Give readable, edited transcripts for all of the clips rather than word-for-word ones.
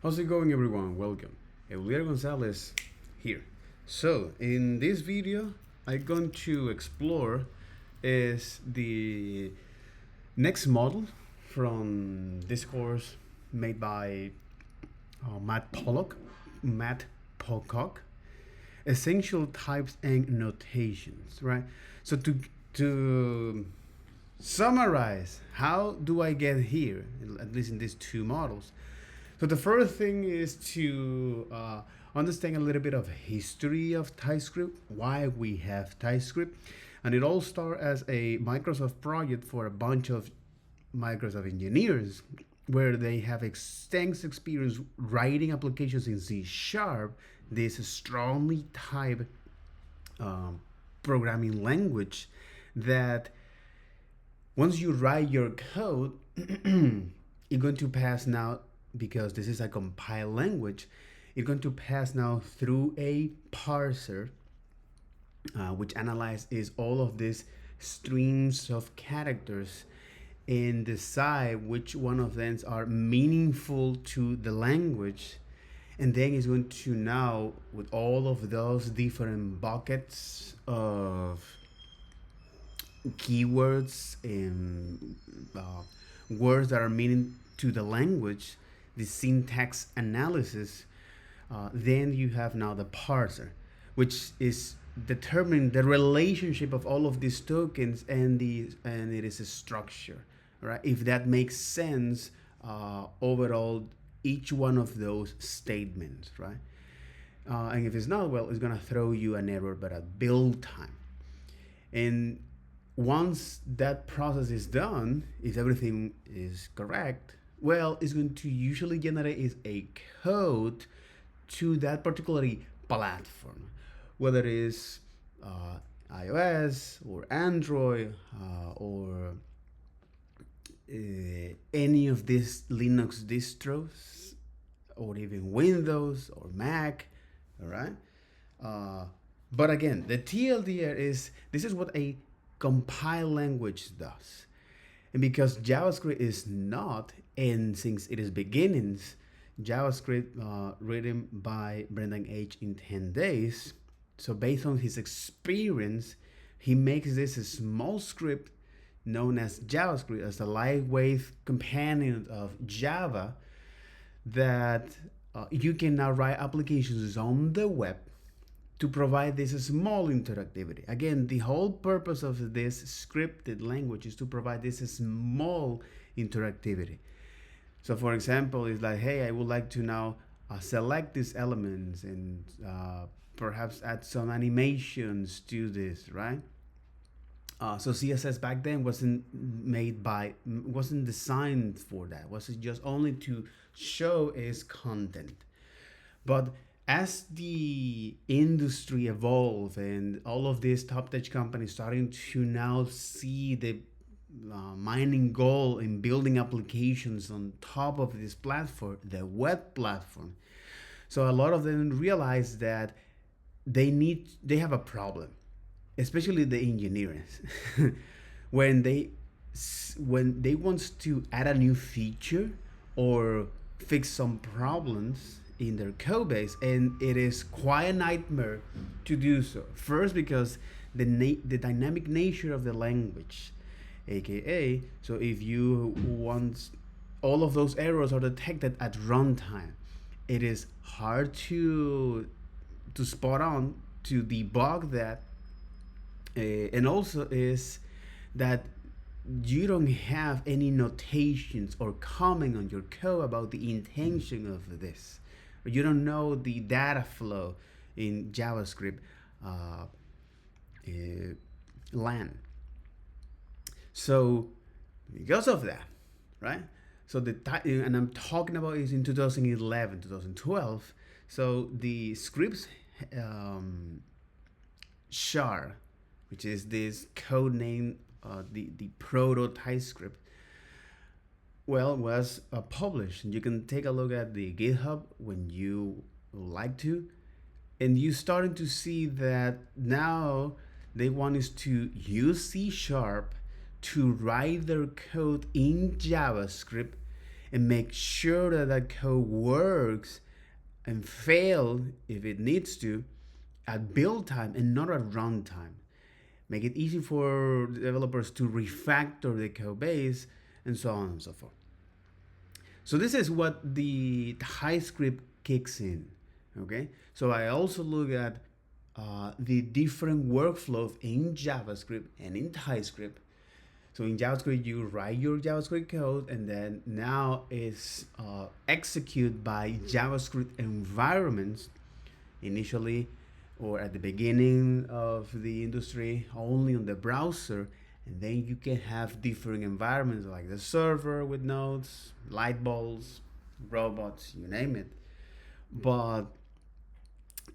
How's it going, everyone? Welcome. Eulier Gonzalez here. So in this video I'm going to explore is the next model from this course made by Matt Pocock, essential types and notations, right? So to summarize, how do I get here, at least in these two models? So the first thing is to understand a little bit of history of Typescript, why we have Typescript, and it all started as a Microsoft project for a bunch of Microsoft engineers, where they have extensive experience writing applications in C#, this strongly typed programming language that once you write your code, you're going to pass now, because this is a compiled language, it's going to pass now through a parser, which analyzes all of these streams of characters and decide which one of them are meaningful to the language. And then it's going to now, with all of those different buckets of keywords and words that are meaning to the language, the syntax analysis, then you have now the parser, which is determining the relationship of all of these tokens and it is a structure, right? If that makes sense, overall, each one of those statements, right? And if it's not, well, it's gonna throw you an error, but at build time. And once that process is done, if everything is correct, well, it's going to usually generate is a code to that particular platform, whether it is iOS or Android or any of these Linux distros, or even Windows or Mac, all right? But again, the TLDR is, this is what a compiled language does. And because JavaScript is not, and since it is beginnings, JavaScript written by Brendan H. in 10 days. So based on his experience, he makes this a small script known as JavaScript, as the lightweight companion of Java, that you can now write applications on the web to provide this small interactivity. Again, the whole purpose of this scripted language is to provide this small interactivity. So for example, it's like, hey, I would like to now select these elements and perhaps add some animations to this, right? So CSS back then wasn't designed for that. Was it just only to show its content. But as the industry evolved and all of these top tech companies starting to now see the mining goal in building applications on top of this platform, the web platform. So a lot of them realize that they have a problem, especially the engineers, when they want to add a new feature or fix some problems in their code base, and it is quite a nightmare to do so. First, because the dynamic nature of the language, aka, so if you want, all of those errors are detected at runtime, it is hard to spot on, to debug that, and also is that you don't have any notations or comment on your code about the intention of this. You don't know the data flow in JavaScript land. So because of that, right? So and I'm talking about is in 2011, 2012. So the scripts char, which is this code name, the proto Typescript, well, was published. You can take a look at the GitHub when you like to, and you starting to see that now they want us to use C# to write their code in JavaScript and make sure that that code works and fail if it needs to at build time and not at runtime. Make it easy for developers to refactor the code base and so on and so forth. So this is what the Typescript kicks in. Okay, so I also look at the different workflows in JavaScript and in Typescript. So in JavaScript, you write your JavaScript code, and then now it's executed by JavaScript environments initially or at the beginning of the industry only on the browser, and then you can have different environments like the server with nodes, light bulbs, robots, you name it. But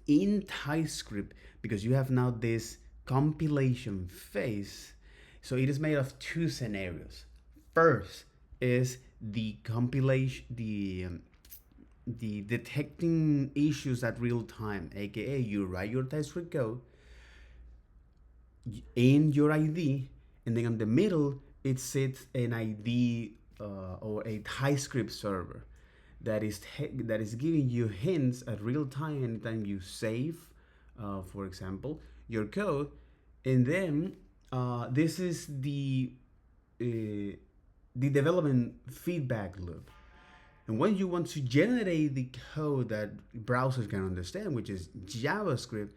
in Typescript, because you have now this compilation phase, so it is made of two scenarios. First is the compilation, the detecting issues at real time, aka you write your Typescript code in your ID, and then in the middle it sits an ID or a Typescript server that is giving you hints at real time anytime you save, for example, your code, and then this is the development feedback loop. And when you want to generate the code that browsers can understand, which is JavaScript,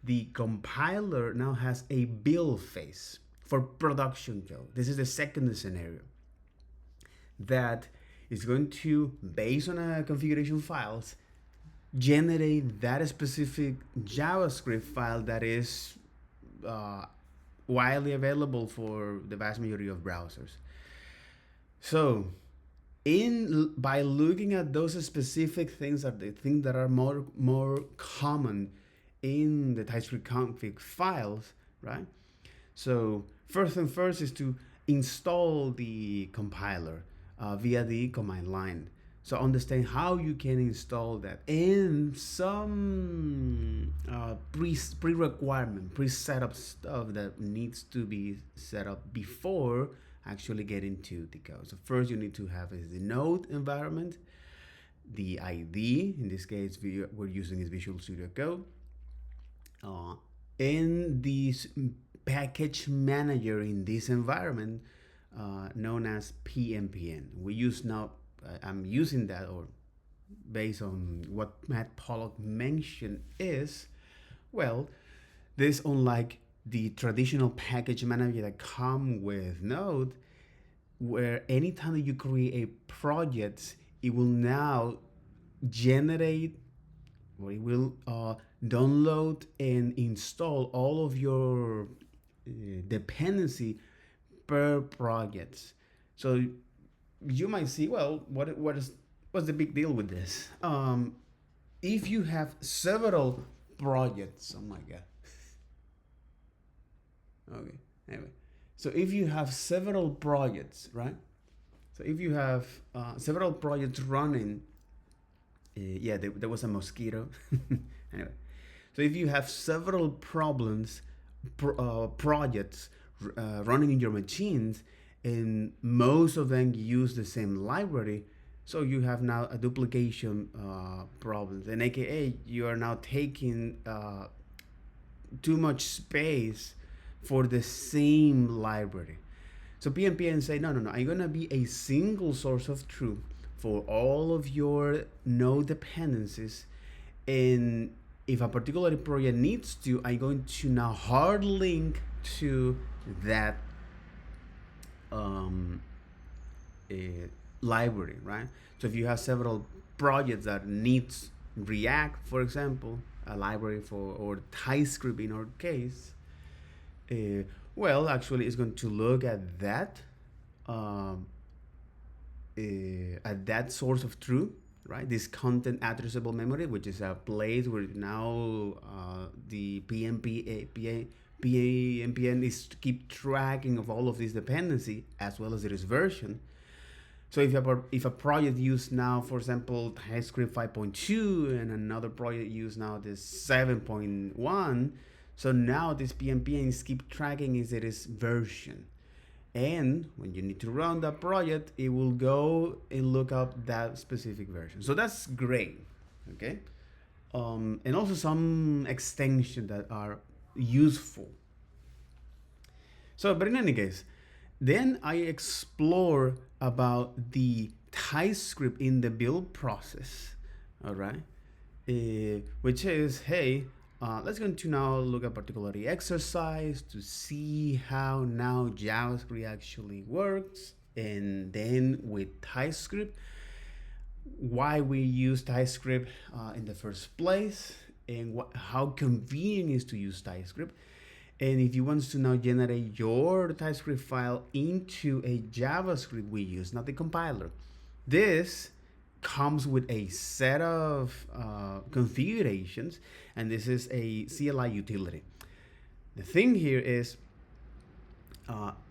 the compiler now has a build phase for production code. This is the second scenario that is going to, based on a configuration files, generate that specific JavaScript file that is widely available for the vast majority of browsers. So by looking at those specific things, are the things that are more common in the TypeScript config files, right? So first thing first is to install the compiler via the command line. So understand how you can install that, and some pre-requirement, pre-setup stuff that needs to be set up before actually getting to the code. So first you need to have is the node environment, the ID, in this case we're using is Visual Studio Code, and this package manager in this environment known as PNPN. We use now, I'm using that, or based on what Matt Pollock mentioned is, well, this, unlike the traditional package manager that come with Node, where anytime that you create a project, it will now generate, or it will download and install all of your dependency per project. So you might see, well, what's the big deal with this? If you have several projects, oh my god. Okay, anyway, so if you have several projects, right? So if you have several projects running, yeah, there was a mosquito. Anyway, so if you have several projects running in your machines, and most of them use the same library, so you have now a duplication problems, and aka you are now taking too much space for the same library. So PNPN say, no, I'm gonna be a single source of truth for all of your node dependencies, and if a particular project needs to, I'm going to now hard link to that library, right? So if you have several projects that needs React, for example, a library for, or Typescript in our case, well, actually it's going to look at that source of truth, right? This content addressable memory, which is a place where now the PNPN is to keep tracking of all of this dependency as well as its version. So if a project use now, for example, TypeScript 5.2 and another project use now this 7.1, so now this PNPN is keep tracking is its version. And when you need to run that project, it will go and look up that specific version. So that's great, okay? And also some extensions that are useful. So, but in any case, then I explore about the Typescript in the build process, all right? Which is, hey, let's go to now look at particularly exercise to see how now JavaScript actually works. And then with Typescript, why we use Typescript in the first place, and how convenient it is to use Typescript. And if you want to now generate your TypeScript file into a JavaScript we use, not the compiler, this comes with a set of configurations, and this is a CLI utility. The thing here is,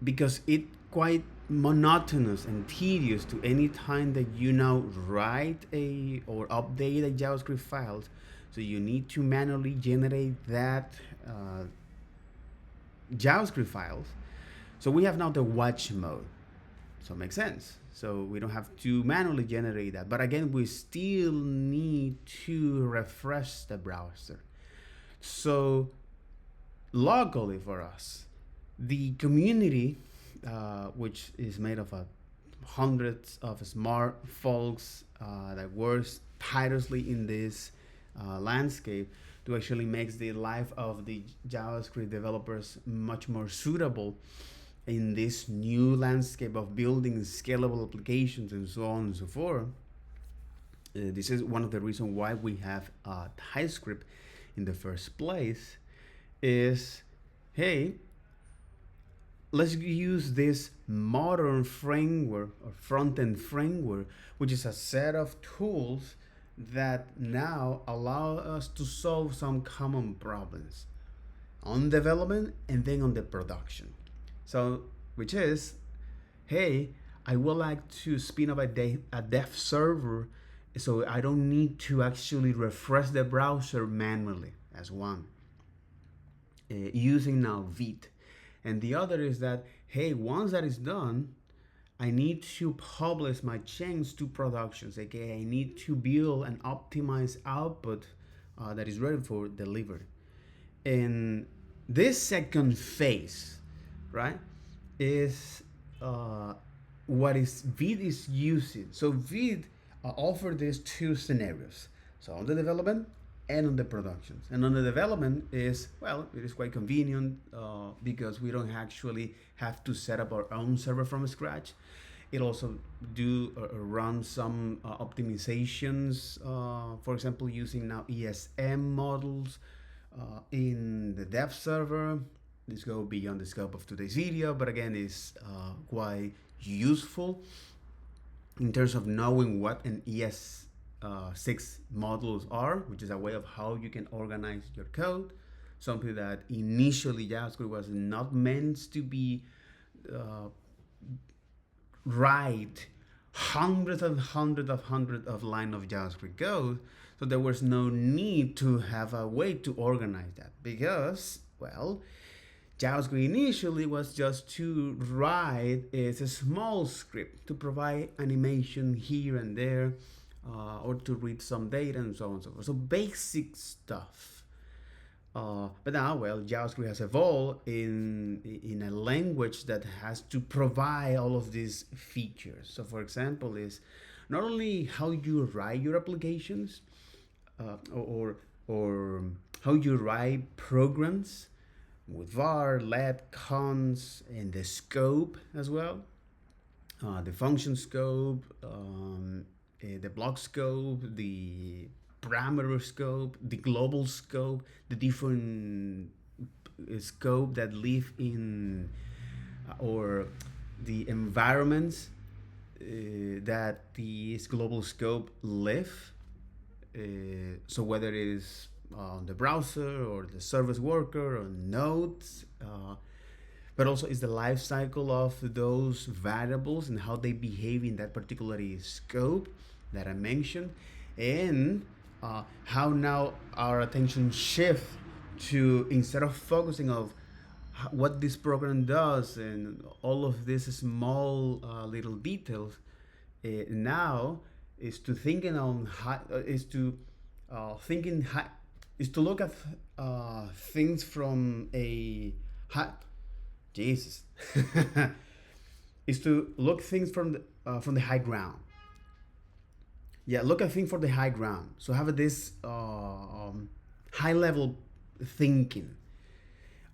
because it quite monotonous and tedious to any time that you now write a or update a JavaScript files, so you need to manually generate that JavaScript files. So we have now the watch mode. So it makes sense. So we don't have to manually generate that. But again, we still need to refresh the browser. So locally for us, the community, which is made of hundreds of smart folks that works tirelessly in this landscape, to actually makes the life of the JavaScript developers much more suitable in this new landscape of building scalable applications and so on and so forth. This is one of the reasons why we have TypeScript in the first place. Is, hey, let's use this modern framework or front-end framework, which is a set of tools that now allow us to solve some common problems on development and then on the production. So, which is, hey, I would like to spin up a dev server so I don't need to actually refresh the browser manually as one, using now Vite. And the other is that, hey, once that is done, I need to publish my change to productions. Okay, I need to build an optimized output that is ready for delivery. And this second phase, right, is what is Vite is using. So Vite offer these two scenarios. So on the development and on the productions. And on the development is, well, it is quite convenient because we don't actually have to set up our own server from scratch. It also do run some optimizations, for example, using now ESM models in the dev server. This go beyond the scope of today's video, but again, is quite useful in terms of knowing what an ES6 models are, which is a way of how you can organize your code. Something that initially JavaScript was not meant to be write hundreds of lines of JavaScript code. So there was no need to have a way to organize that because, well, JavaScript initially was just to write a small script to provide animation here and there, or to read some data and so on and so forth. So basic stuff. But now, well, JavaScript has evolved in a language that has to provide all of these features. So, for example, is not only how you write your applications, or how you write programs with var, let, cons, and the scope as well, the function scope, the block scope, the parameter scope, the global scope, the different scope that live in or the environments that this global scope live. So whether it is on the browser or the service worker or nodes, but also is the life cycle of those variables and how they behave in that particular scope that I mentioned, and how now our attention shift to, instead of focusing of what this program does and all of these small little details, now is to thinking on is to thinking is to look at things from a high, Jesus is to look things from the high ground. Yeah, look at things for the high ground. So have this high level thinking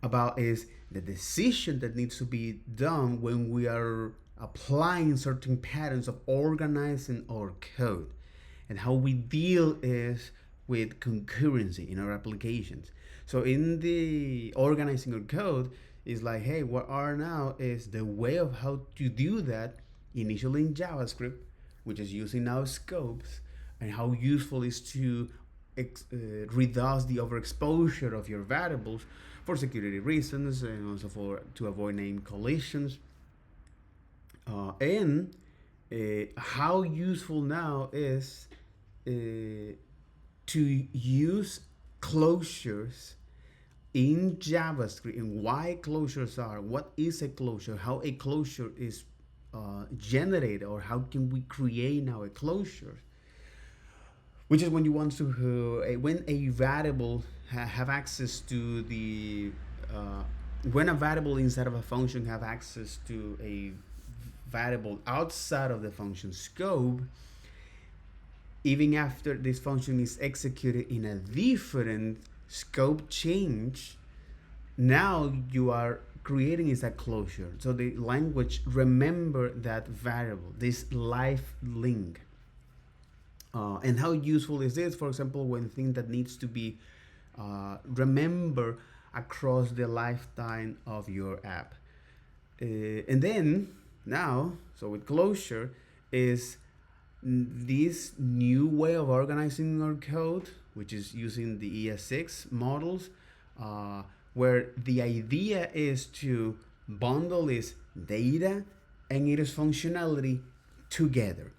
about is the decision that needs to be done when we are applying certain patterns of organizing our code, and how we deal is with concurrency in our applications. So in the organizing our code is like, hey, what are now is the way of how to do that initially in JavaScript, which is using now scopes, and how useful is to reduce the overexposure of your variables for security reasons, and also for to avoid name collisions. And how useful now is to use closures in JavaScript, and why closures are, what is a closure, how a closure is generated, or how can we create now a closure, which is when you want to when a variable have access to the when a variable inside of a function have access to a variable outside of the function scope, even after this function is executed in a different scope change, now you are creating is a closure. So the language remember that variable, this live link. And how useful is this, for example, when things that needs to be remember across the lifetime of your app. And then now, so with closure is this new way of organizing our code, which is using the ES6 models, where the idea is to bundle its data and its functionality together.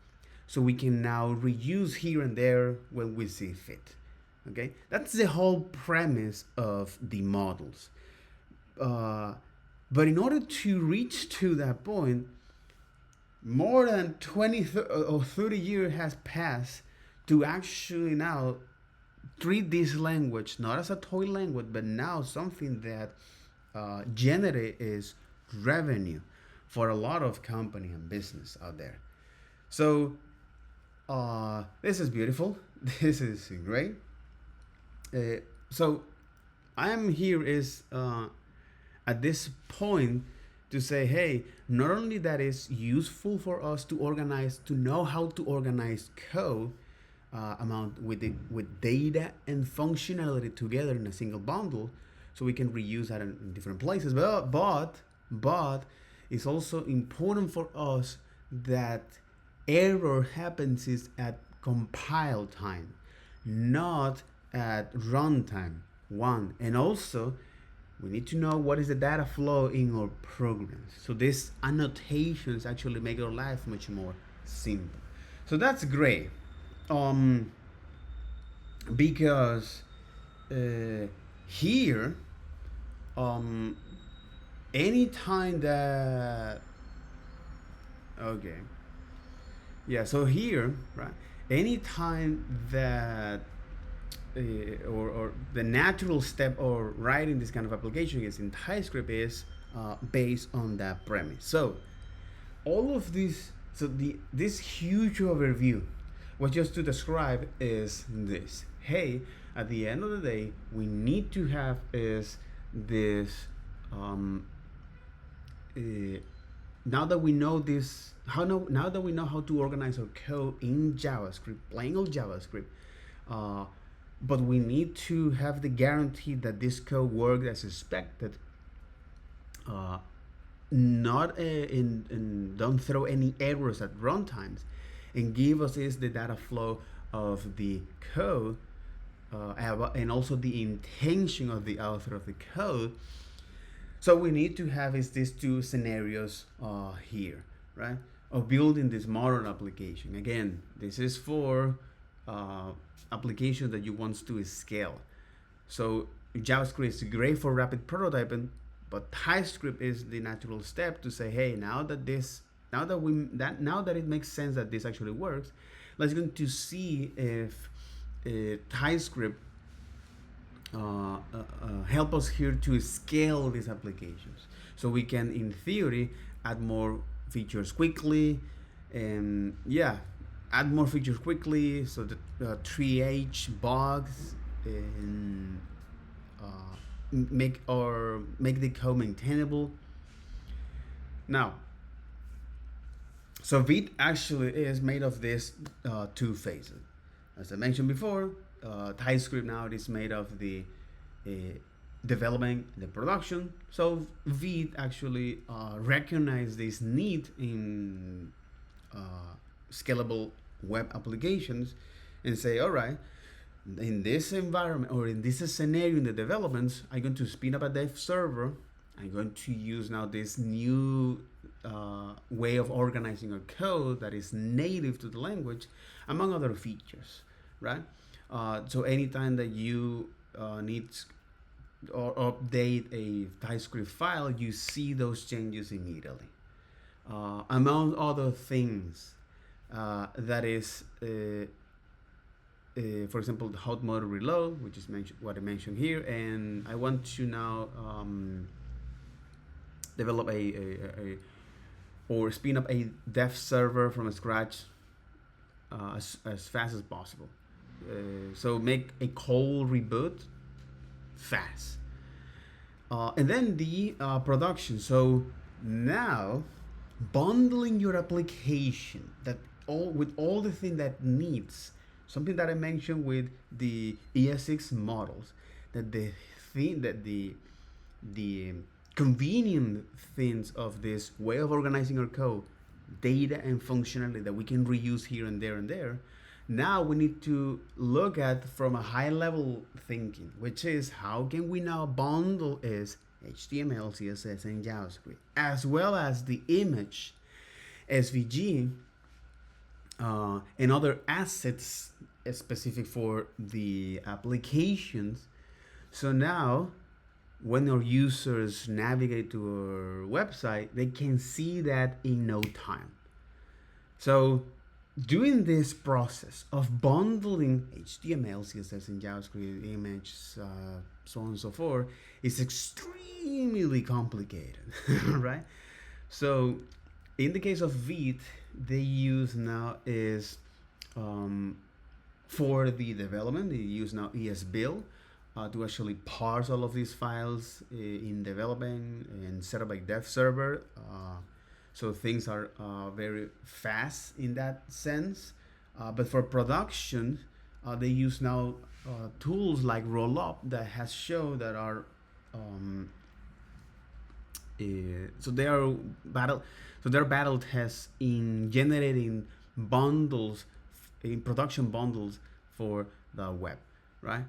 So we can now reuse here and there when we see fit. Okay, that's the whole premise of the models. But in order to reach to that point, more than 20 or 30 years has passed to actually now treat this language not as a toy language, but now something that generate is revenue for a lot of company and business out there. So this is beautiful. This is great. So I am here is at this point to say, hey, not only that is useful for us to organize, to know how to organize code amount with data and functionality together in a single bundle, so we can reuse that in different places. But it's also important for us that error happens is at compile time, not at runtime. One, and also we need to know what is the data flow in our programs. So these annotations actually make our life much more simple. So that's great, because here, anytime that okay. Yeah, so here, right, anytime that or the natural step or writing this kind of application is in Typescript is based on that premise. So all of this, so this huge overview was just to describe is this. Hey, at the end of the day, we need to have is this now that we know this, now that we know how to organize our code in JavaScript, plain old JavaScript, but we need to have the guarantee that this code works as expected, not don't throw any errors at runtimes, and give us is the data flow of the code, and also the intention of the author of the code. So we need to have is these two scenarios here, right, of building this modern application. Again, this is for application that you want to scale. So JavaScript is great for rapid prototyping, But Typescript is the natural step to say, hey, now that it makes sense that this actually works, let's going to see if Typescript help us here to scale these applications. So we can, in theory, add more features quickly, and add more features quickly. So the triage bugs and make the code maintainable. Now, so Vite actually is made of this two phases. As I mentioned before, Typescript now is made of the development, the production. So Vite actually recognize this need in scalable web applications and say, all right, in this environment or in this scenario in the developments, I'm going to spin up a dev server. I'm going to use now this new way of organizing our code that is native to the language, among other features, right? So anytime that you need or update a Typescript file, you see those changes immediately. Among other things, that is, for example, the hot mode reload, which is what I mentioned here, and I want to now develop or spin up a dev server from scratch as fast as possible. So make a cold reboot fast. And then the production. So now bundling your application with all the thing that needs, something that I mentioned with the ES6 models, that the convenient things of this way of organizing our code, data and functionality that we can reuse here and there. Now we need to look at from a high level thinking, which is how can we now bundle is HTML, CSS, and JavaScript, as well as the image, SVG, and other assets specific for the applications. So now when our users navigate to our website, they can see that in no time. So doing this process of bundling HTML, CSS, and JavaScript, image, so on and so forth, is extremely complicated, right? So in the case of Vite, they use now is for the development, they use now ESBuild to actually parse all of these files in development and set up a dev server. So things are very fast in that sense. But for production, they use now tools like Rollup that has shown that are so they are battle tests in generating bundles, in production bundles for the web, right?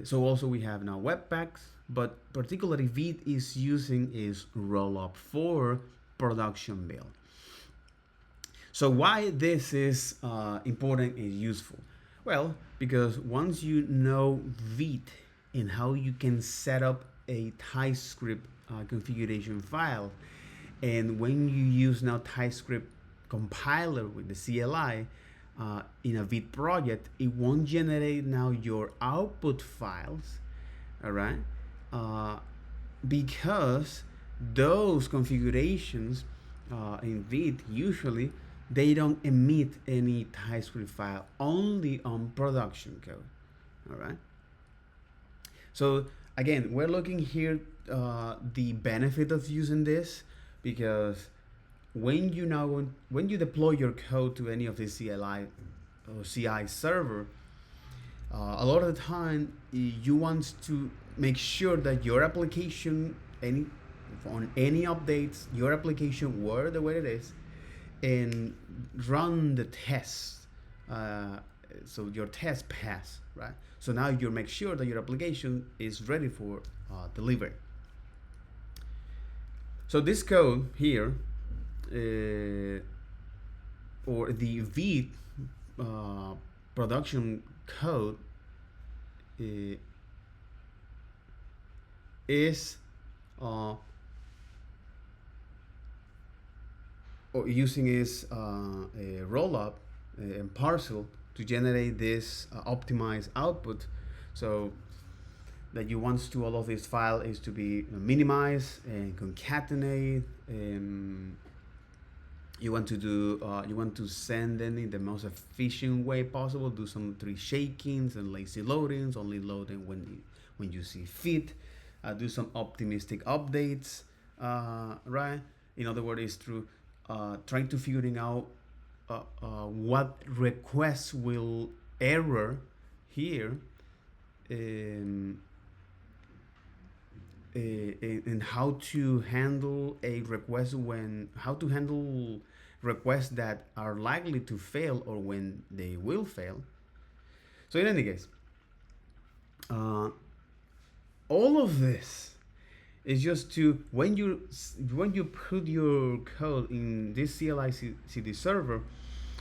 So also we have now Webpacks, but particularly Vite is using is Rollup for production build. So why this is important and useful? Well, because once you know Vite and how you can set up a Typescript configuration file, and when you use now Typescript compiler with the CLI in a Vite project, it won't generate now your output files, all right? Because those configurations in Vite usually they don't emit any Typescript file, only on production code. All right. So again, we're looking here the benefit of using this, because when you deploy your code to any of the CLI or CI server, a lot of the time you want to make sure that your application on any updates, your application were the way it is, and run the test. So your test pass, right? So now you make sure that your application is ready for delivery. So this code here, or the Vite production code, is uh, or using is a rollup and parcel to generate this optimized output. So that you want to all of this file is to be minimized and concatenate. You want to do you want to send them in the most efficient way possible. Do some tree shakings and lazy loadings. Only load them when you see fit. Do some optimistic updates. Right. In other words, is through trying to figuring out what requests will error here. Um, and how to handle a request when how to handle requests that are likely to fail or when they will fail. So in any case, all of this is just to when you put your code in this CLI CD server,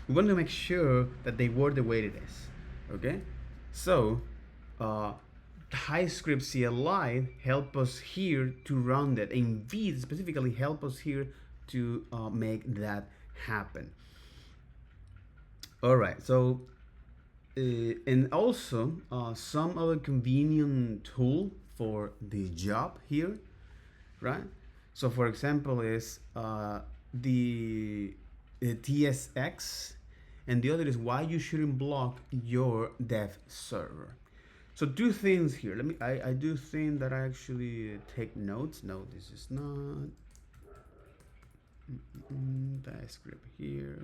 we want to make sure that they work the way it is. Okay, so Typescript CLI help us here to run that, and Vite specifically help us here to make that happen. All right, so and also some other convenient tool for the job here, right? So for example is the TSX, and the other is why you shouldn't block your dev server. So two things here. Let me. I do think that I actually take notes. No, this is not. Typescript here.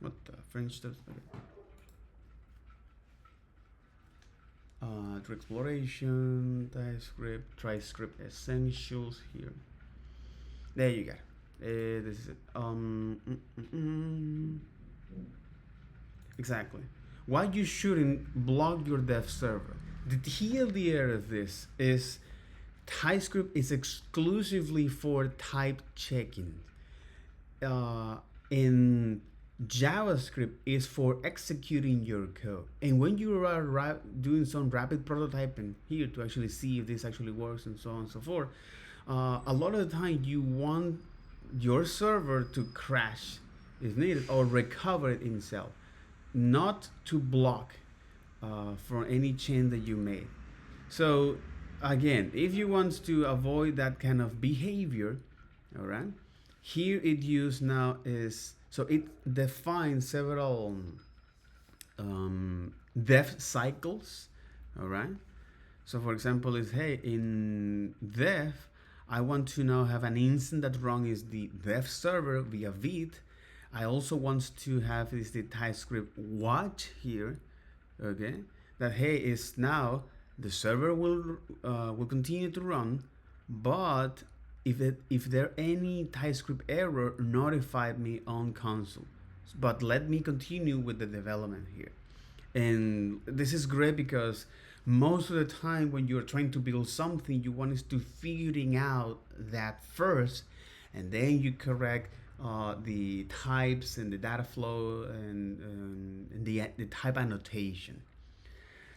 What the French stuff? To exploration, Typescript essentials here. There you go. This is it. Exactly. Why you shouldn't block your dev server? The TLDR of this is Typescript is exclusively for type checking. In JavaScript is for executing your code. And when you are doing some rapid prototyping here to actually see if this actually works and so on and so forth, a lot of the time you want your server to crash if needed or recover it itself, not to block for any change that you made. So again, if you want to avoid that kind of behavior, all right, here it used now is, so it defines several dev cycles, all right. So for example, is hey, in dev, I want to now have an instance that runs the dev server via Vite. I also want to have is the Typescript watch here, okay? That hey is now the server will continue to run, but if there any Typescript error, notify me on console. But let me continue with the development here. And this is great because most of the time when you're trying to build something, you want us to figuring out that first, and then you correct the types and the data flow and the type annotation.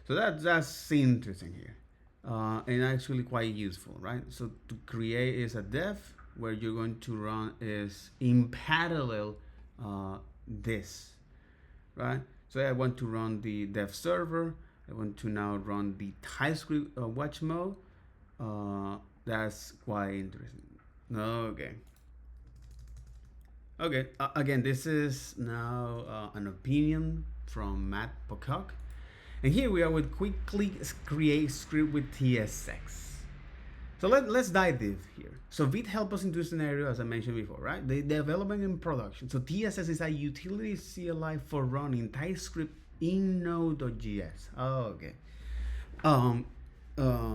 So that's interesting here, and actually quite useful, right? So to create is a dev where you're going to run is in parallel this, right? So I want to run the dev server. I want to now run the Typescript watch mode. That's quite interesting. Okay. Okay, again, this is now an opinion from Matt Pocock. And here we are with quickly create script with TSX. So let's dive deep here. So Vite help us in this scenario, as I mentioned before, right? The development in production. So TSX is a utility CLI for running Typescript in Node.js. Oh, okay.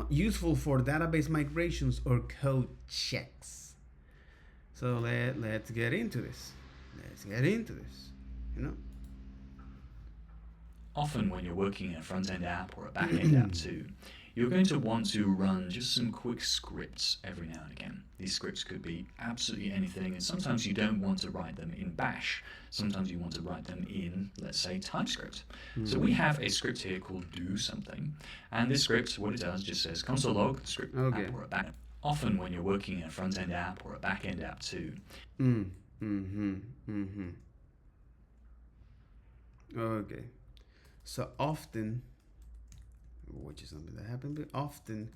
Useful for database migrations or code checks. So let's get into this. You know. Often when you're working in a front-end app or a back-end app too, You're going to want to run just some quick scripts every now and again. These scripts could be absolutely anything, and sometimes you don't want to write them in Bash. Sometimes you want to write them in, let's say, Typescript. So we have a script here called do something, and this script, what it does, just says console log script app or a backend. Often when you're working in a front-end app or a back-end app too. Okay. So often, which is something that happens, but often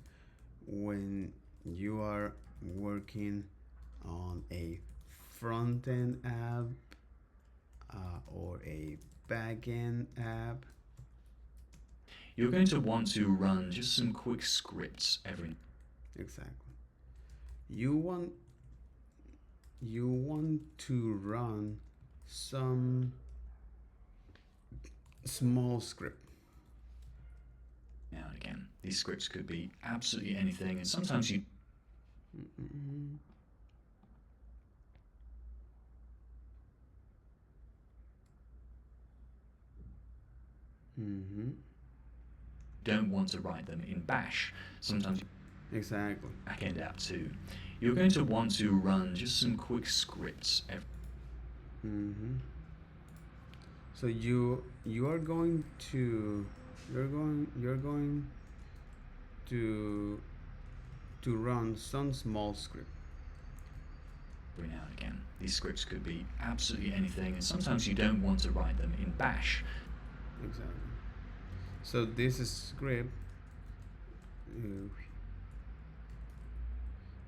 when you are working on a front-end app or a back-end app, you're going to want to run just some quick scripts every. Exactly. You want to run some small script. Now and again, these scripts could be absolutely anything, and sometimes you. Don't want to write them in Bash. Sometimes. Exactly. Backend app too. You're going to want to run just some quick scripts every. So you are going to run some small script. Every now and again, these scripts could be absolutely anything, and sometimes you don't want to write them in Bash. Exactly. So this is script.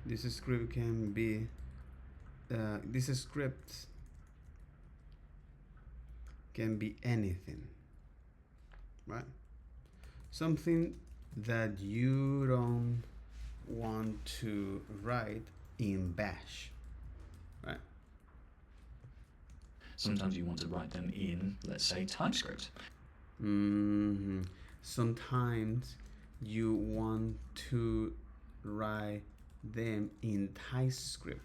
This script can be. This script can be anything, right? Something that you don't want to write in Bash, right? Sometimes you want to write them in, let's say, Typescript. Sometimes you want to write them in Typescript.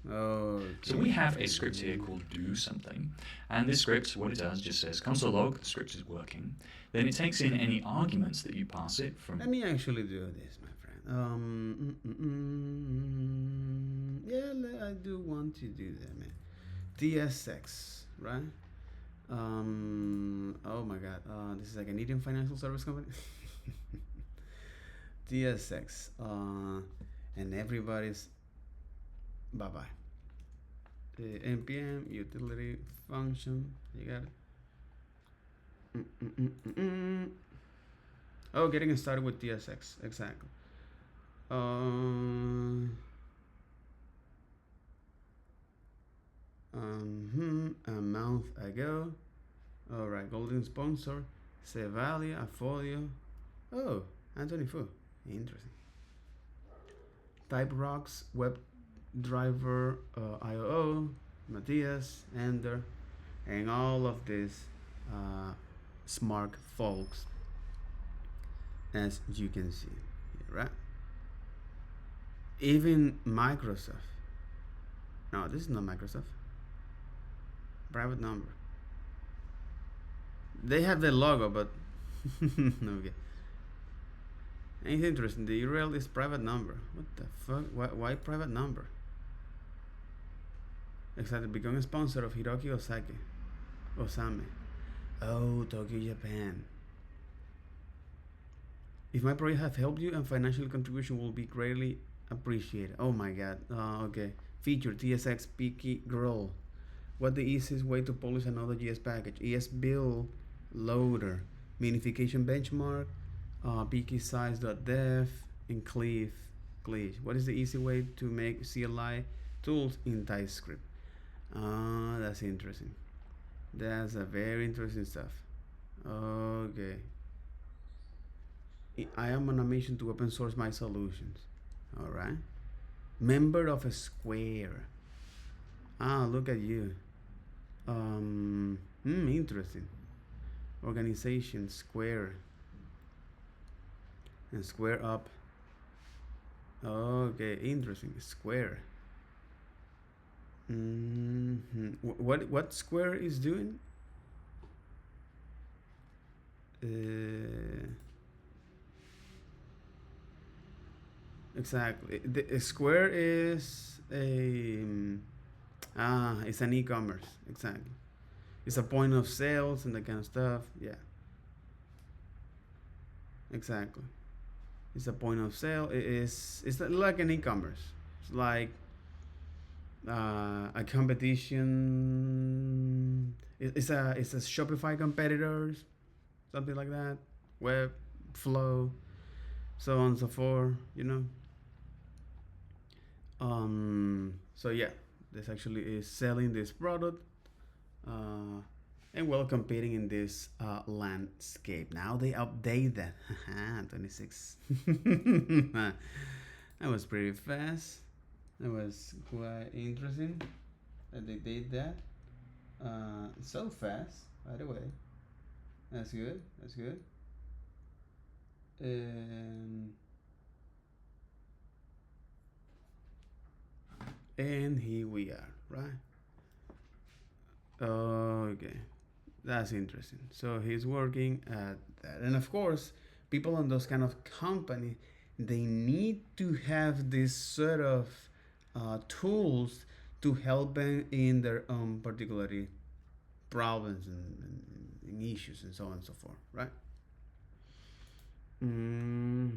Oh. So we have a script here called do something, and this script, what it does, just says console log, the script is working. Then it takes in any arguments that you pass it from. Let me actually do this, my friend. Yeah, I do want to do that, man. DSX, right? Oh my God. This is like an Indian financial service company. DSX. And everybody's bye-bye. The npm utility function. You got it. Oh, getting started with DSX. Exactly. A month ago. All right, golden sponsor. Cevalia, Afolio. Oh, Anthony Fu. Interesting. Type Rocks, Web Driver, IOO, Matthias, Ender, and all of these smart folks, as you can see here, right? Even Microsoft. No, this is not Microsoft. Private number. They have the logo, but okay. And it's interesting. The URL is private number. What the fuck? Why private number? Exactly. Become a sponsor of Hiroki Osame. Oh, Tokyo, Japan. If my project has helped you, and financial contribution will be greatly appreciated. Oh my God. Okay. Feature TSX Picky Girl. What the easiest way to publish another GS package? ESBuild loader, minification benchmark, pkesize.dev, and cleave. What is the easy way to make CLI tools in Typescript? That's interesting. That's a very interesting stuff. Okay. I am on a mission to open source my solutions. All right. Member of a Square. Look at you. Interesting. Organization Square. And Square Up. Okay, interesting. Square. What Square is doing? exactly. The Square is it's an e-commerce. Exactly. It's a point of sales and that kind of stuff. Yeah, exactly. It's a point of sale. It's like an e-commerce. It's like a competition. It's a Shopify competitors, something like that. Web flow, so on and so forth. So yeah, this actually is selling this product, uh, and well competing in this landscape. Now they update that. 26. That was pretty fast. That was quite interesting that they did that so fast. By the way, that's good. That's good. And here we are, right? Okay, that's interesting. So he's working at that, and of course, people in those kind of company, they need to have this sort of tools to help them in their own particular problems and issues and so on and so forth, right? hmm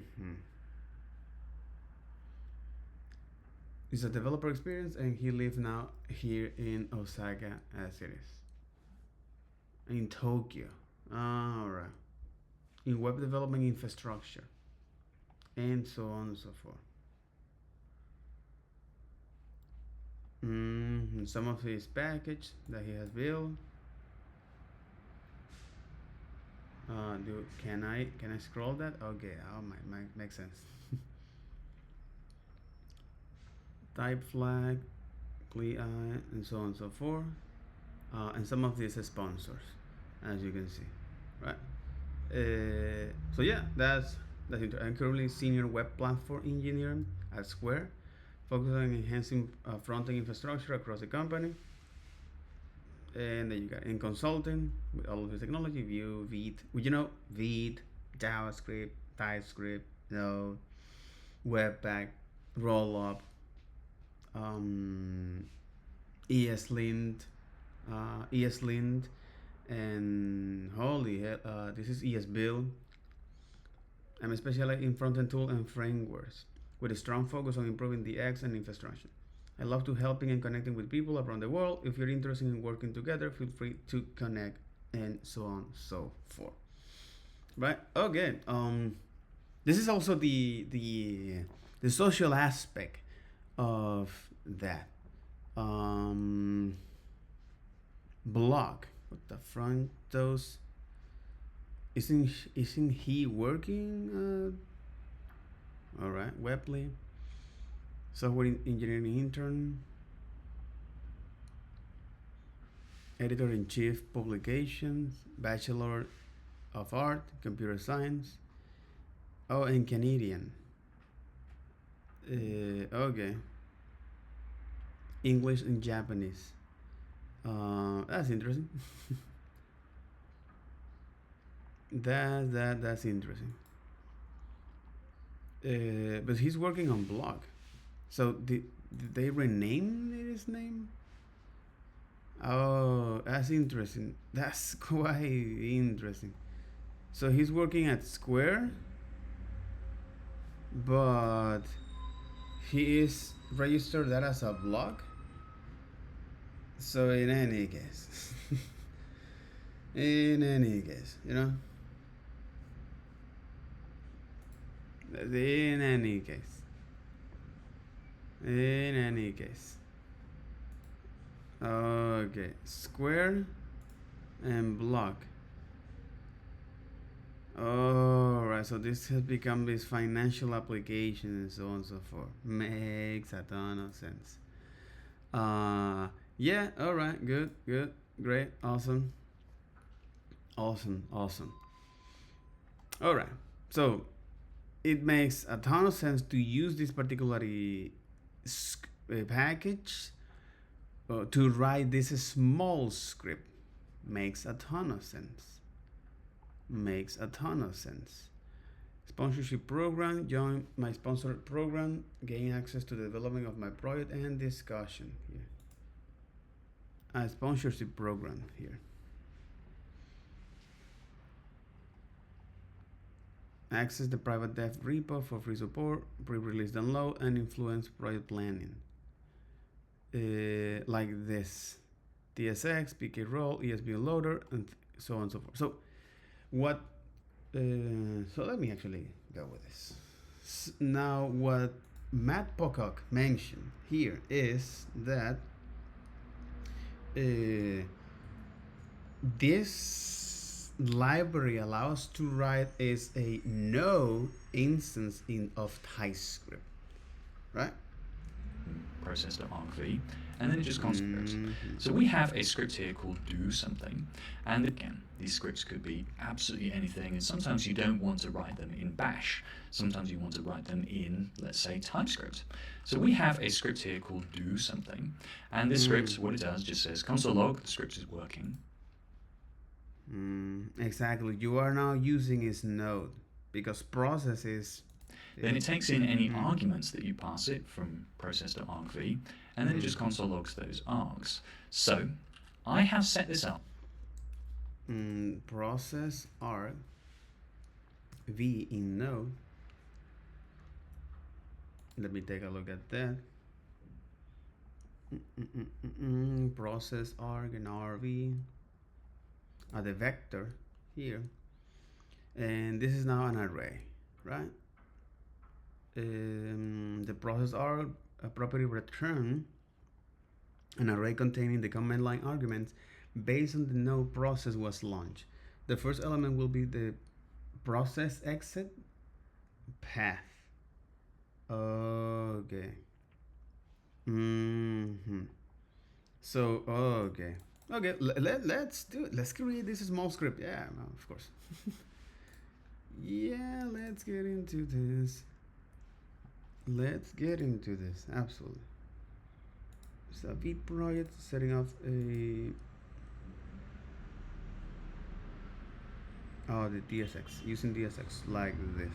It's a developer experience, and he lives now here in Osaka as it is. In Tokyo. Alright. In web development infrastructure. And so on and so forth. Some of his package that he has built. Can I scroll that? Okay, might make sense. Type flag, CLI, and so on and so forth. And some of these sponsors, as you can see, right? So yeah, that's I'm currently senior web platform engineer at Square, focused on enhancing front-end infrastructure across the company. And then you got in consulting with all of this technology, Vue, Vite, Vite, JavaScript, Typescript, Node, Webpack, Rollup, um, ESLint, ESLint, and holy hell, this is ESBuild. I'm specialized in front-end tool and frameworks with a strong focus on improving the X and infrastructure. I love to helping and connecting with people around the world. If you're interested in working together, feel free to connect and so on so forth. Right? Okay. This is also the social aspect of that. Blog. What the front those isn't he working? All right, Webley. Software engineering intern, editor-in-chief publications, Bachelor of Art, computer science. Oh, and Canadian. Okay. English and Japanese. That's interesting. That's interesting. But he's working on blog. So did they rename his name? Oh, that's interesting. That's quite interesting. So he's working at Square, but he is registered that as a blog. So in any case, in any case, in any case, in any case. Okay, Square and blog. Alright, so this has become this financial application and so on and so forth. Makes a ton of sense. Yeah, alright, good, great, awesome. Alright, so it makes a ton of sense to use this particular package to write this small script. Makes a ton of sense. Sponsorship program, join my sponsored program, gain access to the development of my project and discussion here. A sponsorship program here. Access the private dev repo for free support, pre-release download, and influence project planning. Like this. TSX, PK roll, ESB loader, and so on and so forth. So what, so let me actually go with this. Now what Matt Pocock mentioned here is that this library allows to write is a node instance of Typescript, right? Process.argv, and then it just constructs. So we have a script here called do something, and again, these scripts could be absolutely anything, and sometimes you don't want to write them in bash, sometimes you want to write them in, let's say, Typescript. So we have a script here called do something, and this script, what it does, just says console log, the script is working. Exactly, you are now using its node, because process is... Then it takes in any arguments that you pass it from process.argv, and then it just console logs those args. So I have set this up. Process arg v in node. Let me take a look at that. Process arg and rv are the vector here, and this is now an array, right? The process arg property return an array containing the command line arguments based on the node process was launched. The first element will be the process exit path. Okay. So okay. Let's do it. Let's create this small script. Yeah, of course. Yeah, let's get into this. Absolutely. It's a Vite project, setting up the DSX, using DSX like this.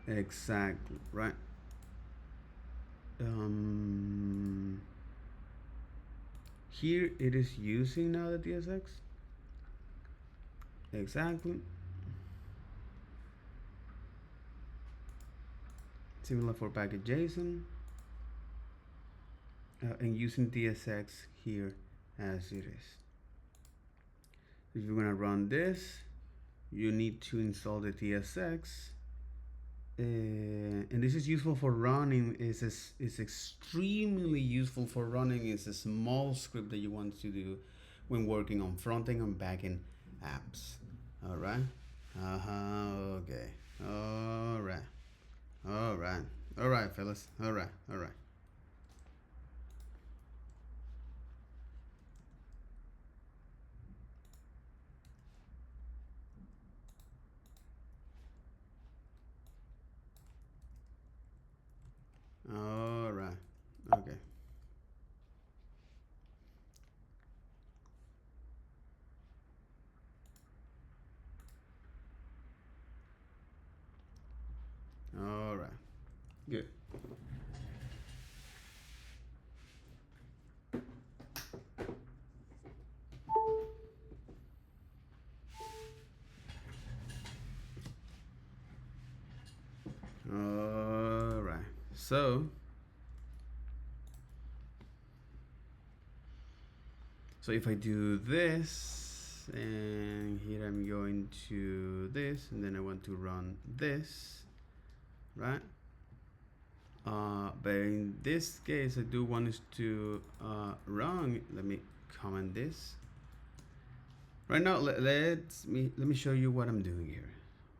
Exactly, right? Here it is using now the DSX. Exactly. Similar for package JSON, and using DSX here as it is. If you're gonna run this, you need to install the DSX, and this is useful for running. It's extremely useful for running. It's a small script that you want to do when working on front-end and back-end apps. All right. Okay. All right, fellas. All right. Okay. All right. Good. All right. So if I do this, and here I'm going to this, and then I want to run this, right? But in this case, I do want us to run. Let me comment this. Right now, let me show you what I'm doing here,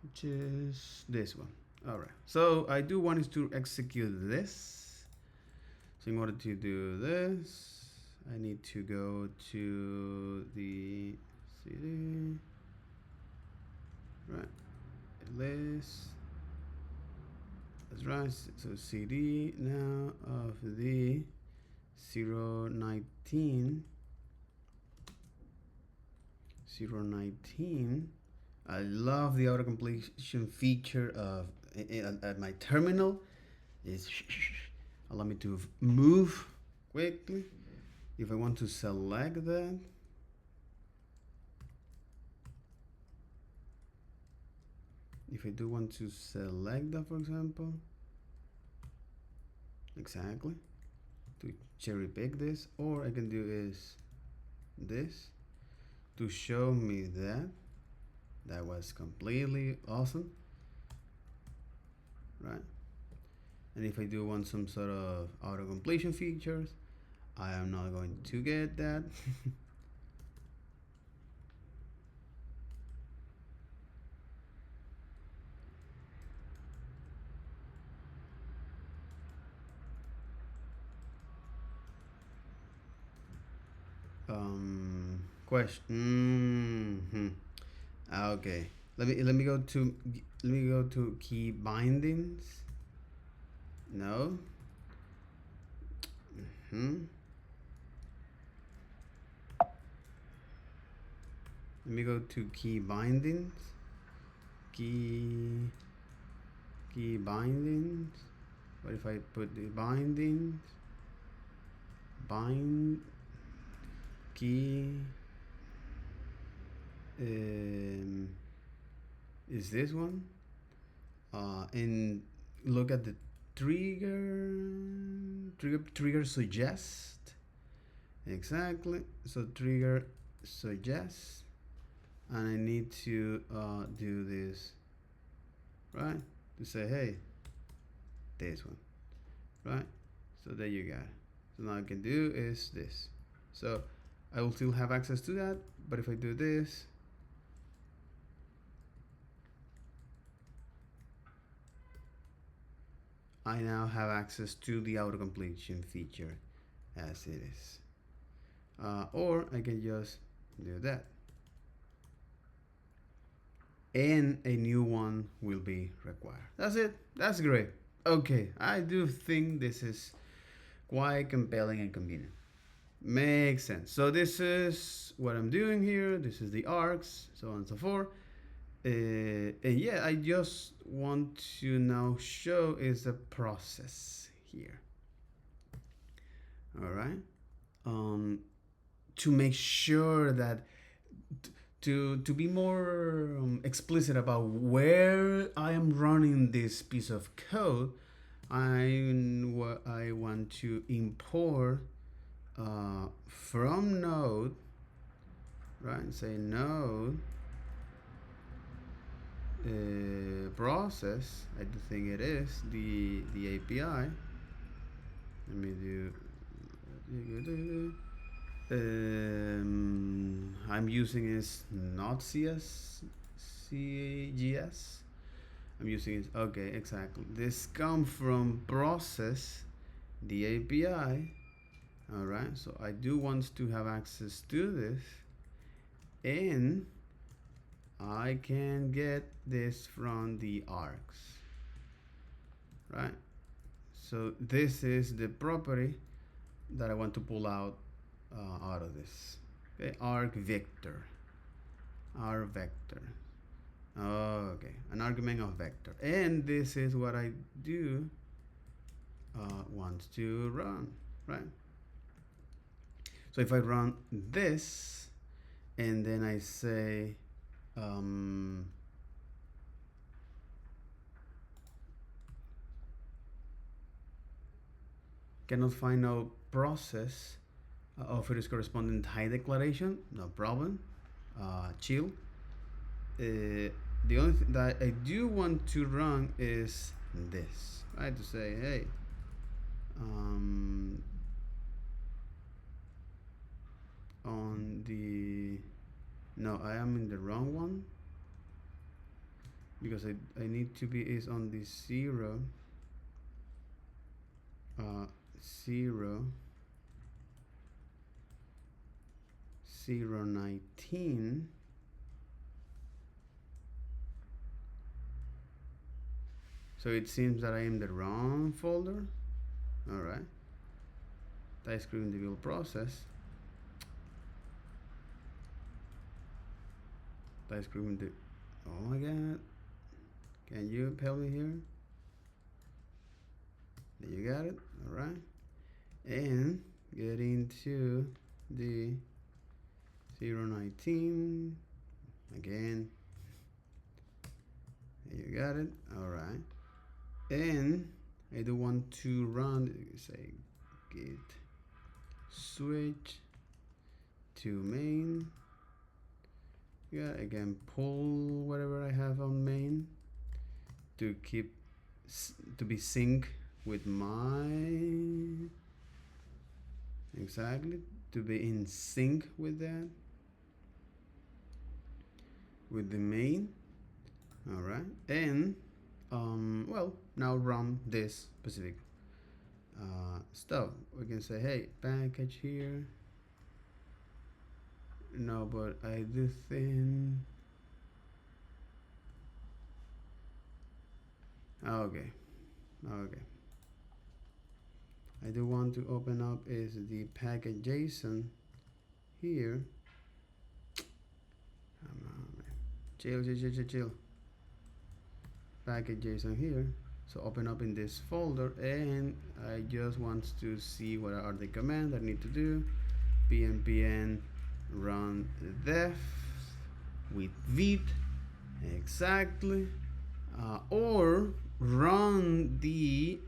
which is this one. All right. So I do want us to execute this. So in order to do this, I need to go to the CD, right? List. That's right. So CD now of the 019 I love the auto-completion feature of at my terminal. Is allow me to move quickly. If I want to select that, if I do want to select that, for example, exactly, to cherry pick this, or I can do is this to show me that that was completely awesome, right? And if I do want some sort of auto completion features, I am not going to get that. Question. Okay. Let me go to key bindings. No. Let me go to key bindings. Key bindings. What if I put the bindings? Bind key. Is this one? And look at the trigger suggest. Exactly. So trigger suggest, and I need to do this, right? To say, hey, this one, right? So there you go. So now I can do is this. So I will still have access to that, but if I do this, I now have access to the auto-completion feature as it is. Or I can just do that. And a new one will be required. That's it. That's great. Okay, I do think this is quite compelling and convenient. Makes sense. So this is what I'm doing here. This is the arcs, so on and so forth. And yeah, I just want to now show is the process here. All right. To make sure that to be more explicit about where I am running this piece of code, I want to import from node, right? Say node process. I do think it is the API. Let me do. I'm using is not CGS. I'm using it. Okay, exactly. This come from process, the API. All right. So I do want to have access to this, and I can get this from the arcs, right? So this is the property that I want to pull out of this. Okay, arc vector, vector. Okay, an argument of vector, and this is what I do want to run, right? So if I run this, and then I say cannot find no process of its corresponding type declaration, no problem. Chill. The only thing that I do want to run is this, right? To say, hey, on the no, I am in the wrong one because I need to be is on the 0 19. So it seems that I am the wrong folder. All right. Typescript individual process. Typescript Oh my god. Can you help me here? You got it? Alright. And get into the 019 again. You got it? Alright. And I do want to run, say git switch to main. Yeah, again, pull whatever I have on main to keep to be sync with my exactly to be in sync with that with the main. All right, and well, now run this specific stuff. We can say, hey, package here. No, but I do think. Okay, okay. I do want to open up is the package JSON here. Come on, man. Chill. Package JSON here. So open up in this folder, and I just want to see what are the commands I need to do. pnpn run def with Vite, exactly, or run the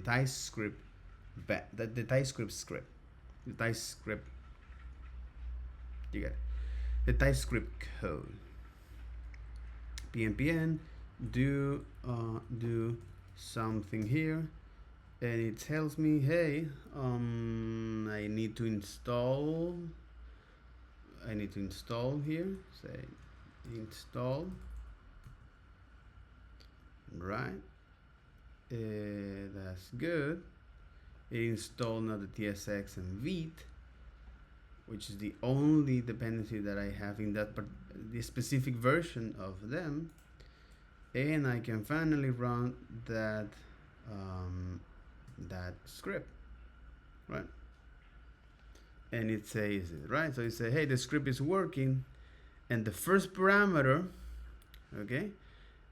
Typescript, the Typescript script, the Typescript. You get it. The Typescript code. pnpn do something here, and it tells me, hey, I need to install here. Say install, right? That's good. It installed now the tsx and Vite, which is the only dependency that I have in that the specific version of them, and I can finally run that that script, right? And it says it, right? So it says, hey, the script is working, and the first parameter, okay,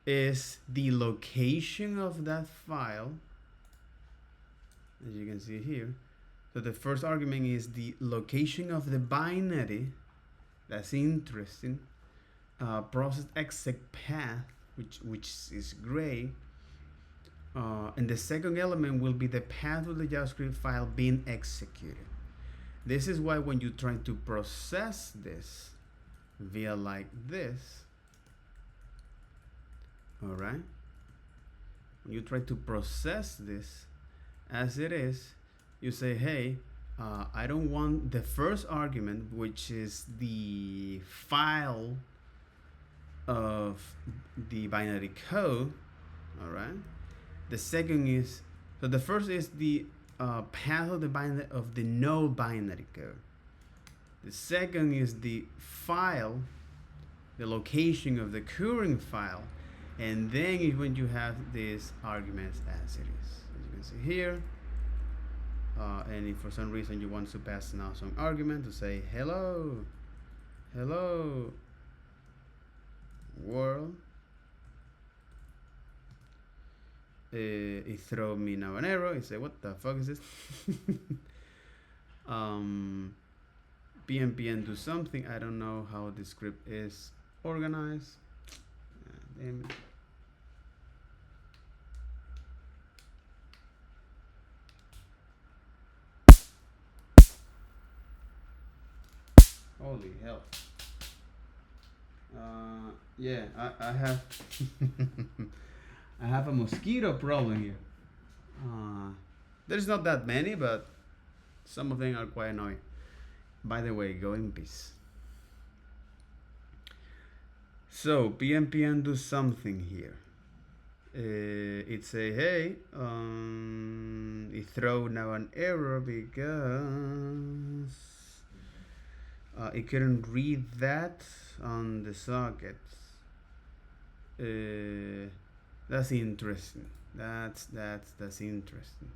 is the location of that file, as you can see here. So the first argument is the location of the binary. That's interesting. Process exec path, which is gray. And the second element will be the path of the JavaScript file being executed. This is why when you try to process this via like this, all right, when you try to process this as it is, you say, hey, I don't want the first argument, which is the file of the binary code, all right. The second is, so the first is the path of the binary of the no binary code. The second is the file, the location of the current file, and then is when you have these arguments as it is, as you can see here. And if for some reason you want to pass now some argument to say hello world, it throw me now an error. It say, what the fuck is this? pnpn do something. I don't know how the script is organized. Damn it. Holy hell. Yeah, I have I have a mosquito problem here. There's not that many, but some of them are quite annoying. By the way, go in peace. So pnpn do something here. It say, hey, it throw now an error because it couldn't read that on the socket. That's interesting. That's interesting.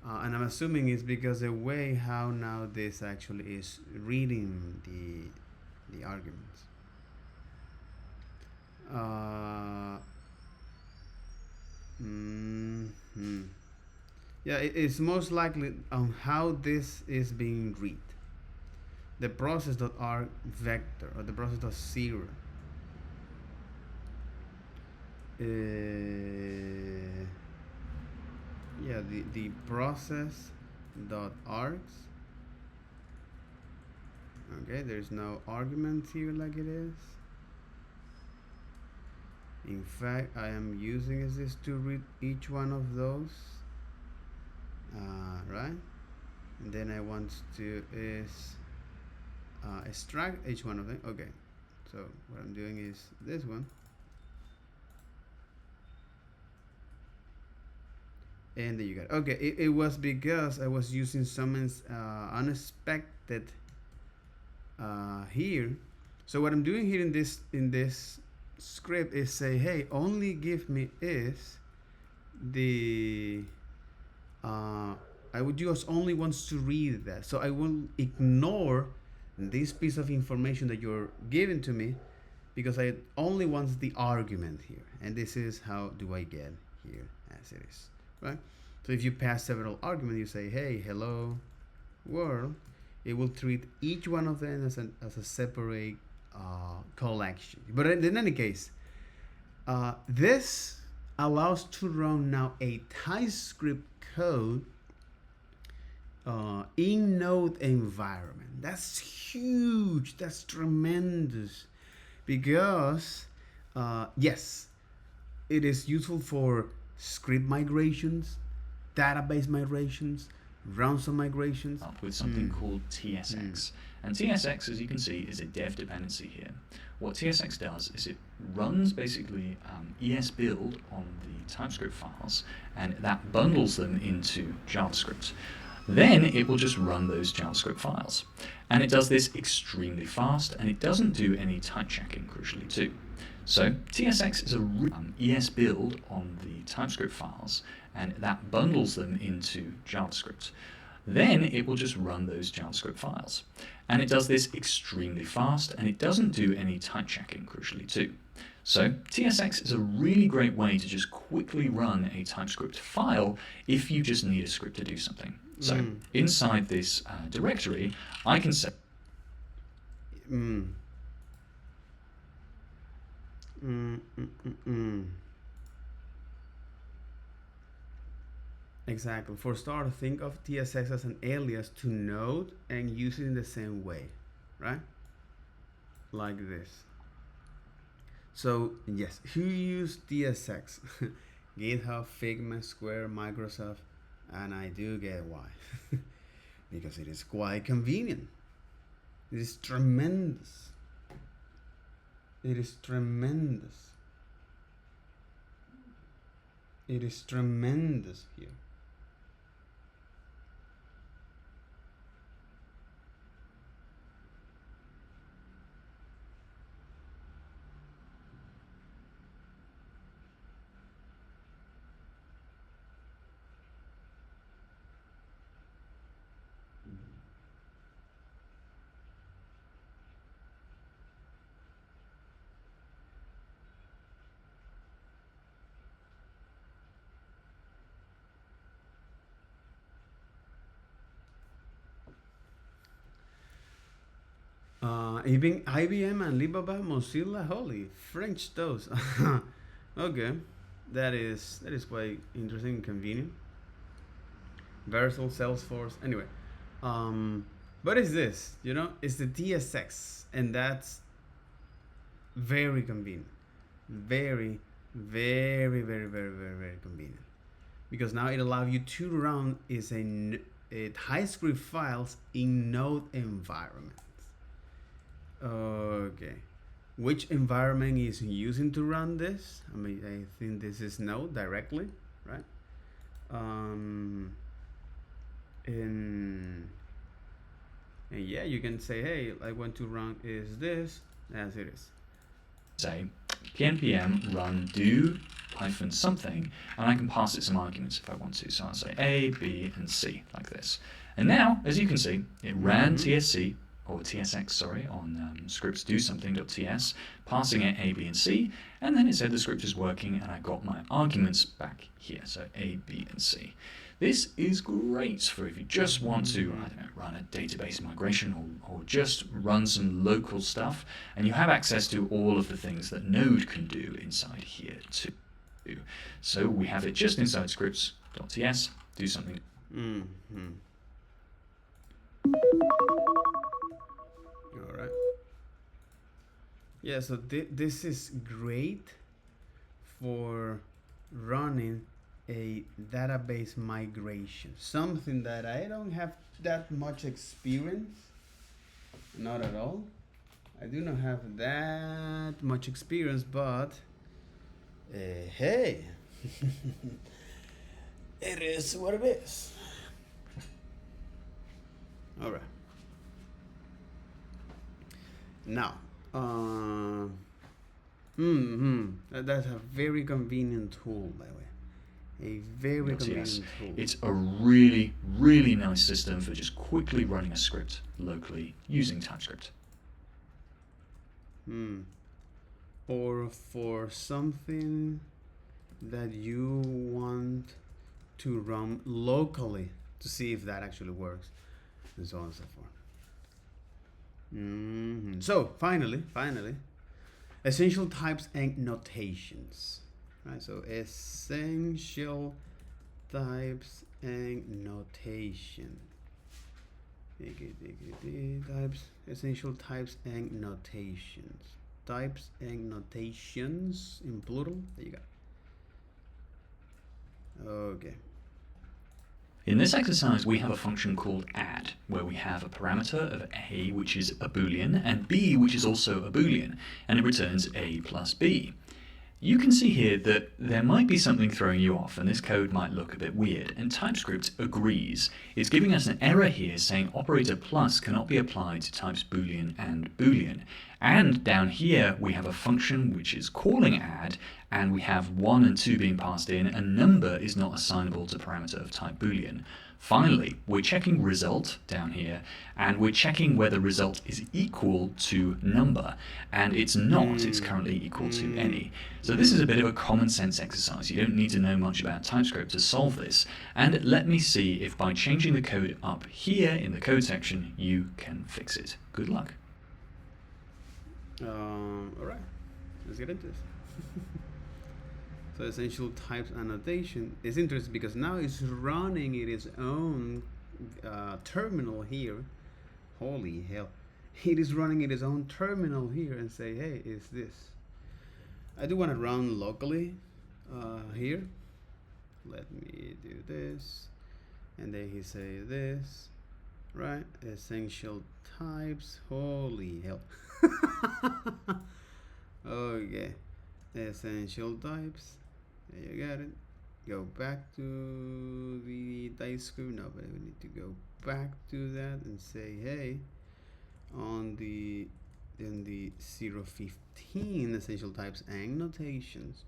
And I'm assuming it's because the way how now this actually is reading the arguments. Yeah, it's most likely on how this is being read. The process.arg vector or the process.0. Yeah, the process.args. Okay, there's no argument here like it is. In fact, I am using this to read each one of those. Right? And then I want to is extract each one of them. Okay, so what I'm doing is this one. And there you go. Okay, it was because I was using some unexpected here. So what I'm doing here in this script is say, hey, only give me is the I would just only wants to read that. So I will ignore this piece of information that you're giving to me because I only want the argument here. And this is how do I get here as it is, right? So if you pass several arguments, you say, hey, hello world, it will treat each one of them as a separate collection. But in any case, this allows to run now a Typescript code in node environment. That's huge. That's tremendous because yes, it is useful for script migrations, database migrations, ransom migrations. Up with something called TSX. And TSX, as you can see, is a dev dependency here. What TSX does is it runs basically ES-build on the TypeScript files, and that bundles them into JavaScript. Then it will just run those JavaScript files. And it does this extremely fast, and it doesn't do any type checking, crucially too. So TSX is a ES-build on the TypeScript files, and that bundles them into JavaScript. Then it will just run those JavaScript files. And it does this extremely fast, and it doesn't do any type checking, crucially too. So TSX is a really great way to just quickly run a TypeScript file if you just need a script to do something. So inside this directory, I can say Exactly. For start, think of TSX as an alias to node and use it in the same way, right? Like this. So yes, who use TSX? GitHub, Figma, Square, Microsoft, and I do get why. Because it is quite convenient. It is tremendous. It is tremendous. It is tremendous here. Even IBM and Alibaba, Mozilla, holy French toast. Okay, that is quite interesting and convenient. Versal, Salesforce. Anyway, what is this? You know, it's the TSX, and that's very convenient. Very, very, very, very, very, very convenient. Because now it allows you to run a TypeScript files in node environment. Okay, which environment is using to run this? I mean, I think this is node directly, right? And yeah, you can say, hey, I want to run is this as it is. Say npm run do hyphen something, and I can pass it some arguments if I want to. So I'll say A, B, and C like this. And now, as you can see, it ran TSC, or tsx, sorry, on scripts do something.ts, passing it A, B, and C, and then it said the script is working, and I got my arguments back here, so A, B, and C. This is great for if you just want to, I don't know, run a database migration or just run some local stuff, and you have access to all of the things that Node can do inside here too. So we have it just inside scripts.ts, do something. All right. Yeah, so this is great for running a database migration, something that I don't have that much experience, not at all. I do not have that much experience, but hey, it is what it is. All right. Now, that's a very convenient tool, by the way. A very convenient tool. It's a really, really nice system for just quickly running a script locally using TypeScript. Or for something that you want to run locally to see if that actually works, and so on and so forth. So finally, essential types and notations. Right, so essential types and notation. Types, essential types and notations. Types and notations in plural. There you go. Okay. In this exercise, we have a function called add, where we have a parameter of a, which is a boolean, and b, which is also a boolean, and it returns a plus b. You can see here that there might be something throwing you off, and this code might look a bit weird, and TypeScript agrees. It's giving us an error here saying operator plus cannot be applied to types boolean and boolean. And down here we have a function which is calling add, and we have 1 and 2 being passed in, and number is not assignable to parameter of type boolean. Finally, we're checking result down here, and we're checking whether result is equal to number, and it's not, it's currently equal to any. So this is a bit of a common sense exercise. You don't need to know much about TypeScript to solve this, and let me see if by changing the code up here in the code section, you can fix it. Good luck. Alright, let's get into this. So essential types annotation is interesting because now it's running its own terminal here. Holy hell. It is running its own terminal here and say, hey, is this? I do want to run locally here. Let me do this. And then he say this, right? Essential types. Holy hell. Okay. Essential types. There you got it. Go back to the Typescript. No, but we need to go back to that and say, hey, on the 015 essential types and notations,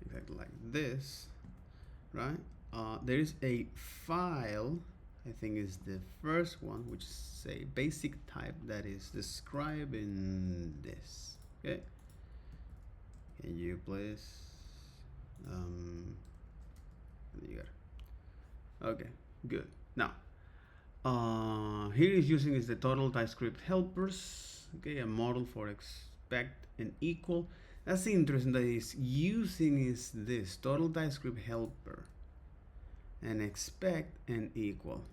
exactly like this, right? There is a file, I think is the first one, which is a basic type that is describing this. Okay. Can you please? You got it. Okay, good. Now, here is using is the total TypeScript helpers. Okay, a model for expect and equal. That's interesting that is using is this total TypeScript helper and expect and equal,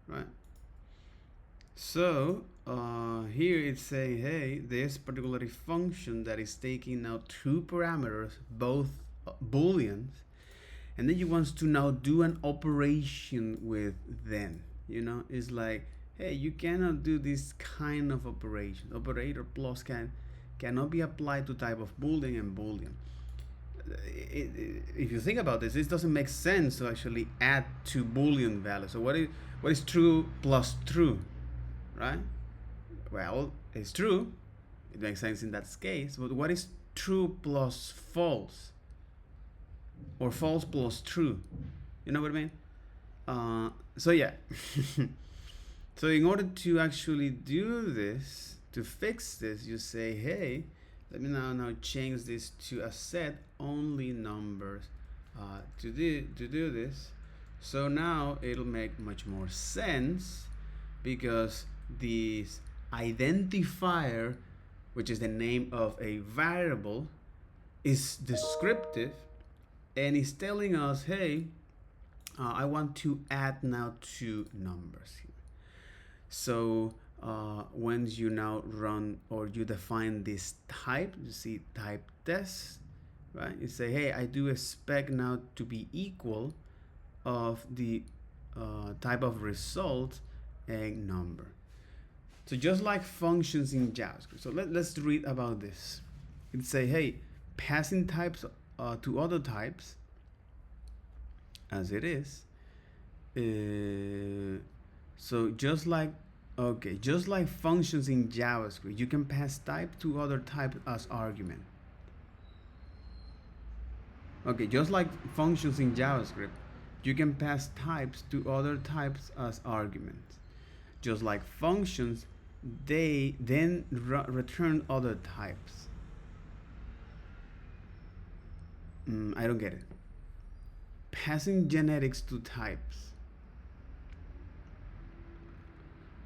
right? So here it's saying, hey, this particular function that is taking now 2 parameters, both booleans, and then you want to now do an operation with them. You know, it's like, hey, you cannot do this kind of operation. Operator plus cannot be applied to type of boolean and boolean. If you think about this, this doesn't make sense to actually add 2 boolean values. So what is true plus true, right? Well, it's true. It makes sense in that case. But what is true plus false? Or false plus true? You know what I mean? So yeah. So in order to actually do this, to fix this, you say, hey, let me now change this to a set only numbers to do this. So now it'll make much more sense, because this identifier, which is the name of a variable, is descriptive and is telling us, hey, I want to add now two numbers here. So once you now run or you define this type, you see type test, right? You say, hey, I do expect now to be equal of the type of result and number. So just like functions in JavaScript. So let's read about this. It say, hey, passing types to other types as it is. So just like functions in JavaScript, you can pass type to other type as argument. Okay, just like functions in JavaScript, you can pass types to other types as arguments. Just like functions, they then return other types. I don't get it. Passing genetics to types.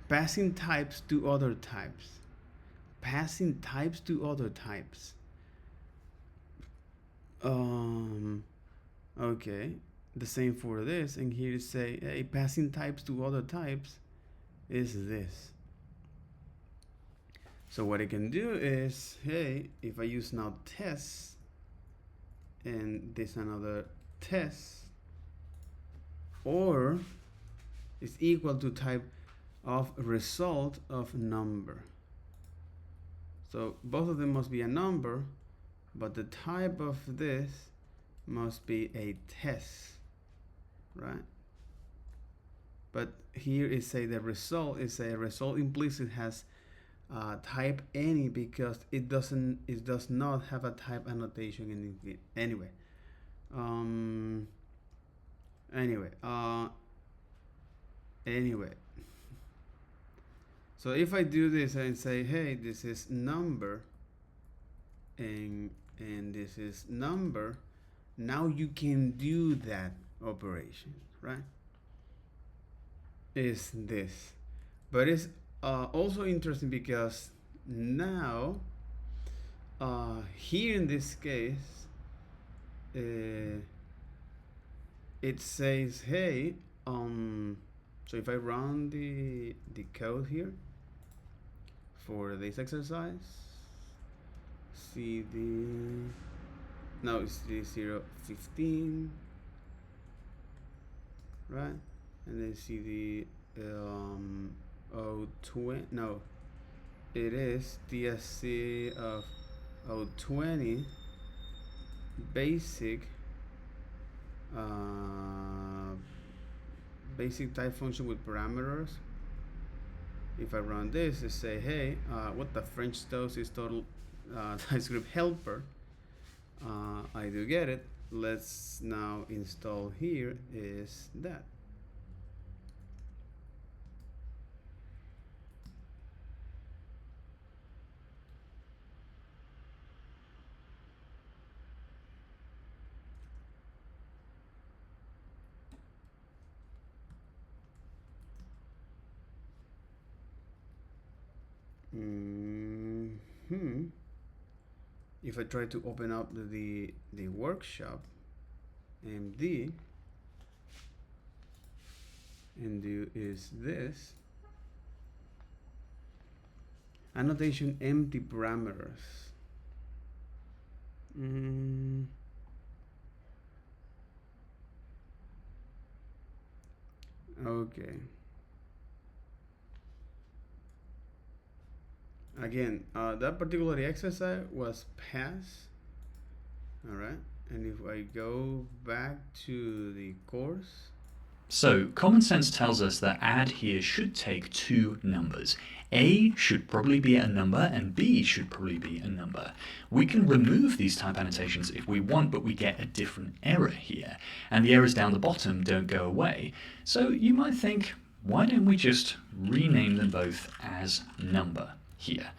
Passing types to other types. Passing types to other types. Okay, the same for this, and here you say, hey, passing types to other types is this. So what I can do is, hey, if I use now tests and this another test, or is equal to type of result of number. So both of them must be a number, but the type of this must be a test, right? But here it say the result is a result implicit has type any, because it does not have a type annotation in it anyway. Anyway, so if I do this and say, hey, this is number and this is number, now you can do that operation, right? Is this, but it's also interesting because now here in this case it says, hey, so if I run the code here for this exercise, see it's the 015, right? And then see the 020, no, it is DSC of 020 basic type function with parameters. If I run this, it say, hey, what the French toast is total TypeScript helper. I do get it. Let's now install here is that. If I try to open up the workshop MD and do is this annotation empty parameters. Okay. Again, that particular exercise was passed. All right, and if I go back to the course. So common sense tells us that add here should take two numbers. A should probably be a number and B should probably be a number. We can remove these type annotations if we want, but we get a different error here. And the errors down the bottom don't go away. So you might think, why don't we just rename them both as number here?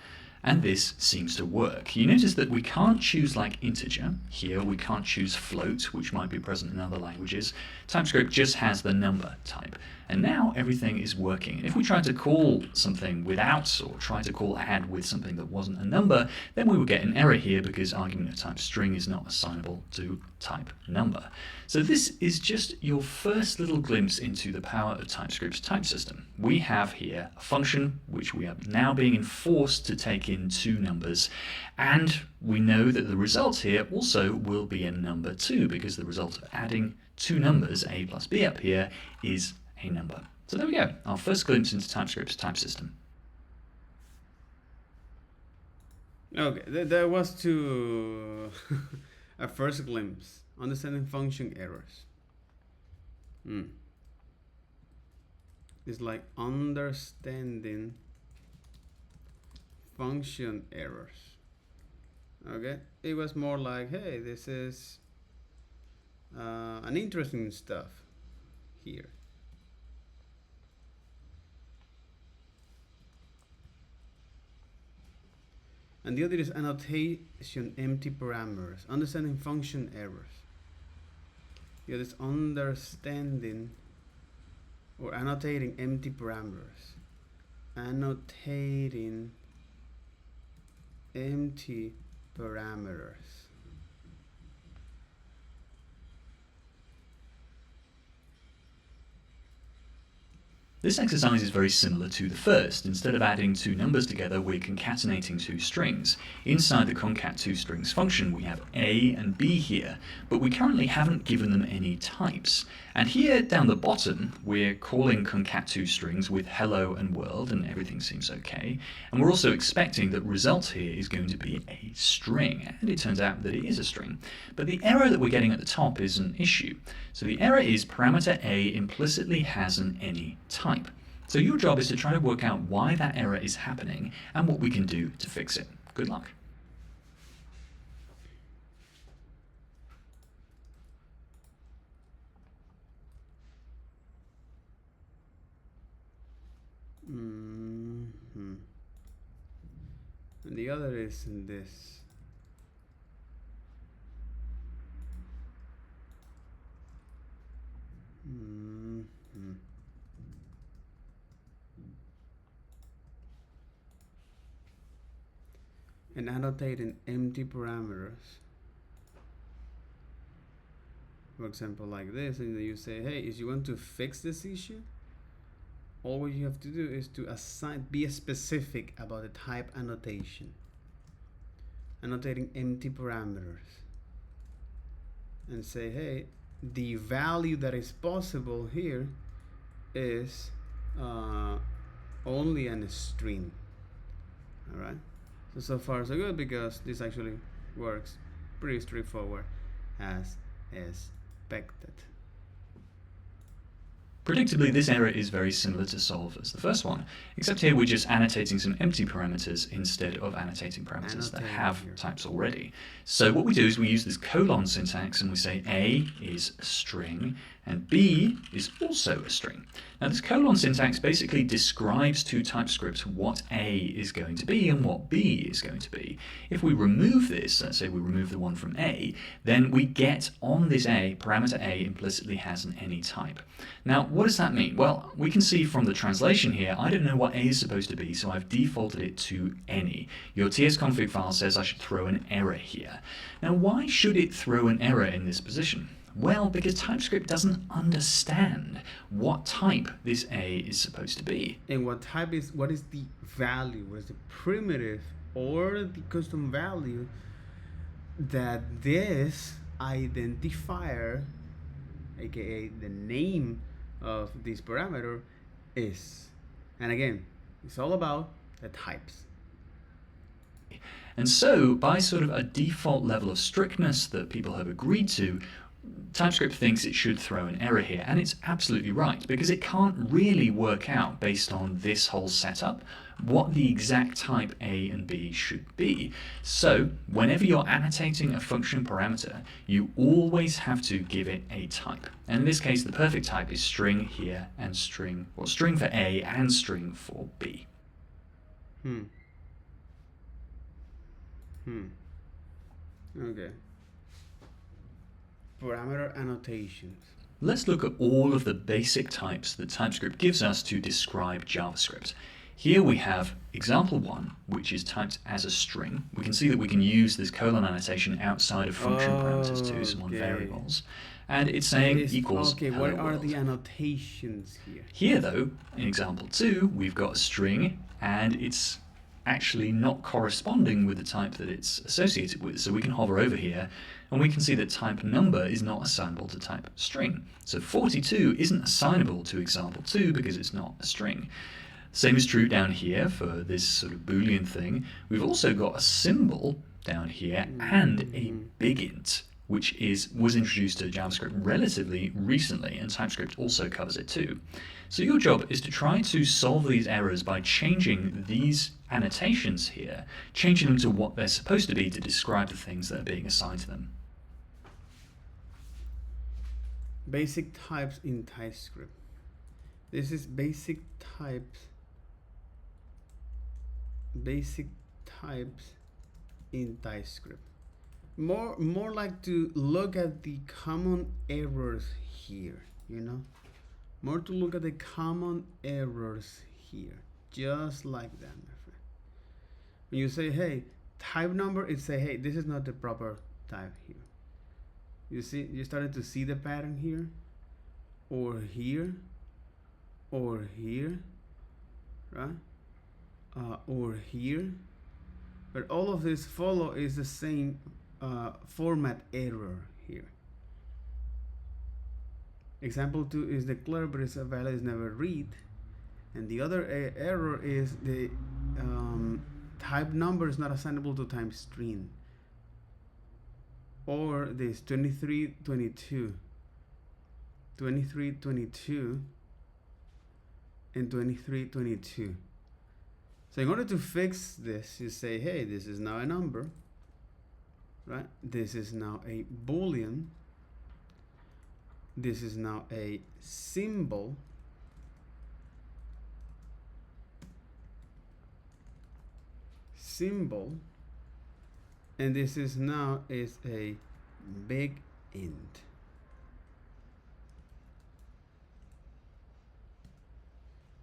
And this seems to work. You notice that we can't choose like integer. Here we can't choose float, which might be present in other languages. TypeScript just has the number type. And now everything is working. And if we tried to call something without, or try to call add with something that wasn't a number, then we would get an error here because argument of type string is not assignable to type number. So this is just your first little glimpse into the power of TypeScript's type system. We have here a function which we are now being enforced to take in two numbers, and we know that the result here also will be a number too, because the result of adding two numbers, a plus b up here, is a number. So there we go, our first glimpse into TypeScript's type system. Okay, that was to a first glimpse. Understanding function errors. It's like understanding function errors. Okay, it was more like, hey, this is an interesting stuff here. And the other is annotation empty parameters, understanding function errors. The other is understanding or annotating empty parameters. Annotating empty parameters. This exercise is very similar to the first. Instead of adding two numbers together, we're concatenating two strings. Inside the concat2strings function, we have A and B here, but we currently haven't given them any types. And here down the bottom, we're calling concat2strings with hello and world, and everything seems okay. And we're also expecting that result here is going to be a string, and it turns out that it is a string. But the error that we're getting at the top is an issue. So the error is parameter A implicitly has an any type. So your job is to try to work out why that error is happening and what we can do to fix it. Good luck. And the other is in this. And annotating empty parameters. For example, like this, and you say, hey, if you want to fix this issue, all what you have to do is to be specific about the type annotation. Annotating empty parameters. And say, hey, the value that is possible here is only a string. Alright? So far so good, because this actually works pretty straightforward as expected. Predictably, this error is very similar to solve as the first one, except here we're just annotating some empty parameters instead of annotating parameters that have types already. So what we do is we use this colon syntax and we say A is a string and B is also a string. Now this colon syntax basically describes to TypeScript what A is going to be and what B is going to be. If we remove this, let's say we remove the one from A, then we get on this A, parameter A implicitly has an any type. Now what does that mean? Well, we can see from the translation here, I don't know what A is supposed to be, so I've defaulted it to any. Your tsconfig file says I should throw an error here. Now why should it throw an error in this position? Well, because TypeScript doesn't understand what type this A is supposed to be. And what is the value, what is the primitive or the custom value that this identifier, aka the name of this parameter, is. And again, it's all about the types. And so, by sort of a default level of strictness that people have agreed to, TypeScript thinks it should throw an error here, and it's absolutely right, because it can't really work out, based on this whole setup, what the exact type A and B should be. So whenever you're annotating a function parameter, you always have to give it a type. And in this case, the perfect type is string here and string, or string for A and string for B. Okay. Parameter annotations. Let's look at all of the basic types that TypeScript gives us to describe JavaScript. Here we have example 1, which is typed as a string. We can see that we can use this colon annotation outside of function parameters too, so on variables. And it's saying equals okay, hello what are world. the annotations here? Here though, in example 2, we've got a string, and it's actually not corresponding with the type that it's associated with. So we can hover over here, and we can see that type number is not assignable to type string. So 42 isn't assignable to example 2 because it's not a string. Same is true down here for this sort of boolean thing. We've also got a symbol down here and a bigint, which was introduced to JavaScript relatively recently, and TypeScript also covers it too. So your job is to try to solve these errors by changing these annotations here, changing them to what they're supposed to be to describe the things that are being assigned to them. Basic types in TypeScript. This is basic types. Basic types in TypeScript. More like to look at the common errors here, you know? More to look at the common errors here, just like that, my friend. When you say, hey, type number, it say, hey, this is not the proper type here. You see, you started to see the pattern here, or here, or here, right? Or here, but all of this follow is the same format error here. Example 2 is declared, but its value is never read. And the other error is the type number is not assignable to type string. Or this 2322, 2322, and 2322. So in order to fix this, you say, hey, this is now a number, right? This is now a boolean. This is now a symbol. And this is now is a bigint.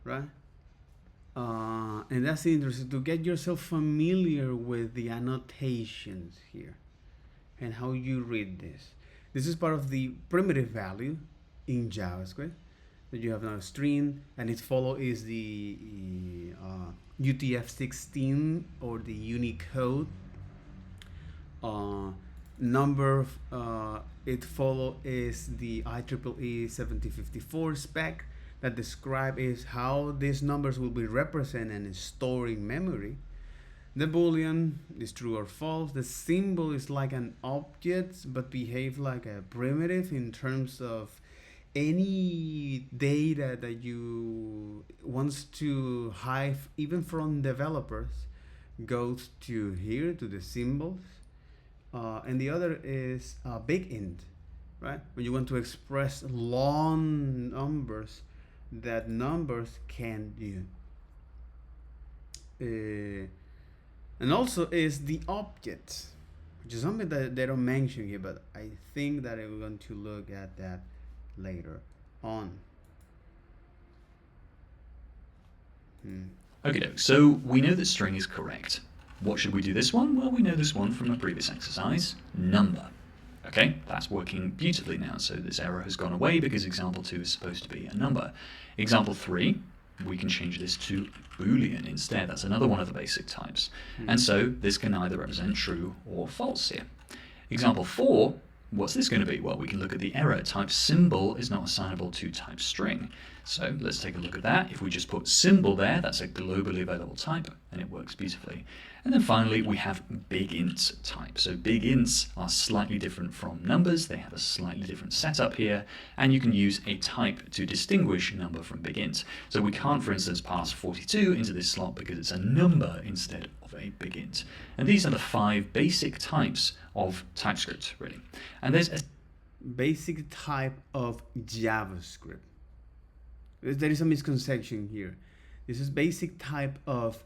Right? And that's interesting to get yourself familiar with the annotations here and how you read this. This is part of the primitive value in JavaScript that you have now a string, and its follow is the UTF-16 or the Unicode. Number it follow is the IEEE 7054 spec that describe is how these numbers will be represented and stored in memory. The boolean is true or false. The symbol is like an object but behave like a primitive in terms of any data that you wants to hide even from developers goes to here to the symbols. And the other is bigint, right? When you want to express long numbers that numbers can do. And also is the object, which is something that they don't mention here, but I think that we're going to look at that later on. Okay, so we know that string is correct. What should we do this one? Well, we know this one from a previous exercise, number. Okay, that's working beautifully now, so this error has gone away because example 2 is supposed to be a number. Example 3, we can change this to boolean instead. That's another one of the basic types. And so this can either represent true or false here. Example 4, what's this going to be? Well, we can look at the error. Type symbol is not assignable to type string. So let's take a look at that. If we just put symbol there, that's a globally available type, and it works beautifully. And then finally, we have bigint type. So bigints are slightly different from numbers. They have a slightly different setup here, and you can use a type to distinguish number from bigint. So we can't, for instance, pass 42 into this slot because it's a number instead of a bigint. And these are the 5 basic types of TypeScript, really. And there's a basic type of JavaScript. There is a misconception here. This is basic type of,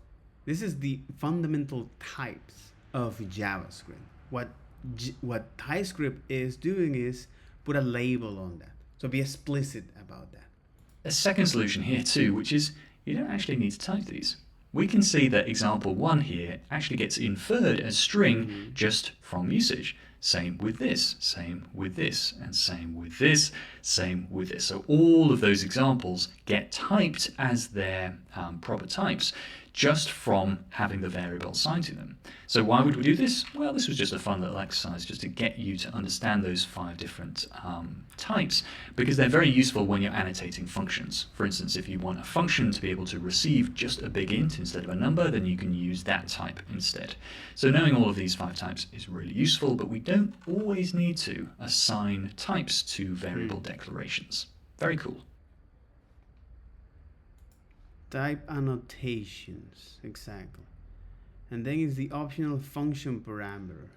this is the fundamental types of JavaScript. What TypeScript is doing is put a label on that. So be explicit about that. A second solution here too, which is you don't actually need to type these. We can see that example 1 here actually gets inferred as string just from usage. Same with this, same with this, and same with this, same with this. So all of those examples get typed as their proper types just from having the variable assigned to them. So why would we do this? Well, this was just a fun little exercise just to get you to understand those 5 different types, because they're very useful when you're annotating functions. For instance, if you want a function to be able to receive just a bigint instead of a number, then you can use that type instead. So knowing all of these 5 types is really useful, but we don't always need to assign types to variable declarations. Very cool. Type annotations, exactly. And then is the optional function parameter.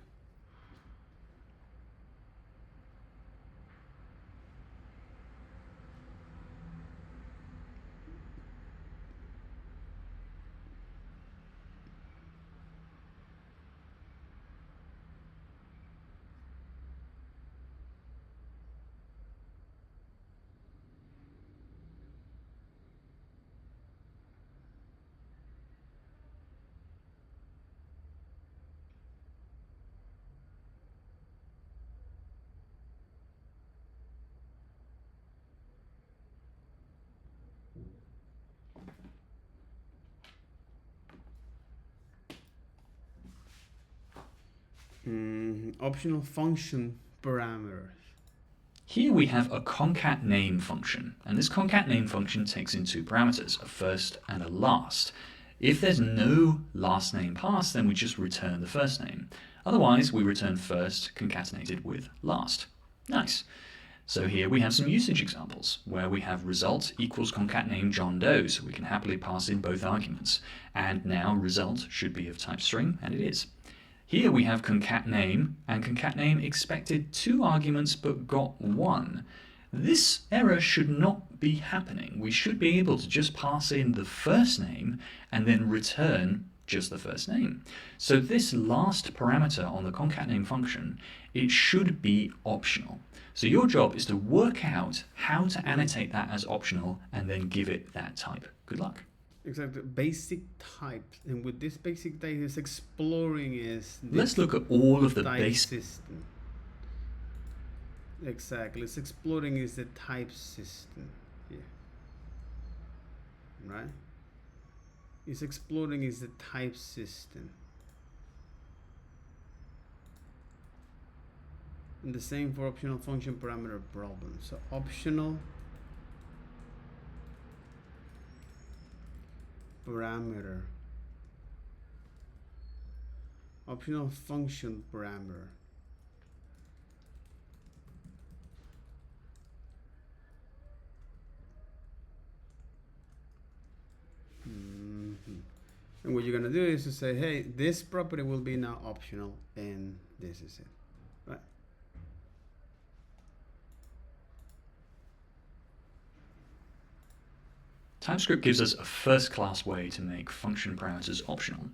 Optional function parameters. Here we have a concat_name function, and this concat_name function takes in 2 parameters, a first and a last. If there's no last name passed, then we just return the first name. Otherwise, we return first concatenated with last. Nice. So here we have some usage examples where we have result equals concat_name John Doe, so we can happily pass in both arguments. And now result should be of type string, and it is. Here we have concat_name, and concat_name expected 2 arguments but got 1. This error should not be happening. We should be able to just pass in the first name and then return just the first name. So this last parameter on the concat_name function, it should be optional. So your job is to work out how to annotate that as optional and then give it that type. Good luck. Exactly, basic types, and with this basic type is exploring is. Let's look at all of the type basic system. Exactly, it's exploring is the type system here, right? It's exploring is the type system, and the same for optional function parameter problem. So optional parameter, optional function parameter. And what you're gonna do is to say, hey, this property will be now optional, and this is it, right? TypeScript gives us a first-class way to make function parameters optional.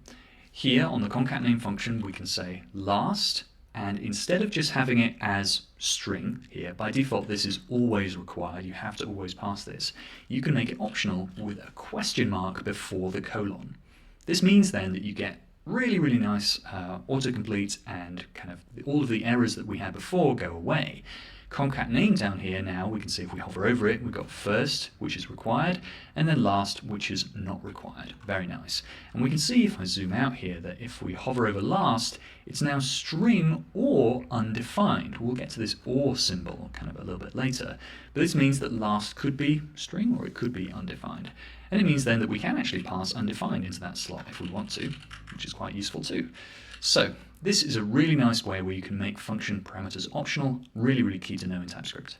Here on the concat_name function, we can say last, and instead of just having it as string here, by default this is always required, you have to always pass this, you can make it optional with a question mark before the colon. This means then that you get really, really nice autocomplete, and kind of all of the errors that we had before go away. Concat name down here now, we can see if we hover over it, we've got first, which is required, and then last, which is not required. Very nice. And we can see if I zoom out here that if we hover over last, it's now string or undefined. We'll get to this or symbol kind of a little bit later. But this means that last could be string or it could be undefined. And it means then that we can actually pass undefined into that slot if we want to, which is quite useful too. So this is a really nice way where you can make function parameters optional. Really, really key to know in TypeScript.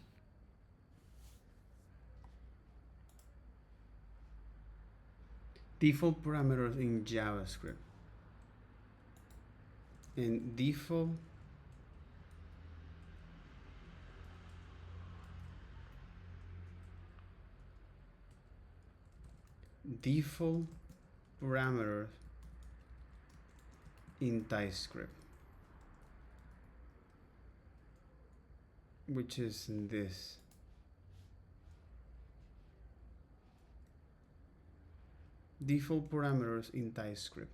Default parameters in JavaScript. And default parameters in Typescript, which is this. Default parameters in Typescript.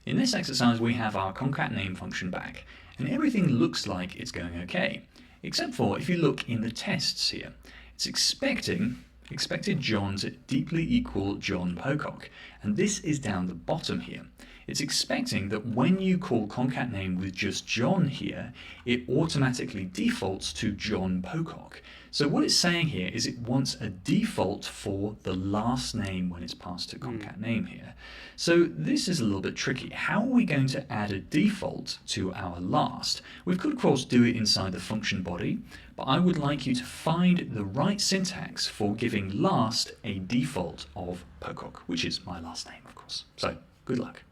In this exercise, we have our concat name function back, and everything looks like it's going okay, except for if you look in the tests here. It's expected John to deeply equal John Pocock, and this is down the bottom here. It's expecting that when you call concat name with just John here, it automatically defaults to John Pocock. So what it's saying here is it wants a default for the last name when it's passed to concat name here. So this is a little bit tricky. How are we going to add a default to our last? We could of course do it inside the function body, but I would like you to find the right syntax for giving last a default of Pocock, which is my last name of course. So good luck.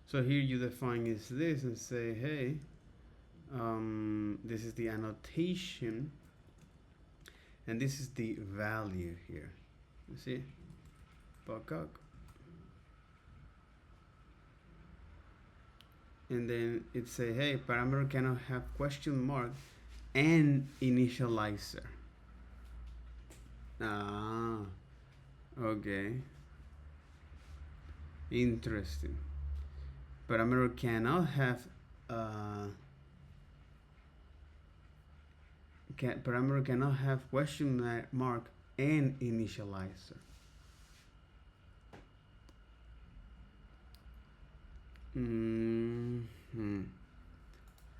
So here you define is this and say, hey, this is the annotation, and this is the value here. You see, Pocock, and then it say, hey, parameter cannot have question mark and initializer. Ah, okay, interesting. Parameter cannot have parameter cannot have question mark and initializer.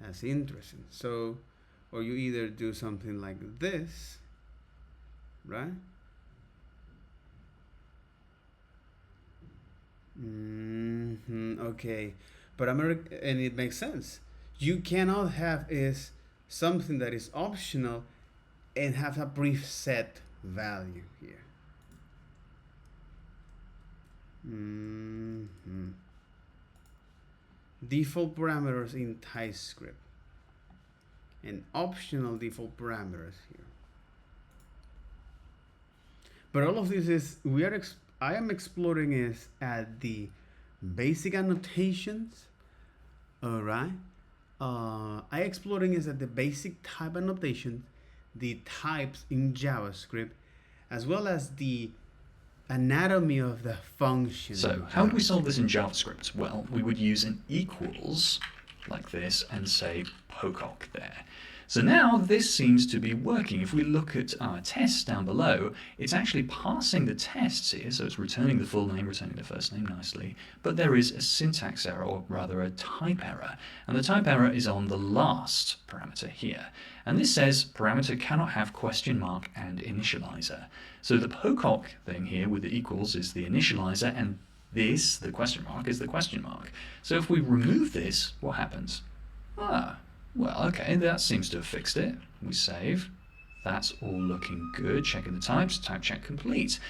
That's interesting. So, or you either do something like this, right? Okay, parameter, and it makes sense. You cannot have is something that is optional and have a preset value here. Default parameters in Typescript and optional default parameters here. But all of this is I am exploring is at the basic annotations. All right. I exploring is at the basic type annotation, the types in JavaScript, as well as the anatomy of the function. So how would we solve this in JavaScript? Well, we would use an equals like this and say Pocock there. So now this seems to be working. If we look at our tests down below, it's actually passing the tests here, so it's returning the full name, returning the first name nicely, but there is a syntax error, or rather a type error, and the type error is on the last parameter here. And this says parameter cannot have question mark and initializer. So the Pocock thing here with the equals is the initializer, and this, the question mark, is the question mark. So if we remove this, what happens? Well, okay, that seems to have fixed it. We save. That's all looking good. Checking the types. Type check complete.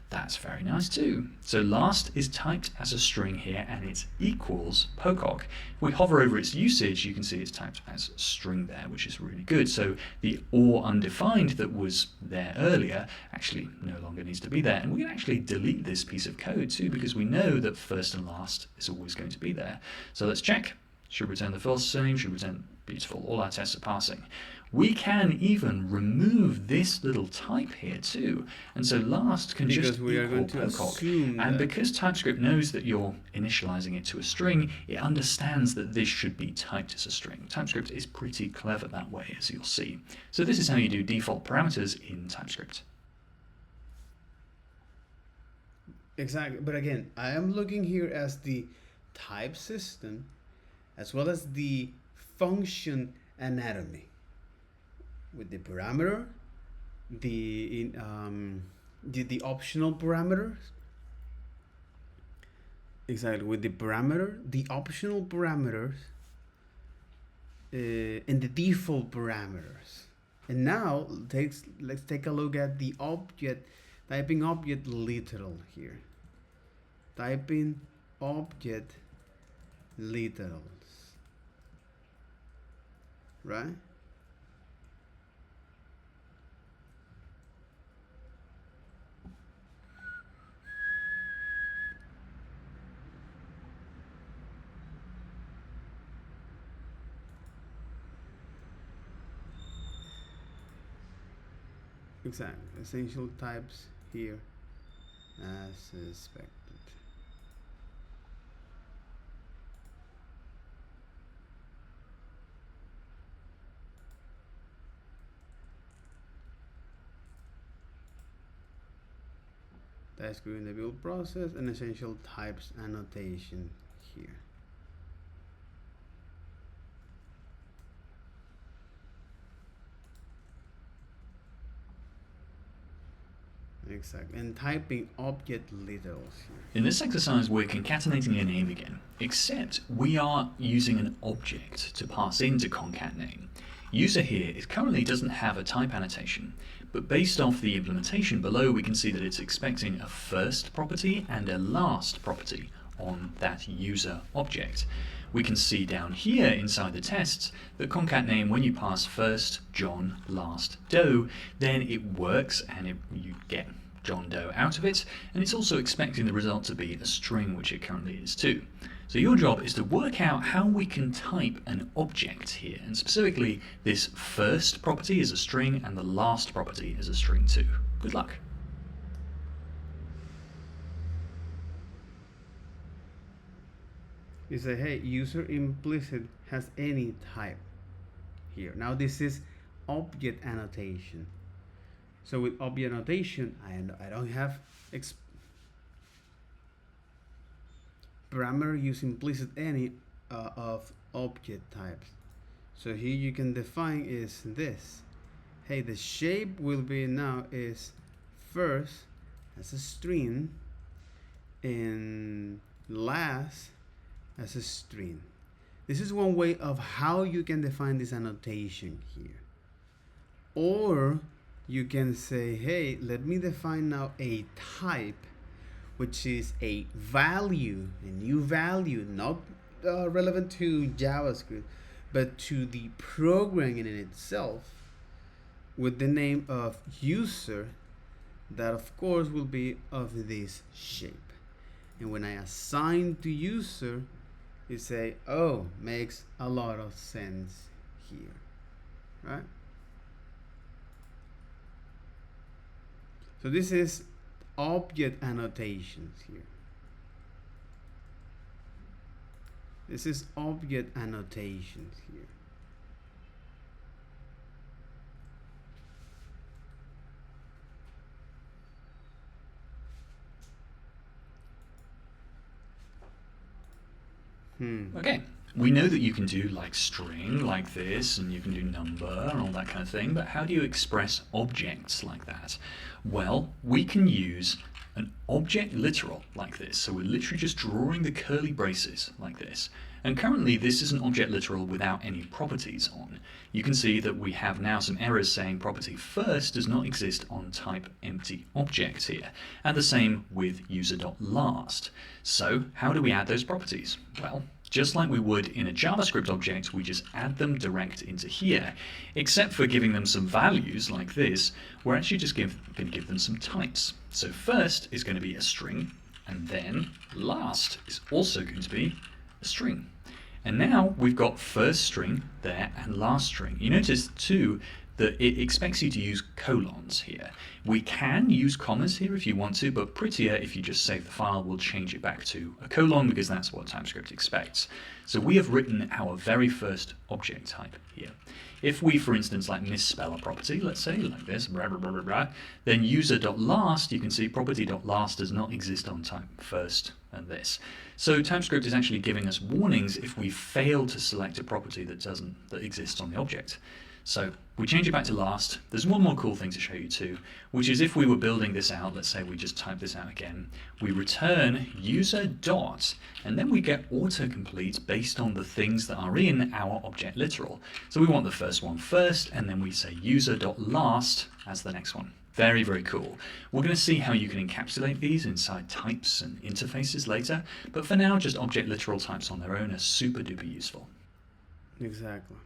That's very nice too. So last is typed as a string here, and it's equals Pocock. If we hover over its usage, you can see it's typed as string there, which is really good. So the or undefined that was there earlier actually no longer needs to be there. And we can actually delete this piece of code too, because we know that first and last is always going to be there. So let's check. Should return the first name, should return, beautiful, all our tests are passing. We can even remove this little type here too. And so last can because just we are equal going to pocock. assume And that. because TypeScript knows that you're initializing it to a string, it understands that this should be typed as a string. TypeScript is pretty clever that way, as you'll see. So this is how you do default parameters in TypeScript. Exactly, but again, I am looking here as the type system as well as the function anatomy with the parameter, the optional parameters. Exactly, with the parameter, the optional parameters, and the default parameters. And now let's take a look at the object, typing object literal here. Typing object literals, right? Exactly, essential types here as expected. Typescript in the build process and essential types annotation here. Exactly, and typing object literals here. In this exercise, we're concatenating a name again, except we are using an object to pass into concatename. User here currently doesn't have a type annotation, but based off the implementation below, we can see that it's expecting a first property and a last property on that user object. We can see down here inside the tests that concatename, when you pass first John, last Doe, then it works and you get John Doe out of it, and it's also expecting the result to be a string, which it currently is too. So your job is to work out how we can type an object here, and specifically this first property is a string and the last property is a string too. Good luck. You say, hey, user implicit has any type here. Now this is object annotation. So with object annotation, I don't have parameter use implicit any of object types. So here you can define is this. Hey, the shape will be now is first as a string and last as a string. This is one way of how you can define this annotation here. Or you can say, hey, let me define now a type, which is a value, a new value, not relevant to JavaScript, but to the programming in itself, with the name of user, that of course will be of this shape. And when I assign to user, you say, oh, makes a lot of sense here, right? So this is object annotations here. This is object annotations here. Okay, we know that you can do like string like this, and you can do number and all that kind of thing, but how do you express objects like that? Well, we can use an object literal like this. So we're literally just drawing the curly braces like this. And currently this is an object literal without any properties on. You can see that we have now some errors saying property first does not exist on type empty object here. And the same with user.last. So how do we add those properties? Well, just like we would in a JavaScript object, we just add them direct into here, except for giving them some values like this. We're actually just going to give them some types. So first is going to be a string, and then last is also going to be a string. And now we've got first string there and last string. You notice too that it expects you to use colons here. We can use commas here if you want to, but prettier if you just save the file, we'll change it back to a colon because that's what TypeScript expects. So we have written our very first object type here. If we, for instance, like misspell a property, let's say like this, blah, blah, blah, blah, blah, then user.last, you can see property.last does not exist on type first and this. So TypeScript is actually giving us warnings if we fail to select a property that exists on the object. So we change it back to last. There's one more cool thing to show you too, which is if we were building this out, let's say we just type this out again, we return user dot, and then we get autocomplete based on the things that are in our object literal. So we want the first one first, and then we say user.last as the next one. Very, very cool. We're going to see how you can encapsulate these inside types and interfaces later, but for now, just object literal types on their own are super duper useful. Exactly.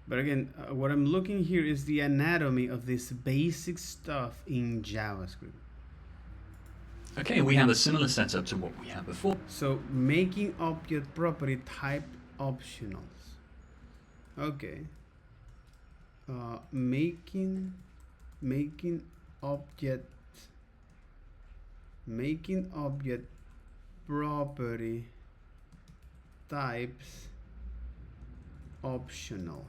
But again, what I'm looking here is the anatomy of this basic stuff in JavaScript. Okay, we have a similar setup to what we had before. So making object property type optionals. Okay. Making object property types optional.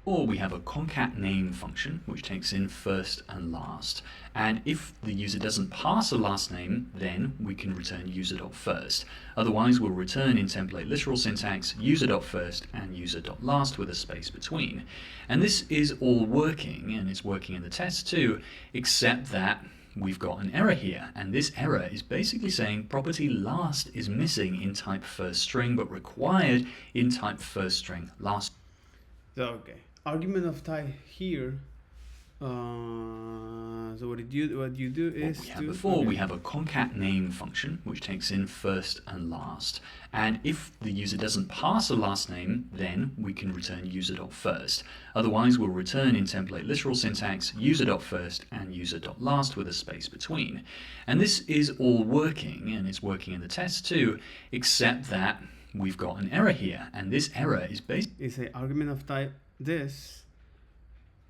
Or we have a concat name function, which takes in first and last. And if the user doesn't pass a last name, then we can return user.first. Otherwise, we'll return in template literal syntax user.first and user.last with a space between. And this is all working, and it's working in the test too, except that we've got an error here, and this error is basically saying property last is missing in type first string, but required in type first string last. Okay. Argument of type here. So what you do is what we had before, we have a concat name function which takes in first and last, and if the user doesn't pass a last name, then we can return user.first. Otherwise, we'll return in template literal syntax user.first and user.last with a space between. And this is all working, and it's working in the test too, except that we've got an error here, and this error is basically it's an argument of type this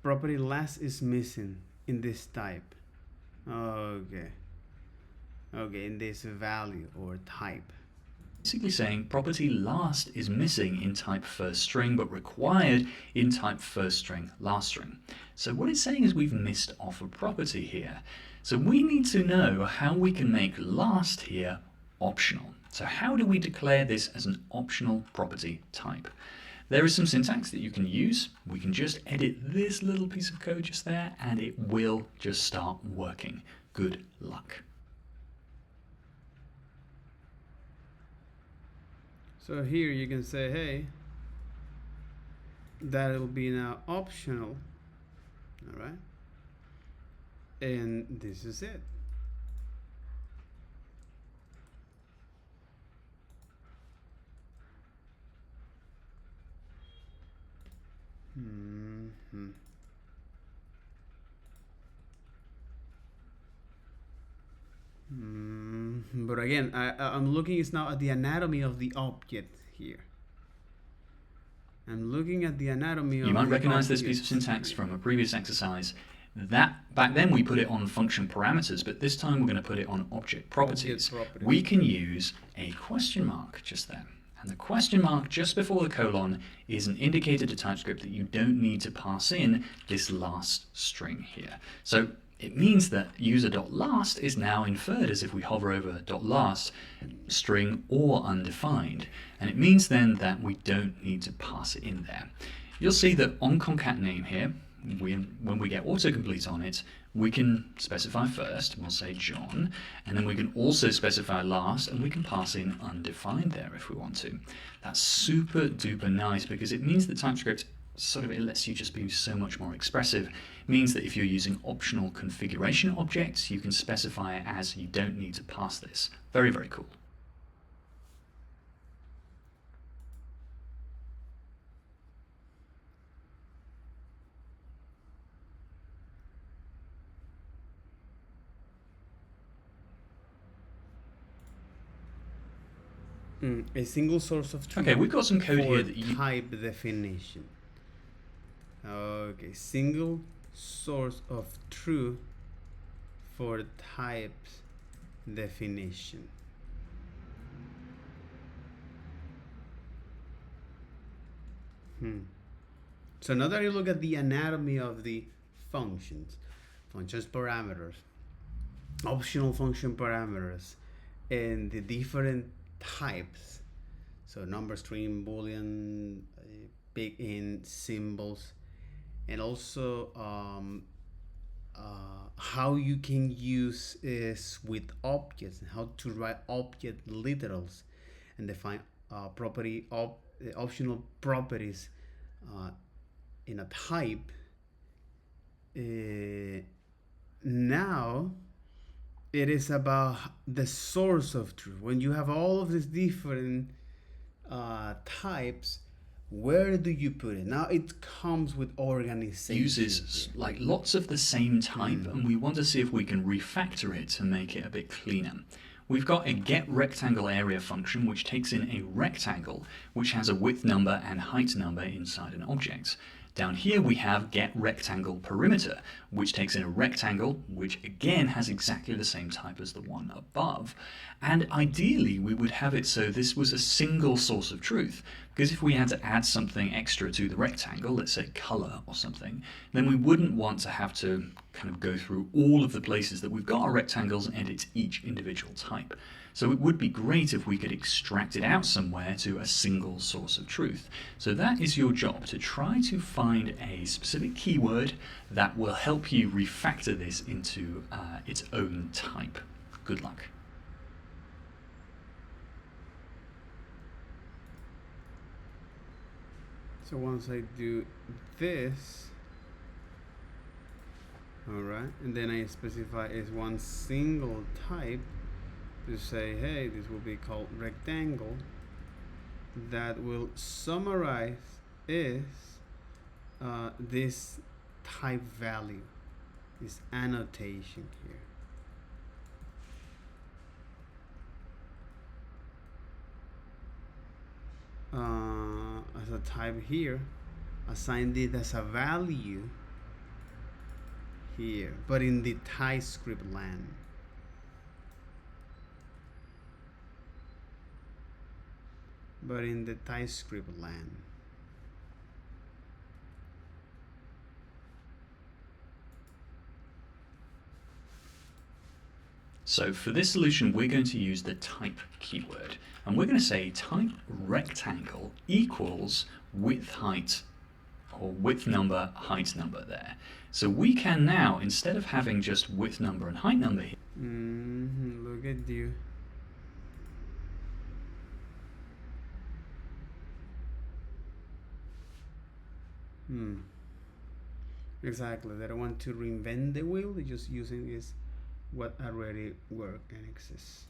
property last is missing in this type. Okay, in this value or type. Basically saying property last is missing in type first string, but required in type first string last string. So what it's saying is we've missed off a property here. So we need to know how we can make last here optional. So how do we declare this as an optional property type? There is some syntax that you can use. We can just edit this little piece of code just there, and it will just start working. Good luck. So here you can say, hey, that will be now optional, all right? And this is it. But again, I'm looking now at the anatomy of the object here. I'm looking at the anatomy of the object. You might recognize this piece of syntax from a previous exercise. That back then we put it on function parameters, but this time we're going to put it on object properties. We can use a question mark just there. And the question mark just before the colon is an indicator to TypeScript that you don't need to pass in this last string here. So it means that user.last is now inferred as if we hover over .last, string or undefined. And it means then that we don't need to pass it in there. You'll see that on concat name here, when we get autocomplete on it, we can specify first, we'll say John, and then we can also specify last, and we can pass in undefined there if we want to. That's super duper nice because it means that TypeScript it lets you just be so much more expressive. It means that if you're using optional configuration objects, you can specify it as you don't need to pass this. Very, very cool. A single source of truth. Okay, we've got some code for here that you type definition. Okay, single source of truth for type definition. So now that you look at the anatomy of the functions parameters, optional function parameters, and the different types, so number, string, boolean, bigint, symbols, and also how you can use this with objects, and how to write object literals and define optional properties in a type. Now it is about the source of truth. When you have all of these different types, where do you put it? Now it comes with organization. Uses like lots of the same type, and we want to see if we can refactor it to make it a bit cleaner. We've got a getRectangleArea function which takes in a rectangle which has a width number and height number inside an object. Down here we have getRectanglePerimeter, which takes in a rectangle, which again has exactly the same type as the one above. And ideally we would have it so this was a single source of truth, because if we had to add something extra to the rectangle, let's say color or something, then we wouldn't want to have to kind of go through all of the places that we've got our rectangles and edit each individual type. So it would be great if we could extract it out somewhere to a single source of truth. So that is your job, to try to find a specific keyword that will help you refactor this into its own type. Good luck. So once I do this, alright, and then I specify as one single type, to say, hey, this will be called rectangle, that will summarize is this type value, this annotation here. As a type here, assign it as a value here, but in the Typescript land. But in the Typescript land. So for this solution, we're going to use the type keyword, and we're going to say type rectangle equals width height, or width number, height number there. So we can now, instead of having just width number and height number here, look at you. Exactly. They don't want to reinvent the wheel. They're just using is what already works and exists.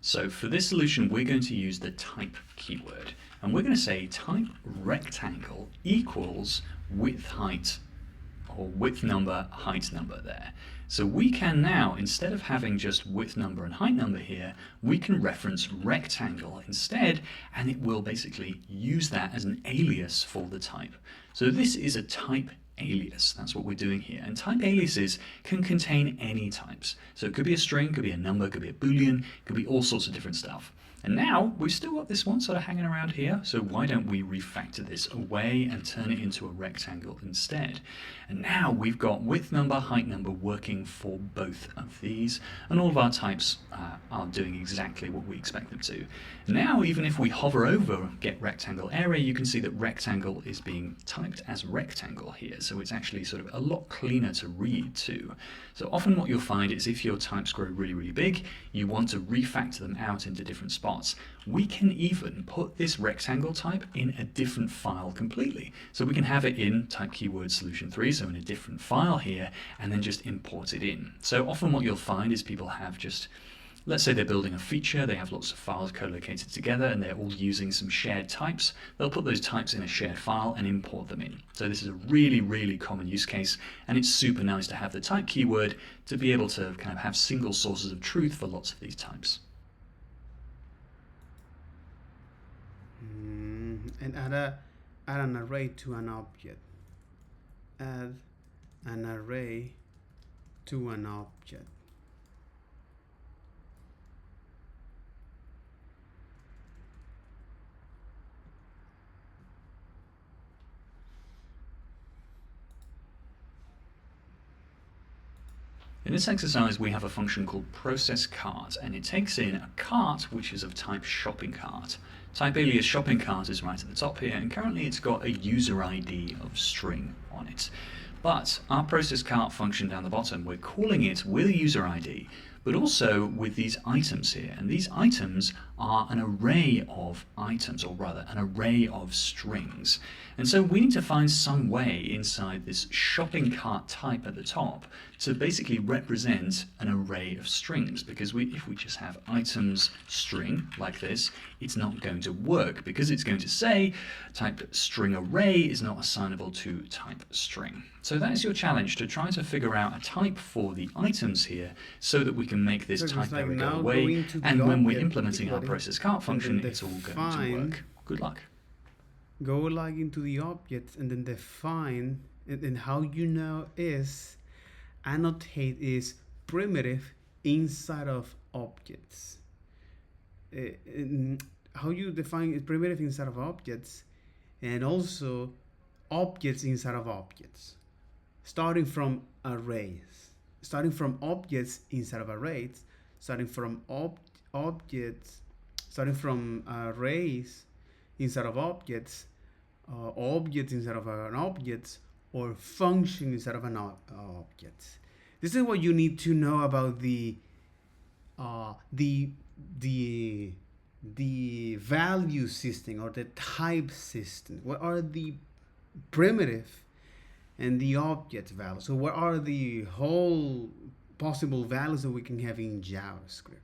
So for this solution, we're going to use the type keyword, and we're going to say type rectangle equals width height, or width number, height number there. So we can now, instead of having just width number and height number here, we can reference rectangle instead, and it will basically use that as an alias for the type. So this is a type alias. That's what we're doing here. And type aliases can contain any types. So it could be a string, could be a number, could be a boolean, could be all sorts of different stuff. And now we've still got this one sort of hanging around here, so why don't we refactor this away and turn it into a rectangle instead? And now we've got width number, height number working for both of these, and all of our types are doing exactly what we expect them to. Now, even if we hover over getRectangleArea, you can see that rectangle is being typed as rectangle here, so it's actually sort of a lot cleaner to read too. So often what you'll find is if your types grow really, really big, you want to refactor them out into different spots. lot, we can even put this rectangle type in a different file completely. So we can have it in type keyword solution 3, so in a different file here, and then just import it in. So often what you'll find is people have just, let's say they're building a feature, they have lots of files co-located together and they're all using some shared types. They'll put those types in a shared file and import them in. So this is a really, really common use case, and it's super nice to have the type keyword to be able to kind of have single sources of truth for lots of these types. And add an array to an object. Add an array to an object. In this exercise, we have a function called processCart, and it takes in a cart which is of type shopping cart. Type alias shopping cart is right at the top here, and currently it's got a user ID of string on it. But our processCart function down the bottom, we're calling it with a user ID, but also with these items here. And these items are an array of items, or rather an array of strings. And so we need to find some way inside this shopping cart type at the top to basically represent an array of strings, because if we just have items string like this, it's not going to work, because it's going to say type string array is not assignable to type string. So that is your challenge, to try to figure out a type for the items here so that we can make this type error go away, and when we're implementing our processCart function, it's all going to work. Good luck. Go like into the object and then define, and how you know is annotate is primitive inside of objects. How you define is primitive inside of objects, and also objects inside of objects, starting from arrays, starting from objects inside of arrays, starting from objects, starting from arrays inside of objects, objects inside of an object, or function inside of an object. This is what you need to know about the value system or the type system. What are the primitive and the object values? So what are the whole possible values that we can have in JavaScript?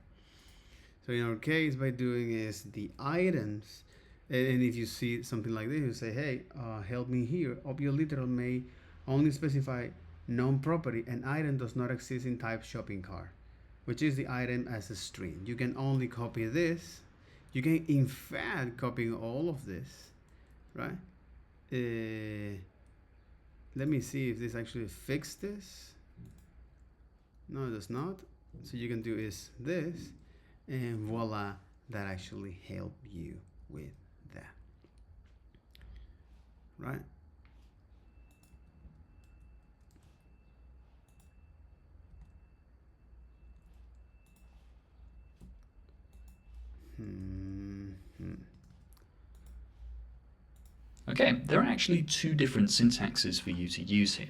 So in our case, by doing is the items, and if you see something like this, you say, hey, help me here. Object literal may only specify known property. An item does not exist in type shopping cart, which is the item as a string. You can only copy this. You can in fact copy all of this, right? Let me see if this actually fixes this. No, it does not. So you can do is this, and voila, that actually help you with that, right? Okay, there are actually two different syntaxes for you to use here.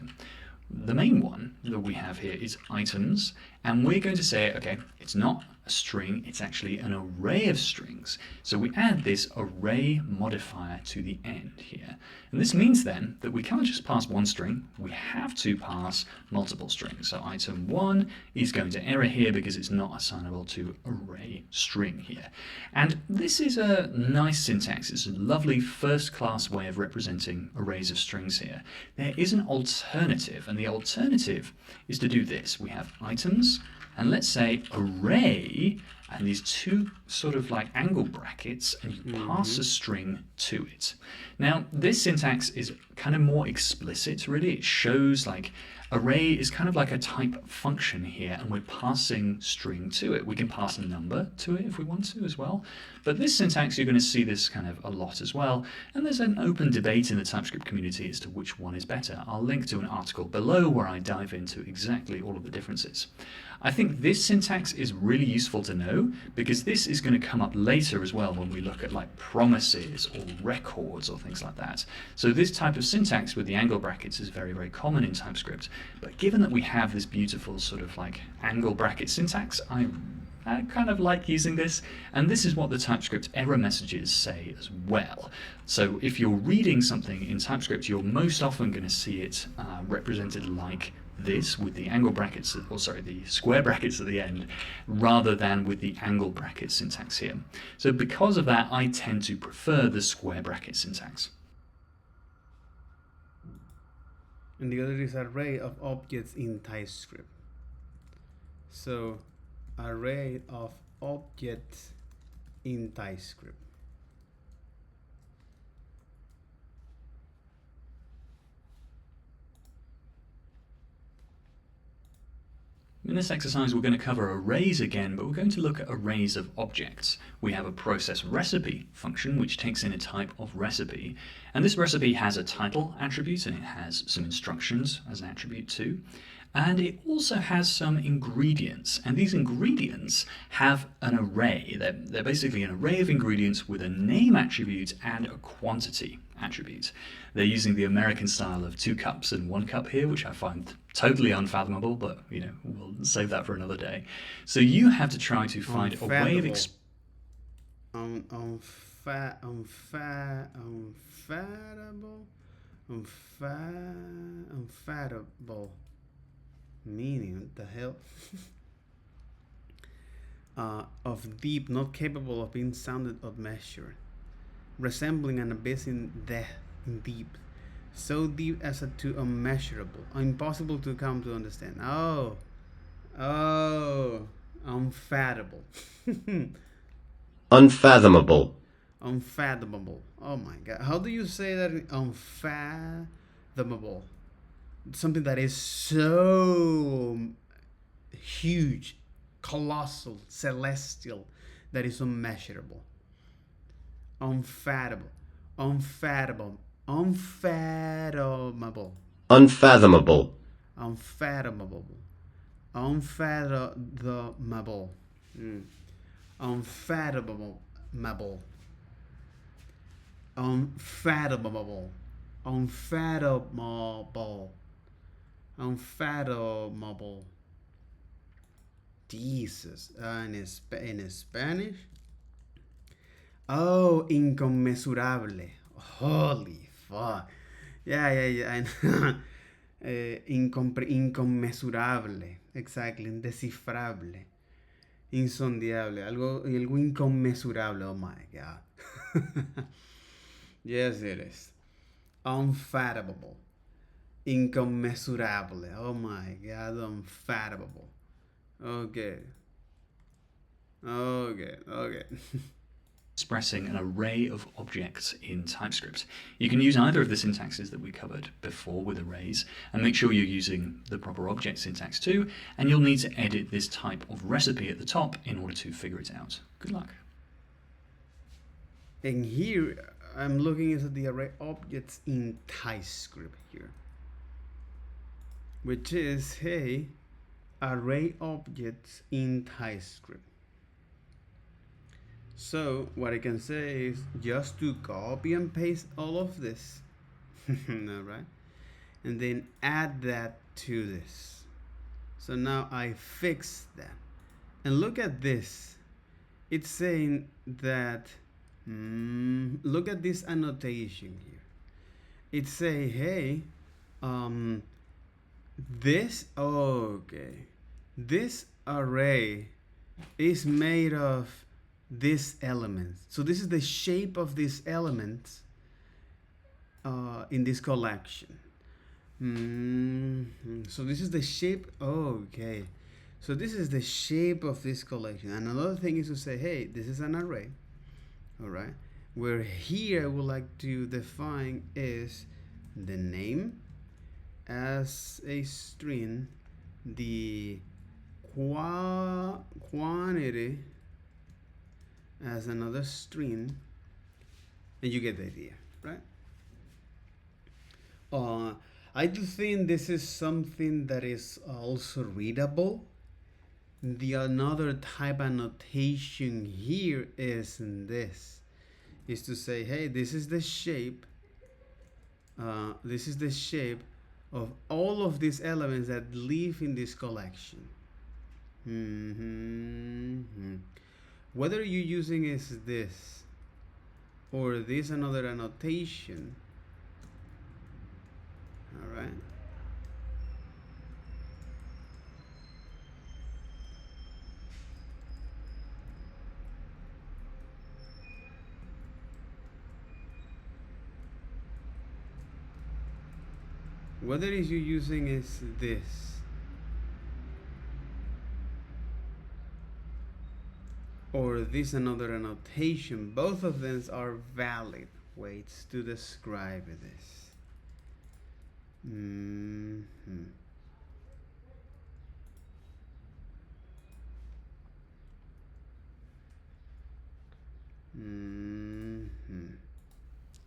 The main one that we have here is items, and we're going to say, okay, it's not a string, it's actually an array of strings. So we add this array modifier to the end here. And this means then that we can't just pass one string, we have to pass multiple strings. So item 1 is going to error here because it's not assignable to array string here. And this is a nice syntax. It's a lovely first-class way of representing arrays of strings here. There is an alternative, and the alternative is to do this. We have items, and let's say array, and these two sort of like angle brackets, and you pass a string to it. Now, this syntax is kind of more explicit, really. It shows like array is kind of like a type function here, and we're passing string to it. We can pass a number to it if we want to as well. But this syntax, you're going to see this kind of a lot as well. And there's an open debate in the TypeScript community as to which one is better. I'll link to an article below where I dive into exactly all of the differences. I think this syntax is really useful to know because this is going to come up later as well when we look at like promises or records or things like that. So this type of syntax with the angle brackets is very, very common in TypeScript. But given that we have this beautiful sort of like angle bracket syntax, I I kind of like using this, and this is what the TypeScript error messages say as well. So if you're reading something in TypeScript, you're most often going to see it represented like this, with the angle brackets, or sorry, the square brackets at the end, rather than with the angle bracket syntax here. So because of that, I tend to prefer the square bracket syntax. And the other is array of objects in TypeScript. So array of objects in TypeScript. In this exercise, we're going to cover arrays again, but we're going to look at arrays of objects. We have a process recipe function, which takes in a type of recipe. And this recipe has a title attribute, and it has some instructions as an attribute too. And it also has some ingredients. And these ingredients have an array. They're basically an array of ingredients with a name attribute and a quantity attribute. They're using the American style of 2 cups and 1 cup here, which I find totally unfathomable, but we'll save that for another day. So you have to try to find a way of unfathomable meaning, what the hell? Of deep, not capable of being sounded or measured, resembling an abyss in depth, in deep, so deep as to unmeasurable, impossible to come to understand. Unfathomable. Unfathomable. Unfathomable. Oh my god. How do you say that? Unfathomable. Something that is so huge, colossal, celestial, that is unmeasurable. Unfathomable. Unfathomable. Unfathomable. Unfathomable. Unfathomable. Unfathomable. Unfathomable. Unfathomable. Unfathomable. Unfathomable. Jesus. In Spanish. Oh, inconmensurable. Holy fuck. Yeah. Inconmensurable. Exactly. Indescifrable. Insondiable. Algo inconmensurable. Oh my god. Yes, it is. Unfathomable. Incommensurable. Oh my god, unfathomable. Okay. expressing an array of objects in TypeScript. You can use either of the syntaxes that we covered before with arrays, and make sure you're using the proper object syntax too, and you'll need to edit this type of recipe at the top in order to figure it out. Good luck. And here I'm looking at the array objects in Typescript here, which is, hey, array objects in Typescript. So what I can say is just to copy and paste all of this, all right, and then add that to this. So now I fixed that, and look at this. It's saying that look at this annotation here. It's saying, hey, this array is made of this element. So this is the shape of this element in this collection. So this is the shape. Okay. So this is the shape of this collection. And another thing is to say, hey, this is an array. All right. Where here I would like to define is the name as a string, the quantity as another string, and you get the idea, right? I do think this is something that is also readable. The another type annotation here is this, is to say, hey, this is the shape. This is the shape of all of these elements that live in this collection. whether you're using is this or this another annotation, all right, whether is you using is this or this another annotation, both of them are valid ways to describe this.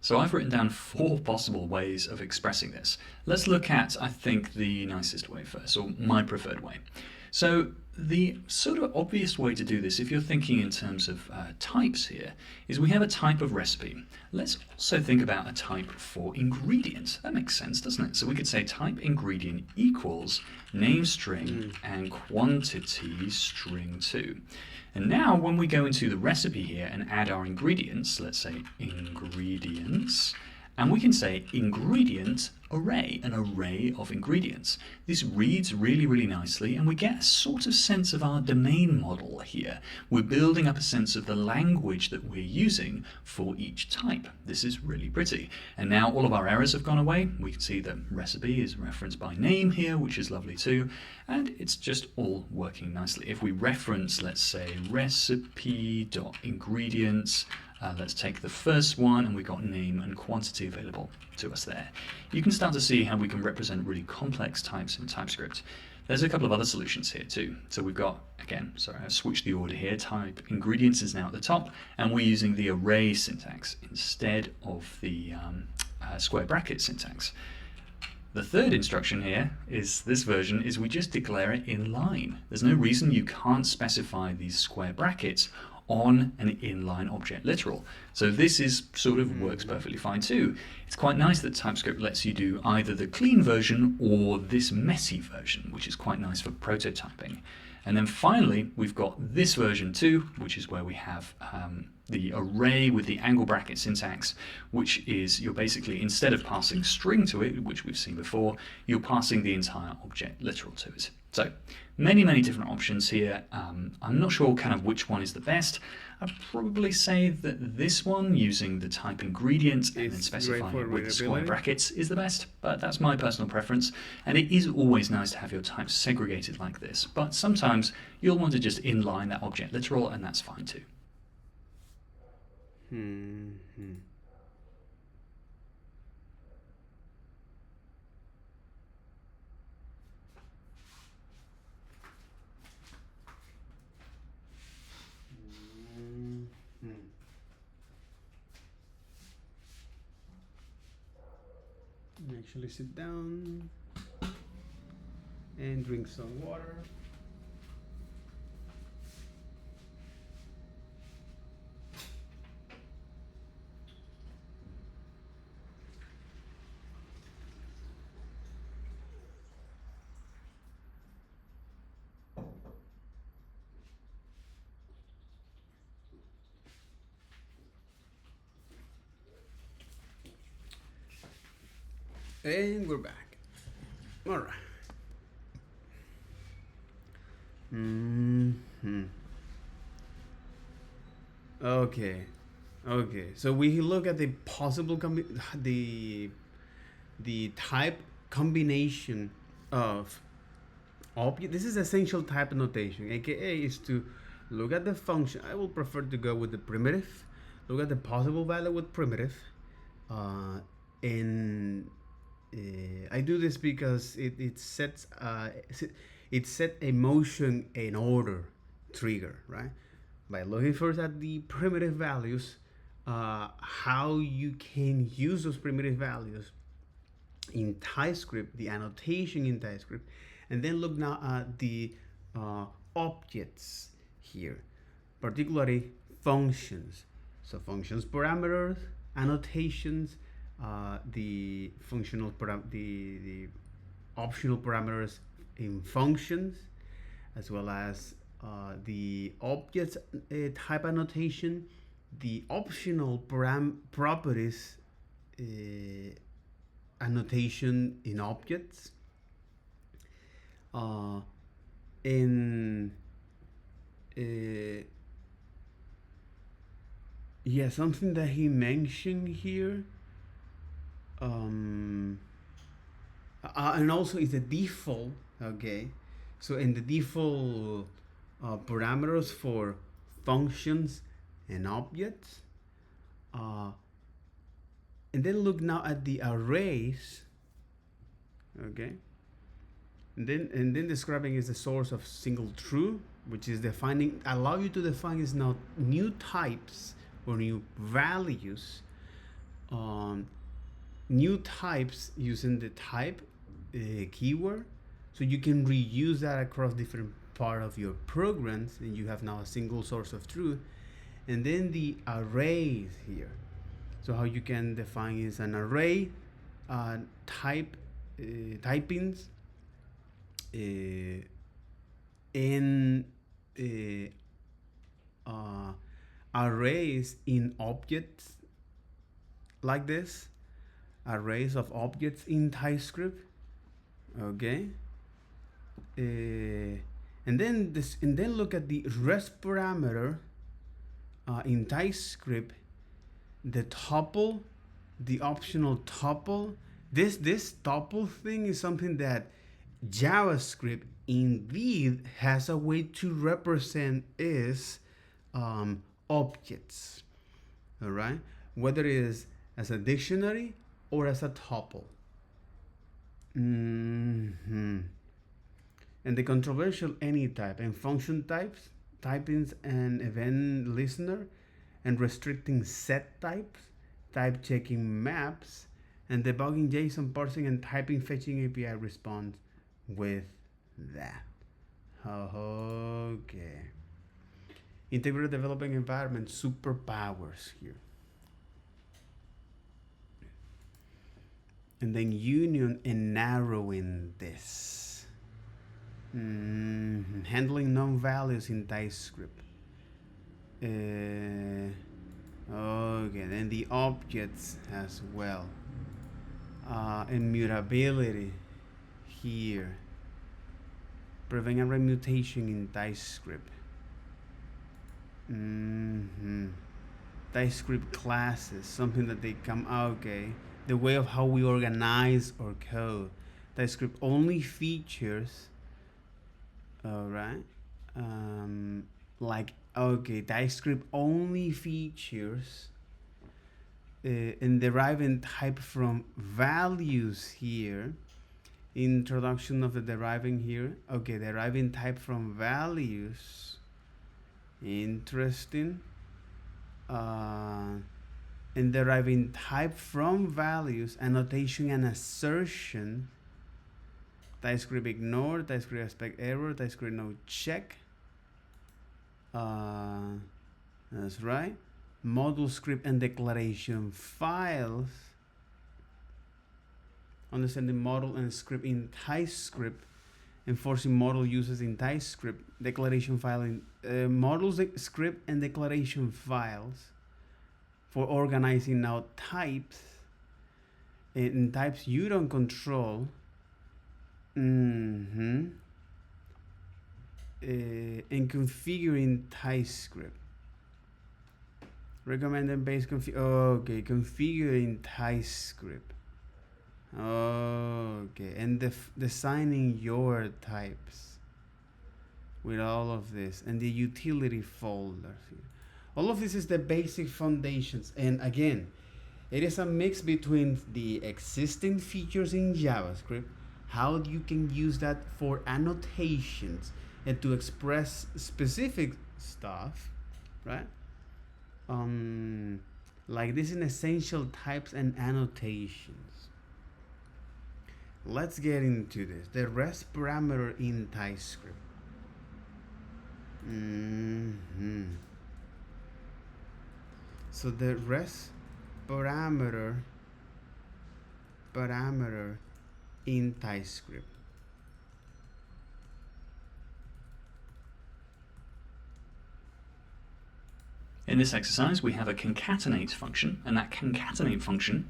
So I've written down 4 possible ways of expressing this. Let's look at, I think, the nicest way first, or my preferred way. So the sort of obvious way to do this, if you're thinking in terms of types here, is we have a type of recipe. Let's also think about a type for ingredient. That makes sense, doesn't it? So we could say type ingredient equals name string and quantity string 2. And now when we go into the recipe here and add our ingredients, let's say ingredients, and we can say ingredient array, an array of ingredients. This reads really, really nicely, and we get a sort of sense of our domain model here. We're building up a sense of the language that we're using for each type. This is really pretty. And now all of our errors have gone away. We can see the recipe is referenced by name here, which is lovely too, and it's just all working nicely. If we reference, let's say, recipe.ingredients, let's take the first one, and we've got name and quantity available to us there. You can start to see how we can represent really complex types in TypeScript. There's a couple of other solutions here too. So we've got, again, sorry, I've switched the order here. Type ingredients is now at the top, and we're using the array syntax instead of the square bracket syntax. The third instruction here is this version is we just declare it in line. There's no reason you can't specify these square brackets on an inline object literal. So this is sort of works perfectly fine too. It's quite nice that TypeScript lets you do either the clean version or this messy version, which is quite nice for prototyping. And then finally, we've got this version too, which is where we have the array with the angle bracket syntax, which is you're basically, instead of passing string to it, which we've seen before, you're passing the entire object literal to it. So many, many different options here. I'm not sure kind of which one is the best. I'd probably say that this one, using the type ingredient and then specifying it with the square brackets, is the best, but that's my personal preference. And it is always nice to have your types segregated like this, but sometimes you'll want to just inline that object literal, and that's fine too. Actually sit down and drink some water. And we're back. All right. Okay. So we look at the possible the type combination of object. This is essential type notation, aka is to look at the function. I will prefer to go with the primitive. Look at the possible value with primitive, and I do this because it sets a motion in order trigger, right? By looking first at the primitive values, how you can use those primitive values in TypeScript, the annotation in TypeScript, and then look now at the objects here, particularly functions. So functions parameters, annotations, the functional the optional parameters in functions, as well as the objects type annotation, the optional properties annotation in objects, in yeah, something that he mentioned here, and also is the default. Okay, so in the default parameters for functions and objects, and then look now at the arrays. Okay, and then describing is the source of single true, which is defining, allow you to define is now new types or new values, new types using the type keyword, so you can reuse that across different part of your programs, and you have now a single source of truth. And then the arrays here, so how you can define is an array typings in arrays in objects like this, arrays of objects in Typescript. Okay, and then look at the rest parameter in Typescript, the tuple, the optional tuple. This tuple thing is something that JavaScript indeed has a way to represent is objects. All right, whether it is as a dictionary or as a tuple. And the controversial any type and function types, typings and event listener, and restricting set types, type checking maps, and debugging JSON parsing and typing fetching API response with that. Okay. Integrated developing environment superpowers here. And then union and narrowing this. Handling non-values in Typescript. Okay, then the objects as well. Immutability here. Prevent a remutation in Typescript. Typescript classes, something that they come, okay. The way of how we organize our code. Typescript only features, alright, like, okay, Typescript only features in deriving type from values here. Introduction of the deriving here. Okay, deriving type from values. Interesting. And deriving type from values, annotation and assertion. Typescript ignore, Typescript expect error, Typescript no check. That's right. Module script and declaration files. Understanding model and script in Typescript. Enforcing model uses in Typescript. Declaration filing. Models, script, and declaration files. For organizing now types. And types you don't control. And configuring Typescript. Recommended base okay, configuring Typescript. Okay, and designing your types with all of this, and the utility folders here. All of this is the basic foundations, and again, it is a mix between the existing features in JavaScript, how you can use that for annotations and to express specific stuff, right? Like this in essential types and annotations. Let's get into this. The rest parameter in Typescript. So the rest parameter in Typescript. In this exercise, we have a concatenate function, and that concatenate function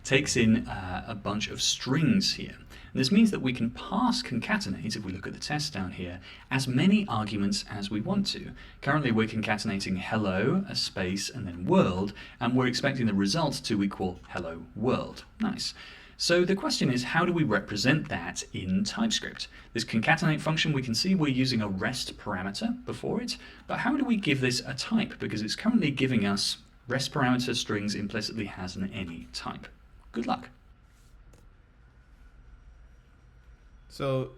takes in a bunch of strings here. And this means that we can pass concatenate, if we look at the test down here, as many arguments as we want to. Currently we're concatenating hello, a space, and then world, and we're expecting the result to equal hello world. Nice. So the question is, how do we represent that in TypeScript? This concatenate function, we can see we're using a rest parameter before it, but how do we give this a type? Because it's currently giving us rest parameter strings implicitly has an any type. Good luck. So,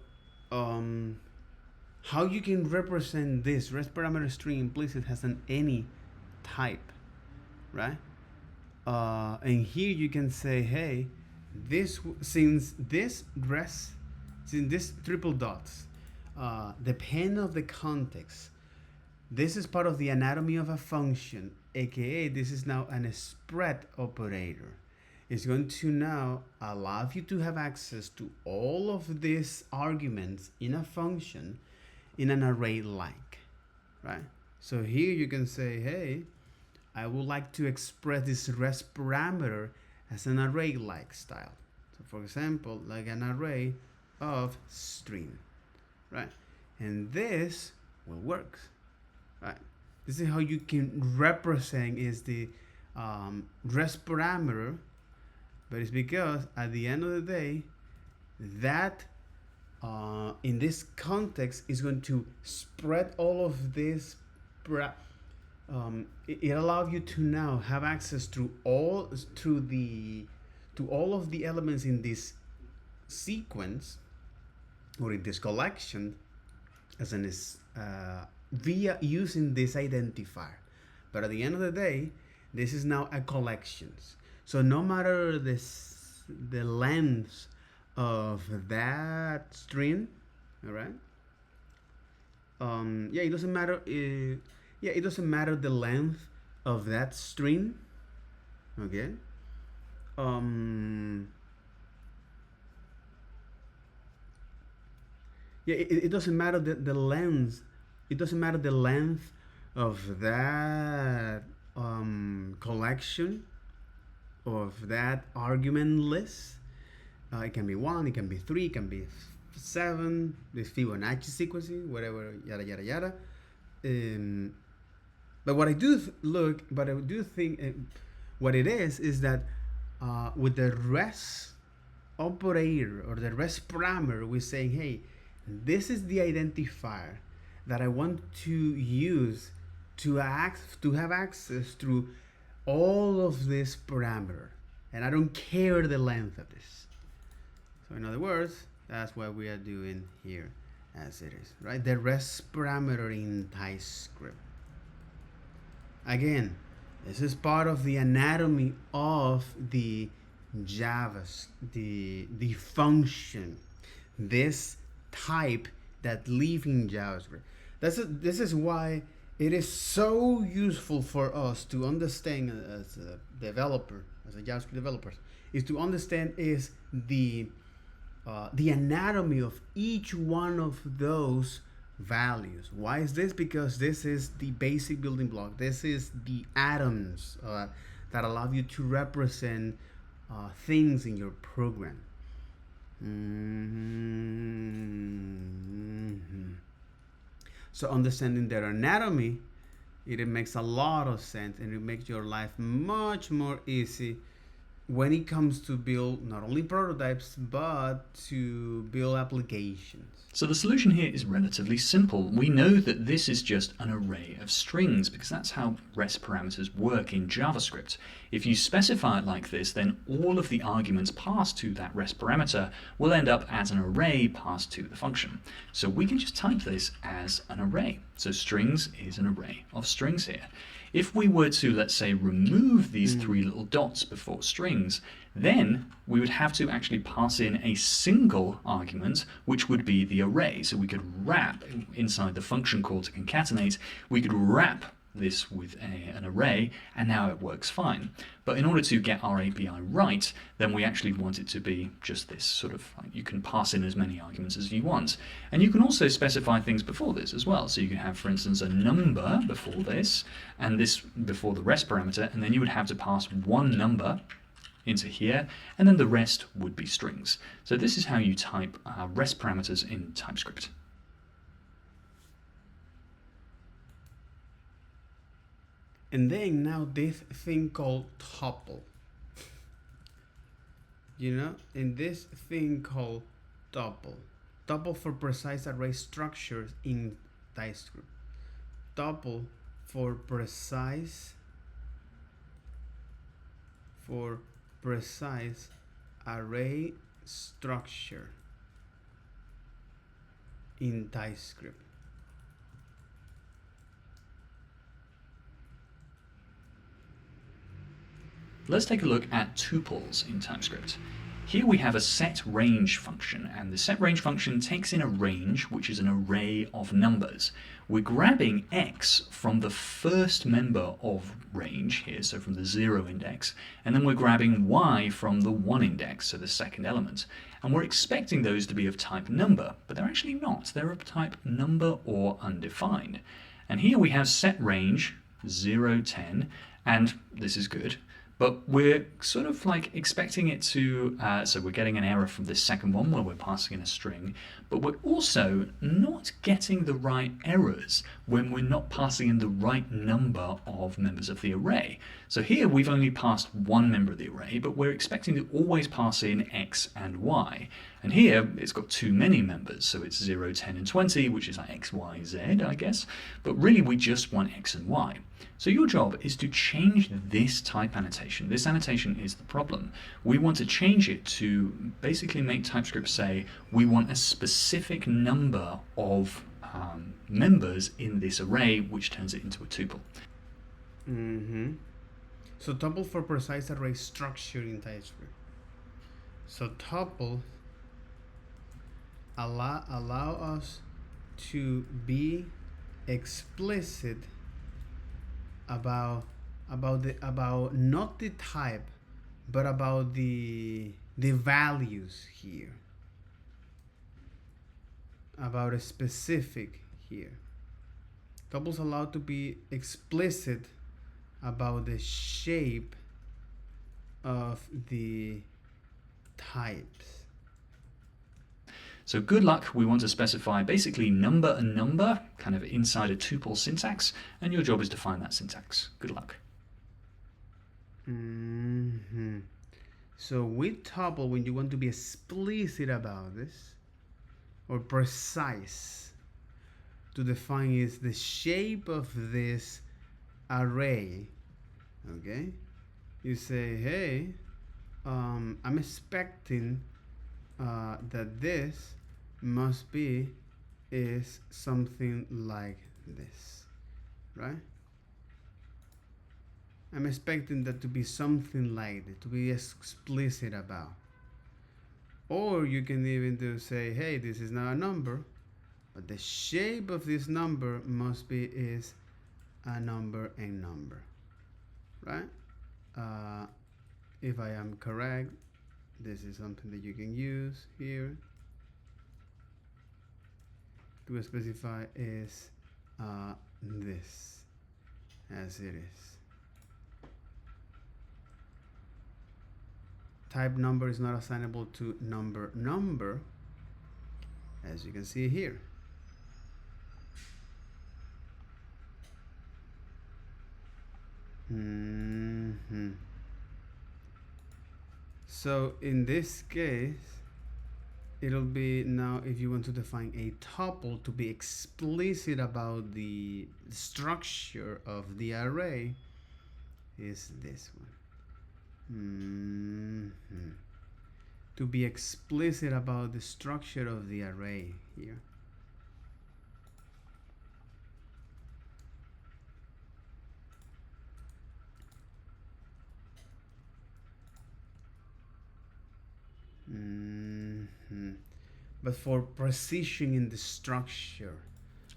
how you can represent this rest parameter string implicit has an any type, right? And here you can say, hey, since this triple dots depend on the context, this is part of the anatomy of a function, aka this is now an spread operator. It's going to now allow you to have access to all of these arguments in a function in an array like, right? So here you can say, hey, I would like to express this rest parameter as an array like style. So for example, like an array of string, right? And this will work, right? This is how you can represent is the rest parameter, but it's because at the end of the day, that in this context is going to spread all of this. It allows you to now have access to all of the elements in this sequence or in this collection as an via using this identifier. But at the end of the day, this is now a collection. So no matter the length of that string, all right? It doesn't matter. It doesn't matter the length of that string. Okay. It doesn't matter the length. It doesn't matter the length of that collection of that argument list. It can be 1, it can be 3, it can be 7. This Fibonacci sequencing, whatever, yada yada yada. But what I do think what it is that with the rest operator or the rest parameter, we're saying, hey, this is the identifier that I want to use to have access through all of this parameter, and I don't care the length of this. So in other words, that's what we are doing here as it is, right? The rest parameter in Typescript. Again, this is part of the anatomy of the the function, this type that live in JavaScript. This is why it is so useful for us to understand as a developer, as a JavaScript developer, is to understand is the anatomy of each one of those values. Why is this? Because this is the basic building block. This is the atoms that allow you to represent things in your program. So understanding their anatomy, it makes a lot of sense, and it makes your life much more easy when it comes to build not only prototypes but to build applications. So the solution here is relatively simple. We know that this is just an array of strings because that's how REST parameters work in JavaScript. If you specify it like this, then all of the arguments passed to that REST parameter will end up as an array passed to the function. So we can just type this as an array. So strings is an array of strings here. If we were to, let's say, remove these three little dots before strings, then we would have to actually pass in a single argument, which would be the array. So we could wrap inside the function call to concatenate, we could wrap this with an array, and now it works fine. But in order to get our API right, then we actually want it to be just this sort of, like, you can pass in as many arguments as you want. And you can also specify things before this as well. So you can have, for instance, a number before this, and this before the rest parameter, and then you would have to pass one number into here, and then the rest would be strings. So this is how you type rest parameters in TypeScript. And then now this thing called tuple. You know, and this thing called tuple. Tuple for precise array structures in TypeScript. Tuple for precise array structure in TypeScript. Let's take a look at tuples in TypeScript. Here we have a setRange function, and the setRange function takes in a range, which is an array of numbers. We're grabbing x from the first member of range here, so from the 0 index, and then we're grabbing y from the 1 index, so the second element. And we're expecting those to be of type number, but they're actually not. They're of type number or undefined. And here we have setRange 0, 10, and this is good. But we're sort of like expecting it to, so we're getting an error from this second one where we're passing in a string, but we're also not getting the right errors when we're not passing in the right number of members of the array. So here we've only passed one member of the array, but we're expecting to always pass in x and y. And here it's got too many members, so it's 0, 10, and 20, which is like x, y, z, I guess. But really we just want x and y. So your job is to change this type annotation. This annotation is the problem. We want to change it to basically make TypeScript say we want a specific number of members in this array, which turns it into a tuple. So tuple for precise array structure in TypeScript. So tuple allow us to be explicit about not the type, but about the values here, about a specific here. Tuples allow to be explicit about the shape of the types. So good luck, we want to specify basically number and number, kind of inside a tuple syntax, and your job is to find that syntax. Good luck. So with tuple, when you want to be explicit about this, or precise, to define is the shape of this array, okay? You say, hey, I'm expecting that this must be is something like this, right? I'm expecting that to be something like that, to be explicit about. Or you can even do say, hey, this is not a number, but the shape of this number must be is a number and number, right? If I am correct, this is something that you can use here to specify is this as it is. Type number is not assignable to number, as you can see here. So in this case, it'll be now, if you want to define a tuple to be explicit about the structure of the array, is this one. To be explicit about the structure of the array here. But for precision in the structure,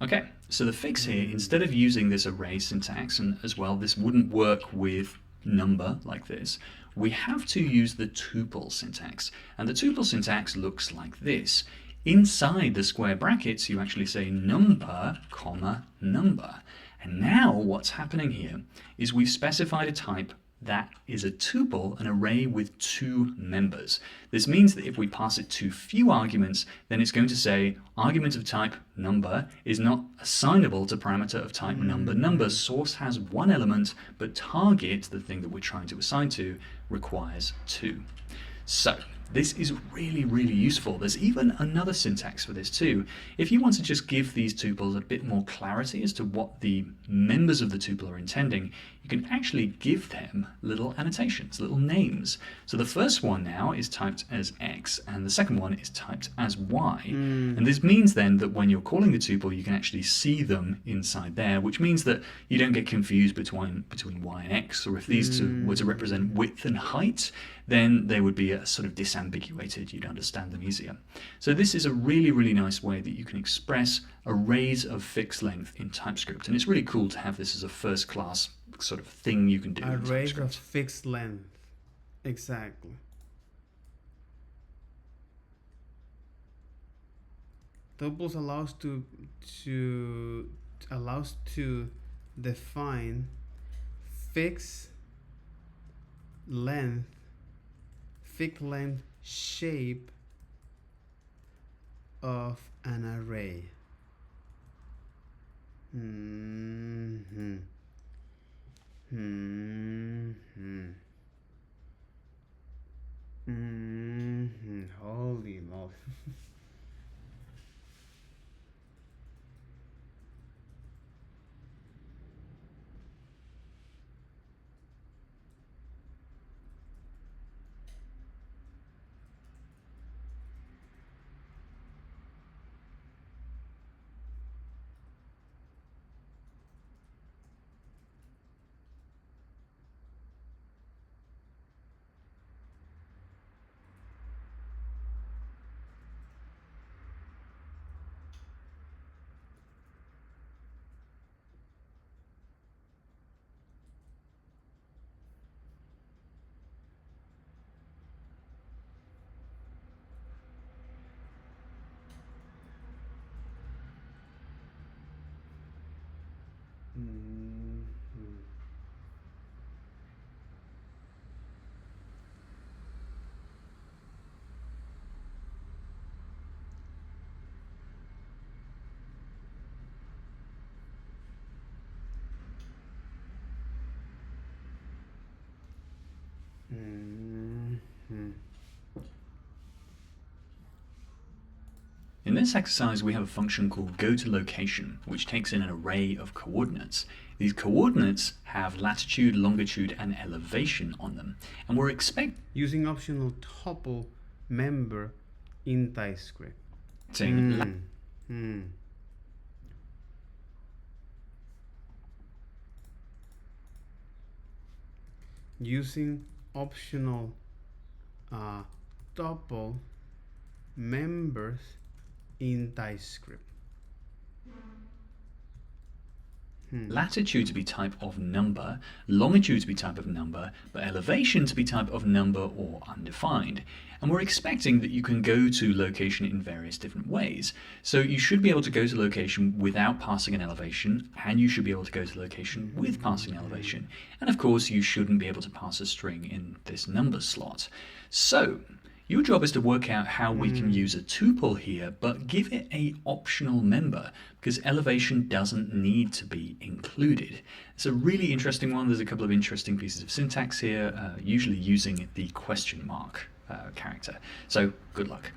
Okay, so the fix here, instead of using this array syntax, and as well, this wouldn't work with number like this, we have to use the tuple syntax. And the tuple syntax looks like this. Inside the square brackets, you actually say number, comma, number. And now what's happening here is we've specified a type that is a tuple, an array with 2 members. This means that if we pass it too few arguments, then it's going to say argument of type number is not assignable to parameter of type number. Source has 1 element, but target, the thing that we're trying to assign to, requires 2. So this is really, really useful. There's even another syntax for this too. If you want to just give these tuples a bit more clarity as to what the members of the tuple are intending, you can actually give them little annotations, little names. So the first one now is typed as X, and the second one is typed as Y. And this means then that when you're calling the tuple, you can actually see them inside there, which means that you don't get confused between Y and X, or if these two were to represent width and height, then they would be sort of disambiguated. You'd understand them easier. So this is a really, really nice way that you can express arrays of fixed length in TypeScript. And it's really cool to have this as a first class sort of thing you can do in Arrays TypeScript. of fixed length. Exactly. Tuples allows to define fixed length shape of an array. Holy moly. In this exercise, we have a function called goToLocation, which takes in an array of coordinates. These coordinates have latitude, longitude, and elevation on them. And we're using optional tuple member in TypeScript. Using optional tuple members in TypeScript. Latitude to be type of number, longitude to be type of number, but elevation to be type of number or undefined. And we're expecting that you can go to location in various different ways. So you should be able to go to location without passing an elevation, and you should be able to go to location with passing an elevation. And of course, you shouldn't be able to pass a string in this number slot. So your job is to work out how we can use a tuple here, but give it an optional member, because elevation doesn't need to be included. It's a really interesting one. There's a couple of interesting pieces of syntax here, usually using the question mark character. So good luck.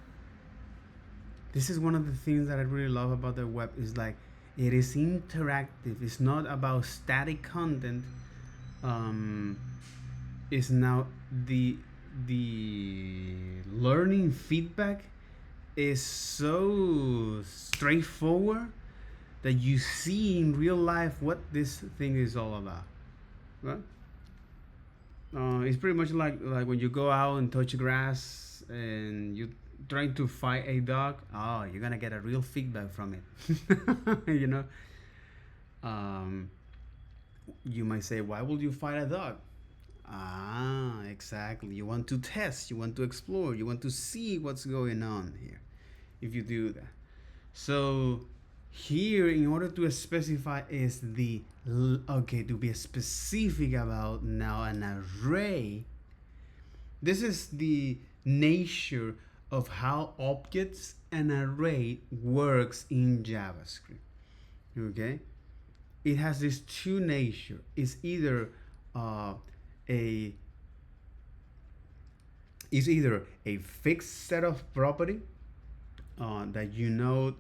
This is one of the things that I really love about the web, is like it is interactive. It's not about static content. It's now the learning feedback is so straightforward that you see in real life what this thing is all about, right? It's pretty much like when you go out and touch grass and trying to fight a dog, oh, you're gonna get a real feedback from it. You know, um, you might say, why would you fight a dog? Ah, exactly. You want to test, you want to explore, you want to see what's going on here if you do that. So here, in order to specify, is the okay, to be specific about now an array. This is the nature of how objects and array works in JavaScript. Okay, it has this two nature. It's either a is either a fixed set of property that you know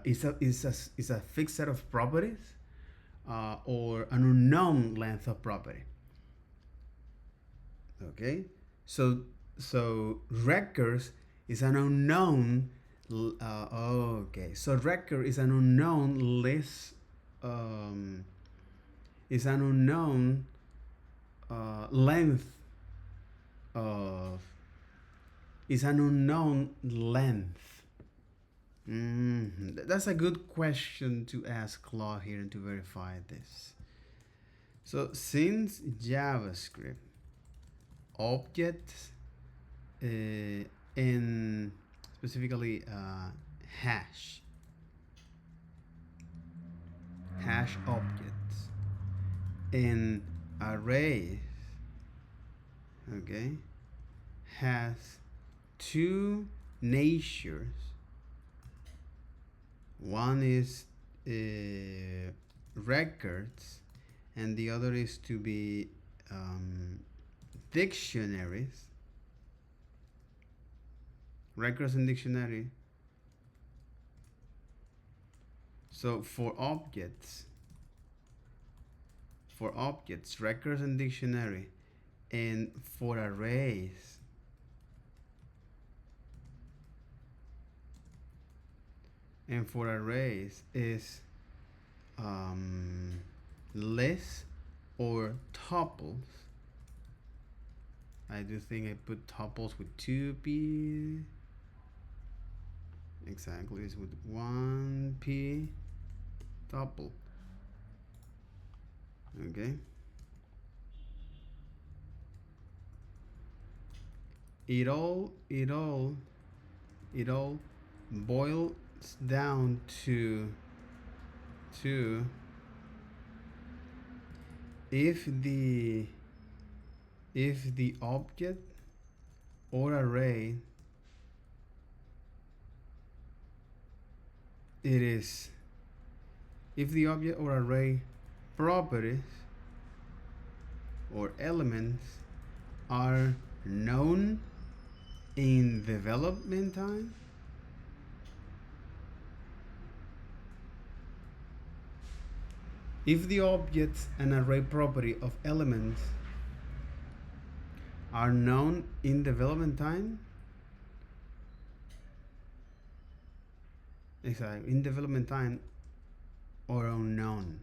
is a fixed set of properties or an unknown length of property. Okay, so records is an unknown. Okay, so record is an unknown list. Is an unknown length of is an unknown length. That's a good question to ask Claude here and to verify this. So since JavaScript objects in specifically hash objects in arrays, okay, has two natures. One is records and the other is to be dictionaries. Records and dictionary. So for objects, records and dictionary, and for arrays, is lists or tuples. I do think I put tuples with 2p. Exactly, it's with 1p tuple. Okay. It all boils down to if the object or array if the object or array properties or elements are known in development time, if the objects and array property of elements are known in development time, exactly, in development time or unknown.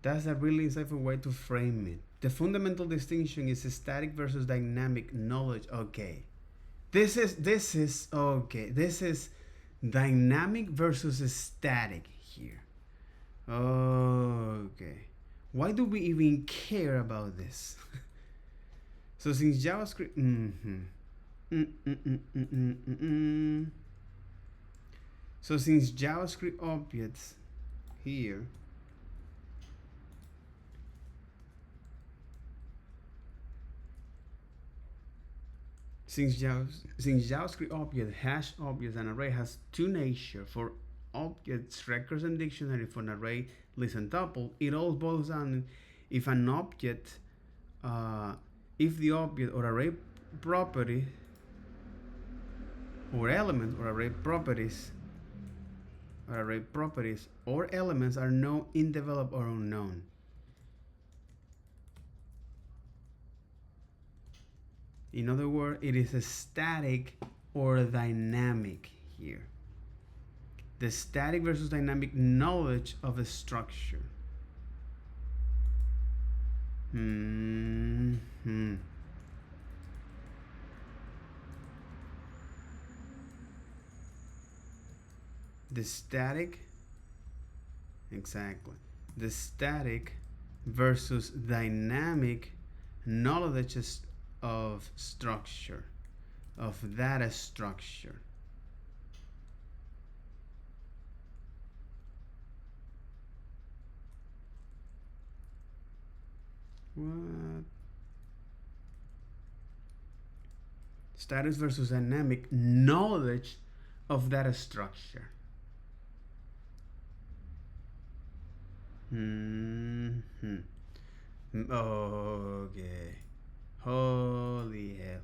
That's a really insightful way to frame it. The fundamental distinction is static versus dynamic knowledge. Okay. This is okay. This is dynamic versus static here. Okay. Why do we even care about this? So since JavaScript so since JavaScript objects here since JavaScript object, hash objects, and array has two nature. For objects, records and dictionary, for an array, list and tuple, it all boils down if an object, if the object or array property or element or array properties or elements are known in develop or unknown. In other words, it is a static or dynamic here. The static versus dynamic knowledge of a structure. The static, exactly. The static versus dynamic knowledge of structure, of data structure. What? Status versus dynamic knowledge of data structure. Okay. Holy hell.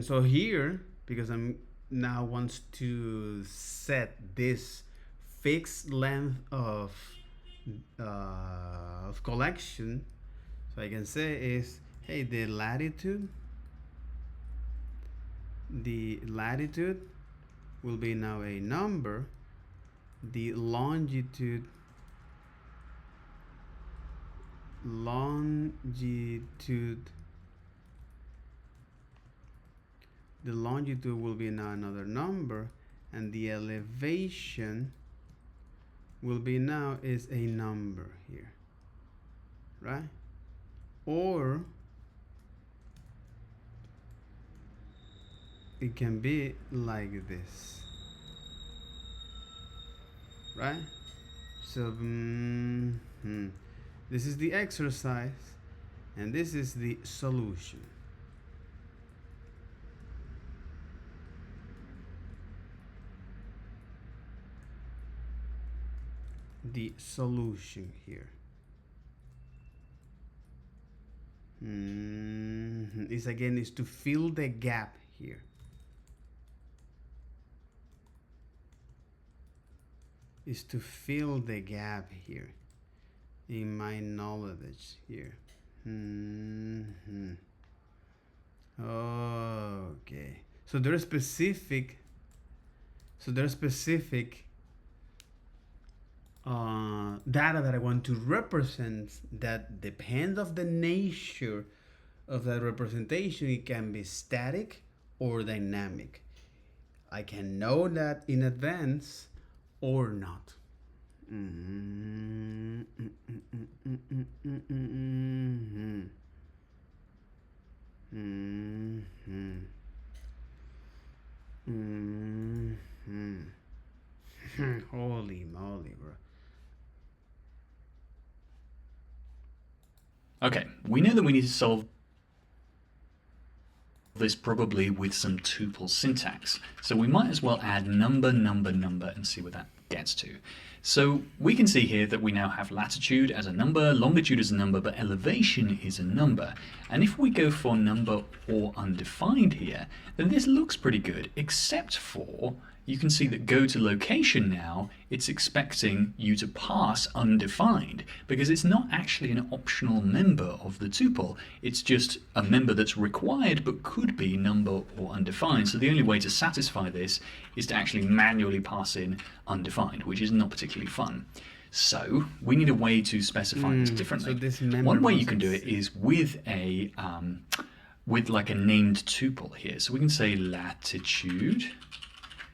So here, because I'm now wants to set this fixed length of collection, so I can say is, hey, the latitude will be now a number. The longitude will be now another number, and the elevation will be now is a number here, right? Or it can be like this, right? So this is the exercise and this is the solution. The solution here is again is to fill the gap here. Is to fill the gap here in my knowledge here. Okay, so there's specific data that I want to represent that depends of the nature of that representation. It can be static or dynamic. I can know that in advance or not. Holy moly, bro. Okay, we know that we need to solve this probably with some tuple syntax. So we might as well add number, number, number and see what that gets to. So we can see here that we now have latitude as a number, longitude as a number, but elevation is a number. And if we go for number or undefined here, then this looks pretty good, except for you can see that go to location now, it's expecting you to pass undefined because it's not actually an optional member of the tuple. It's just a member that's required but could be number or undefined. So the only way to satisfy this is to actually manually pass in undefined, which is not particularly fun. So we need a way to specify this differently. So this one way you can do it is with a with like a named tuple here. So we can say latitude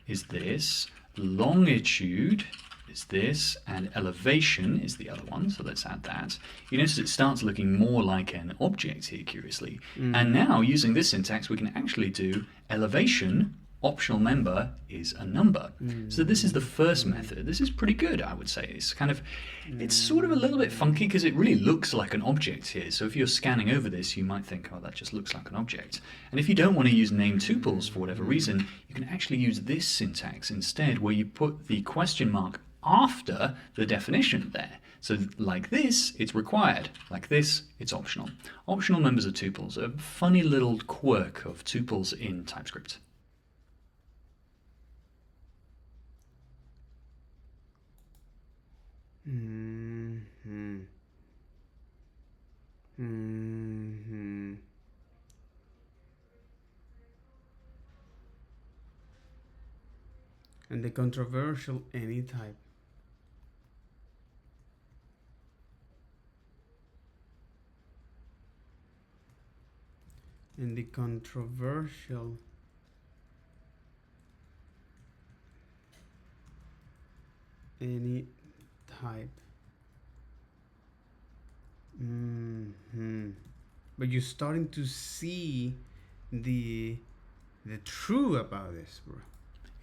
is this, longitude is this, and elevation is the other one. So let's add that. You notice it starts looking more like an object here, curiously. And now using this syntax, we can actually do elevation, optional member is a number. So this is the first method. This is pretty good, I would say. It's kind of, it's sort of a little bit funky because it really looks like an object here. So if you're scanning over this, you might think, oh, that just looks like an object. And if you don't want to use named tuples for whatever reason, you can actually use this syntax instead, where you put the question mark after the definition there. So like this, it's required. Like this, it's optional. Optional members of tuples, a funny little quirk of tuples in TypeScript. Mm-hmm. And the controversial any type. And the controversial any type. Mm-hmm. But you're starting to see the true about this, bro.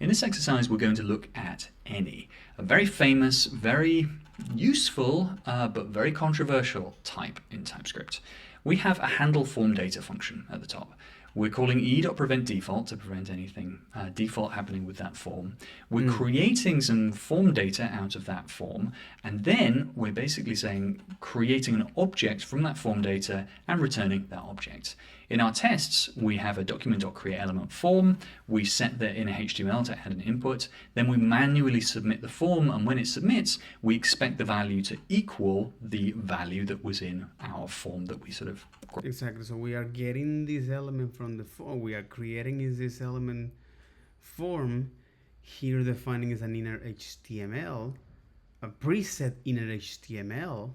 In this exercise, we're going to look at any, a very famous, very useful, but very controversial type in TypeScript. We have a handle form data function at the top. We're calling e.preventDefault to prevent anything default happening with that form. We're creating some form data out of that form, and then we're basically saying creating an object from that form data and returning that object. In our tests, we have a document.createElement form. We set the inner HTML to add an input. Then we manually submit the form, and when it submits, we expect the value to equal the value that was in our form that we sort of... Exactly. So we are getting this element from the form. We are creating is this element form. Here defining is an inner HTML, a preset inner HTML.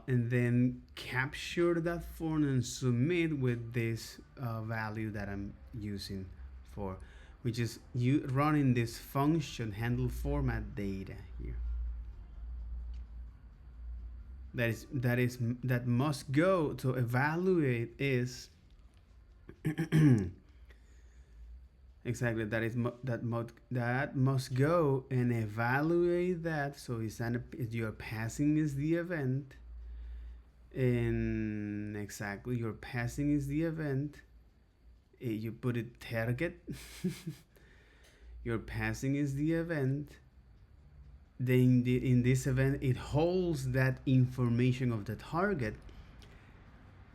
And then capture that form and submit with this value that I'm using for, which is you running this function handle format data here. That must go to evaluate is exactly that must go and evaluate that. So your passing is the event, and exactly your passing is the event. You put it target. Your passing is the event. Then in this event, it holds that information of the target.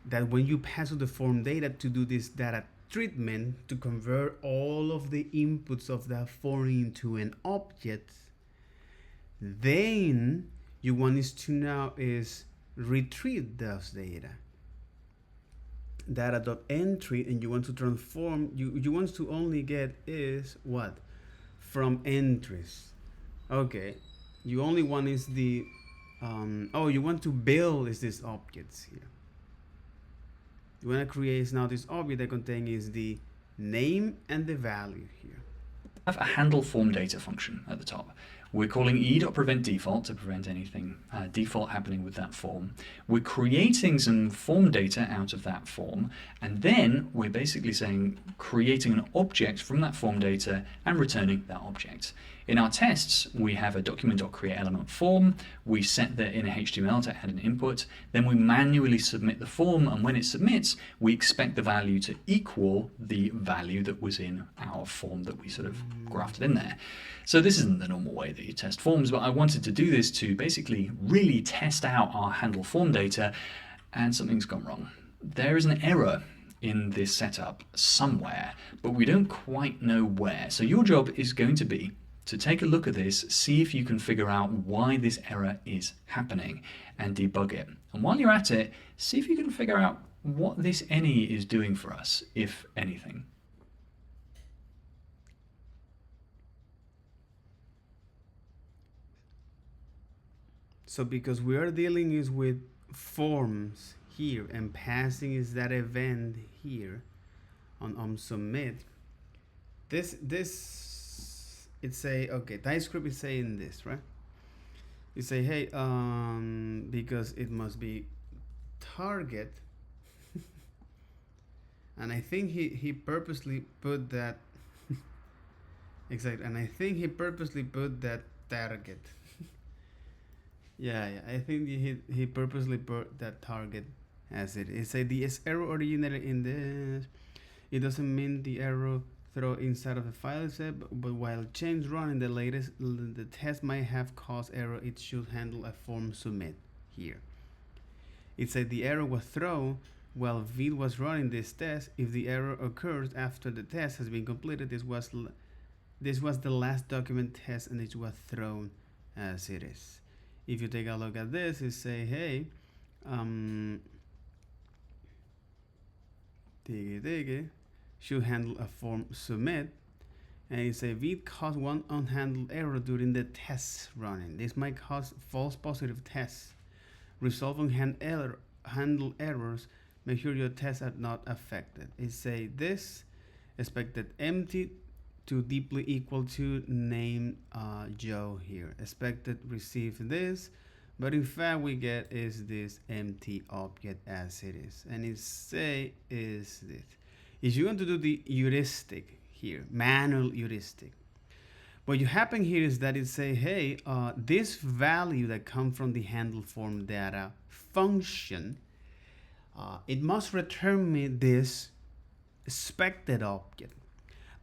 That when you pass the form data to do this data treatment to convert all of the inputs of that form into an object, then you want is to now is retrieve those data.entry, and you want to transform, you want to only get is what from entries. Okay, you only want is the you want to build is these objects here. You want to create now this object that contains is the name and the value here. Have a handle form data function at the top. We're calling e.preventDefault to prevent anything default happening with that form. We're creating some form data out of that form, and then we're basically saying creating an object from that form data and returning that object. In our tests, we have a document.createElement form. We set the inner HTML to add an input. Then we manually submit the form, and when it submits, we expect the value to equal the value that was in our form that we sort of grafted in there. So this isn't the normal way that you test forms, but I wanted to do this to basically really test out our handle form data, and something's gone wrong. There is an error in this setup somewhere, but we don't quite know where. So your job is going to be to take a look at this, see if you can figure out why this error is happening and debug it. And while you're at it, see if you can figure out what this any is doing for us, if anything. So because we are dealing is with forms here and passing is that event here on submit, it say, okay, Typescript is saying this, right? You say, hey, because it must be target, and I think he purposely put that exactly, and I think he purposely put that target. yeah, I think he purposely put that target as it is. Say the error originated in this. It doesn't mean the error throw inside of the file set, but while change run in the test might have caused error, it should handle a form submit here. It said the error was thrown while Vite was running this test. If the error occurs after the test has been completed, this was the last document test and it was thrown as it is. If you take a look at this, it say, hey, should handle a form submit, and you say Vite caused one unhandled error during the test running. This might cause false positive tests. Resolving handle errors, make sure your tests are not affected. It say this expected empty to deeply equal to name Joe here. Expected receive this, but in fact we get is this empty object as it is, and it say is this. If you want to do the heuristic here, manual heuristic, what you happen here is that it say, hey, this value that come from the handle form data function, it must return me this expected object.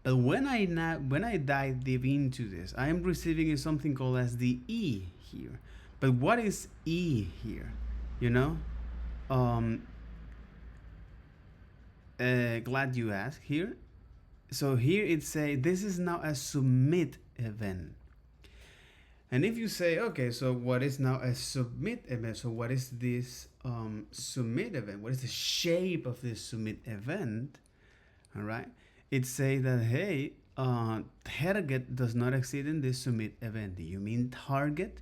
But when I dive deep into this, I am receiving something called as the E here. But what is E here? You know, glad you asked here. So here it say this is now a submit event. And if you say, okay, so what is now a submit event? So what is this submit event? What is the shape of this submit event? All right. It say that, hey, target does not exceed in this submit event. Do you mean target?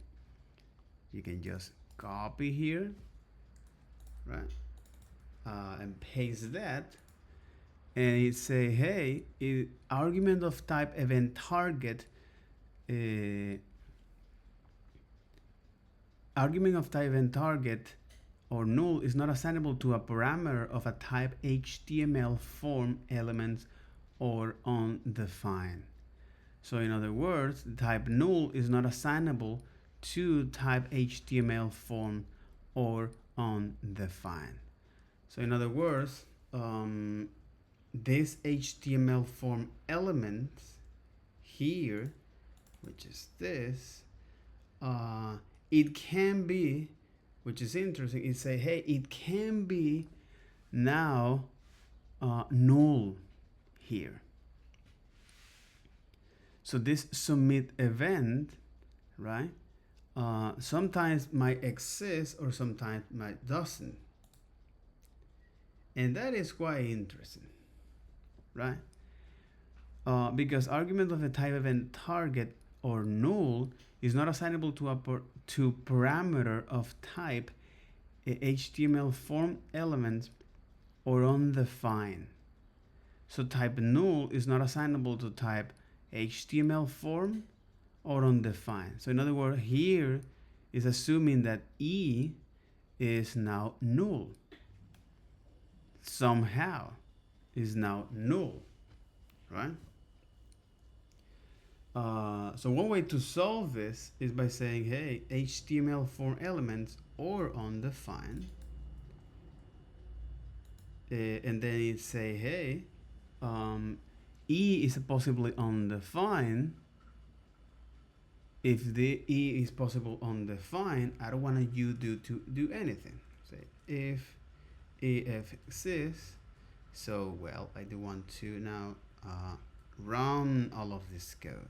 You can just copy here, right? And paste that. And it say, hey, argument of type event target, argument of type event target or null is not assignable to a parameter of a type HTML form elements or undefined. So in other words, the type null is not assignable to type HTML form or undefined. So in other words, this HTML form element here, which is this, it can be, which is interesting, it say, hey, it can be now null here. So this submit event, right, sometimes might exist or sometimes might doesn't. And that is quite interesting, right? Because argument of the type event target or null is not assignable to a parameter of type HTML form elements or undefined. So type null is not assignable to type HTML form or undefined. So in other words, here is assuming that E is now null. Somehow is now null, right? So one way to solve this is by saying, hey, HTML form elements or undefined, and then it say, hey, E is possibly undefined. If the E is possible undefined, I don't want you to do anything. Say if EF exists, so well, I do want to now run all of this code,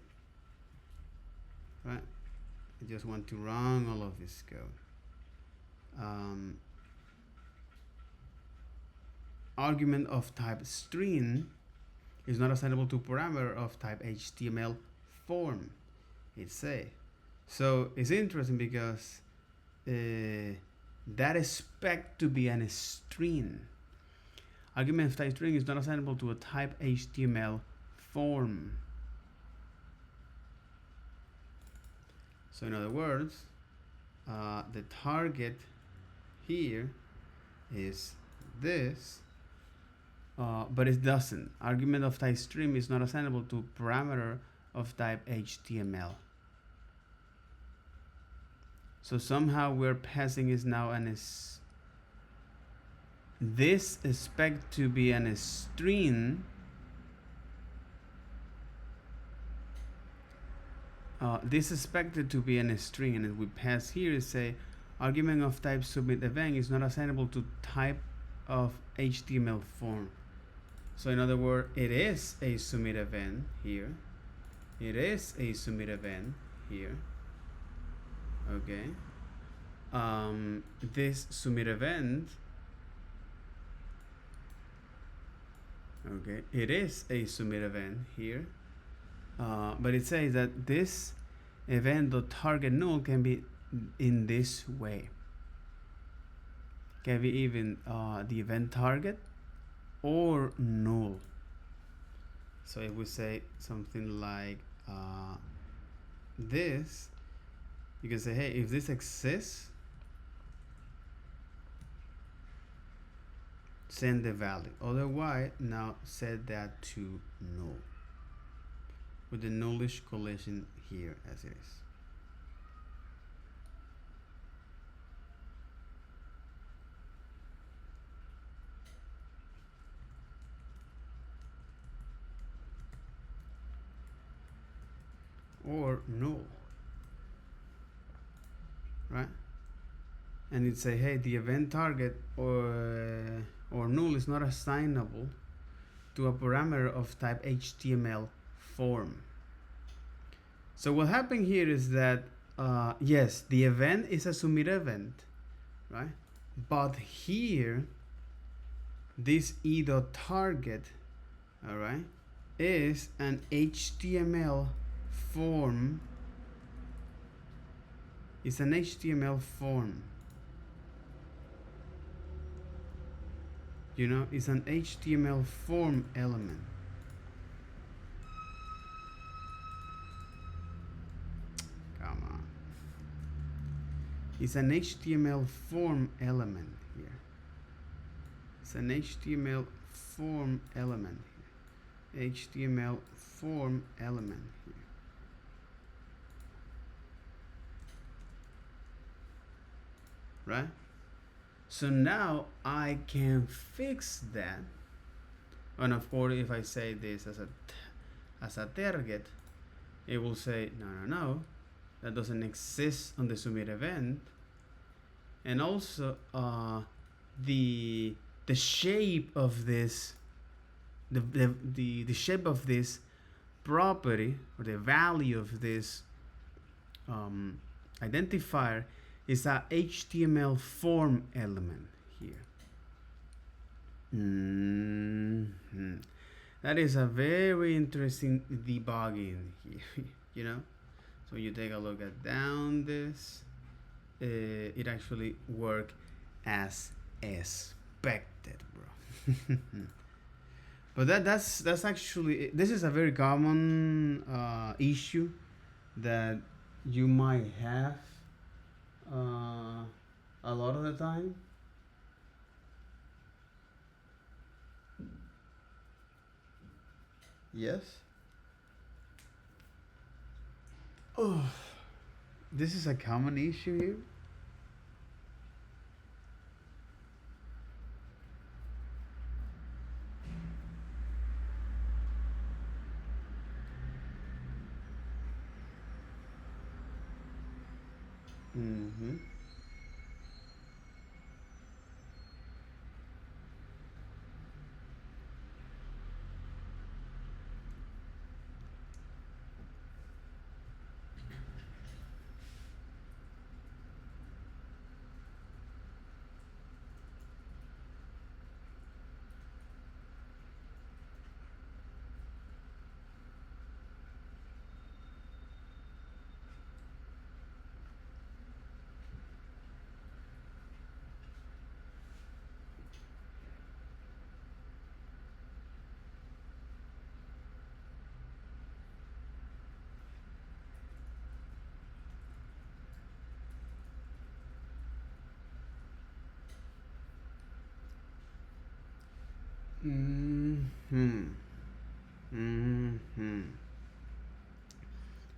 right? I just want to run all of this code. Argument of type string is not assignable to parameter of type HTML form, it say. So it's interesting because that expect to be a string. Argument of type string is not assignable to a type HTML form. So in other words, the target here is this, but it doesn't. Argument of type string is not assignable to parameter of type HTML. So somehow we're passing is now this expect to be a string. This is expected to be a string, and we pass here is say argument of type submit event is not assignable to type of HTML form. So in other words, it is a submit event here. It is a submit event here. Okay. this submit event, okay, it is a submit event here, but it says that this event.target null can be in this way. Can be even the event target or null. So if we say something like this, you can say, hey, if this exists, send the value. Otherwise, now set that to null with the nullish collision here as it is. Or null, right? And it say, hey, the event target or null is not assignable to a parameter of type HTML form. So what happened here is that yes, the event is a submit event, right? But here, this e.target, all right, is an HTML form. It's an HTML form. You know, it's an HTML form element. Come on. It's an HTML form element here. It's an HTML form element here. HTML form element here. Right? So now I can fix that. And of course, if I say this as a target, it will say no, that doesn't exist on the submit event. And also the shape of this, the shape of this property, or the value of this identifier, is a HTML form element here. That is a very interesting debugging here, you know. So you take a look at down this, it actually worked as expected, bro. But that's actually, this is a very common issue that you might have a lot of the time. Yes. Oh, this is a common issue here. Mm-hmm.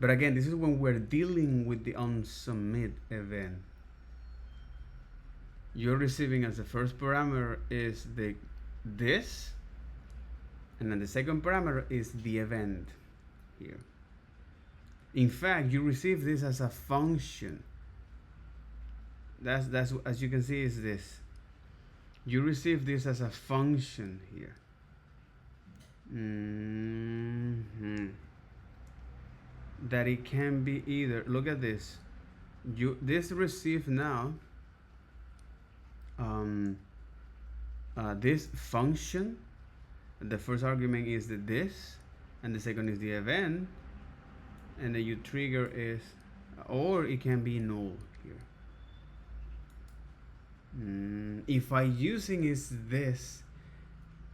But again, this is when we're dealing with the onSubmit event. You're receiving as the first parameter is this, and then the second parameter is the event here. In fact, you receive this as a function. That's as you can see is this. You receive this as a function here. That it can be either, look at this. This receive now this function, the first argument is this, and the second is the event, and then you trigger is, or it can be null here. If I using is this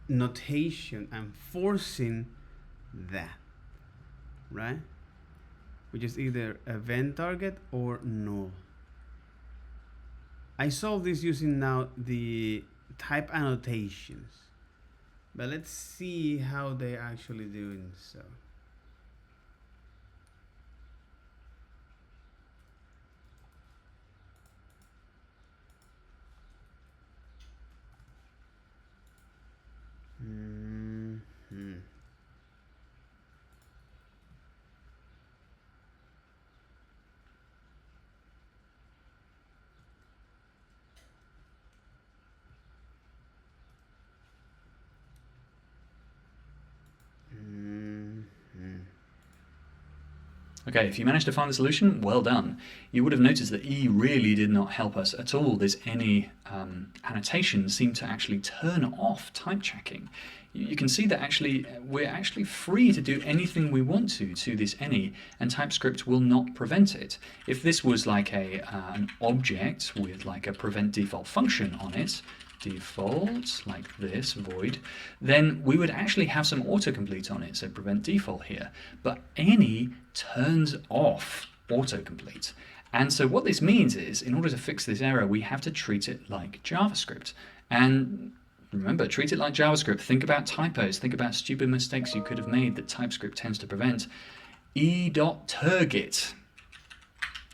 notation, I'm forcing that, right? Which is either event target or null. I solve this using now the type annotations, but let's see how they actually doing so. Okay, if you managed to find the solution, well done. You would have noticed that E really did not help us at all. This any annotation seemed to actually turn off type checking. You can see that actually we're actually free to do anything we want to this any, and TypeScript will not prevent it. If this was like an object with like a prevent default function on it, default like this void, then we would actually have some autocomplete on it, so prevent default here. But any turns off autocomplete. And so what this means is, in order to fix this error, we have to treat it like JavaScript. And remember, treat it like JavaScript. Think about typos, think about stupid mistakes you could have made that TypeScript tends to prevent. E.target.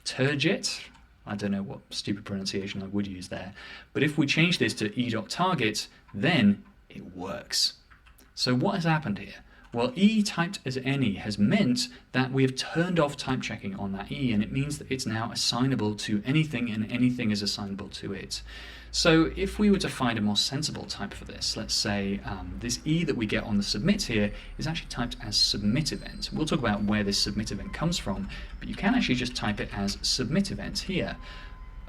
Turget? I don't know what stupid pronunciation I would use there. But if we change this to e.target, then it works. So what has happened here? Well, e typed as any has meant that we have turned off type checking on that e, and it means that it's now assignable to anything and anything is assignable to it. So if we were to find a more sensible type for this, let's say this e that we get on the submit here is actually typed as submit event. We'll talk about where this submit event comes from, but you can actually just type it as submit event here.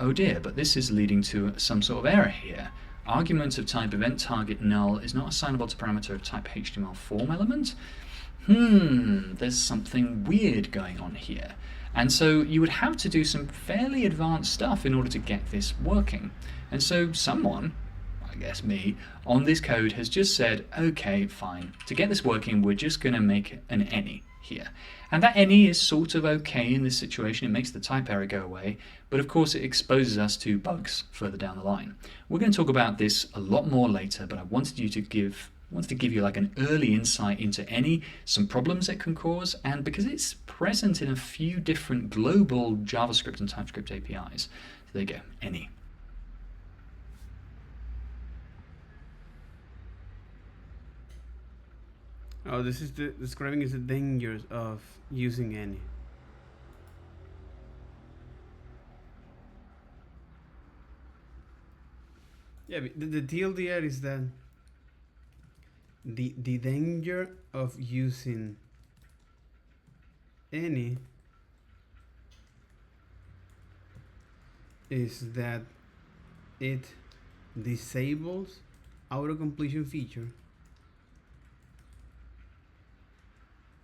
Oh dear, but this is leading to some sort of error here. Argument of type event target null is not assignable to parameter of type HTML form element. There's something weird going on here. And so you would have to do some fairly advanced stuff in order to get this working. And so someone, I guess me, on this code has just said, okay, fine, to get this working, we're just going to make an any here. And that any is sort of okay in this situation. It makes the type error go away, but of course it exposes us to bugs further down the line. We're going to talk about this a lot more later, but I wanted to give you like an early insight into any, some problems it can cause, and because it's present in a few different global JavaScript and TypeScript APIs. So there you go, any. Oh, this is describing is the dangers of using any. Yeah, the deal there is that the danger of using any is that it disables auto-completion feature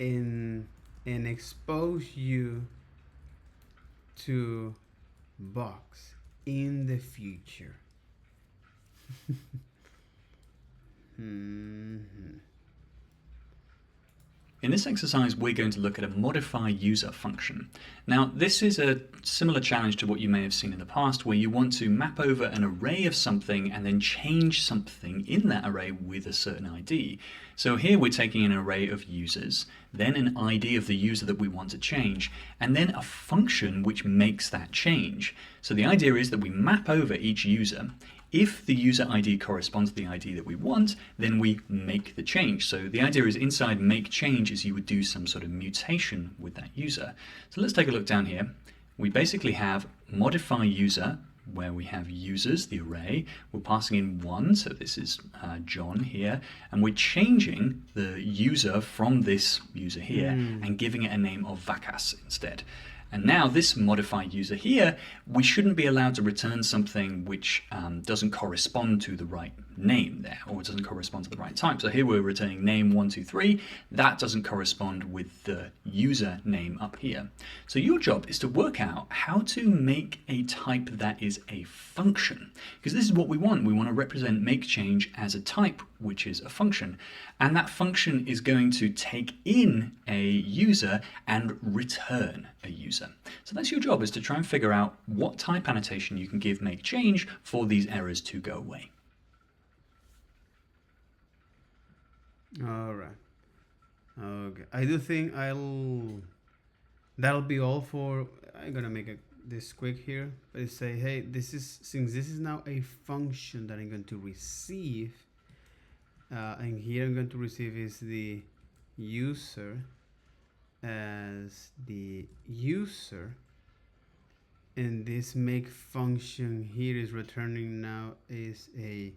and expose you to bugs in the future. In this exercise, we're going to look at a modify user function. Now, this is a similar challenge to what you may have seen in the past, where you want to map over an array of something and then change something in that array with a certain ID. So here we're taking an array of users, then an ID of the user that we want to change, and then a function which makes that change. So the idea is that we map over each user. If the user ID corresponds to the ID that we want, then we make the change. So the idea is inside make change is you would do some sort of mutation with that user. So let's take a look down here. We basically have modify user, where we have users, the array. We're passing in 1, so this is John here, and we're changing the user from this user here and giving it a name of vacas instead. And now this modify user here, we shouldn't be allowed to return something which doesn't correspond to the right name there, or it doesn't correspond to the right type. So here we're returning name123. That doesn't correspond with the user name up here. So your job is to work out how to make a type that is a function, because this is what we want. We want to represent make change as a type, which is a function. And that function is going to take in a user and return a user. So that's your job, is to try and figure out what type annotation you can give make change for these errors to go away. All right. Okay. I do think that'll be all for, I'm gonna make this quick here, but I say, hey, since this is now a function that I'm going to receive, and here I'm going to receive is the user as the user, and this make function here is returning now is a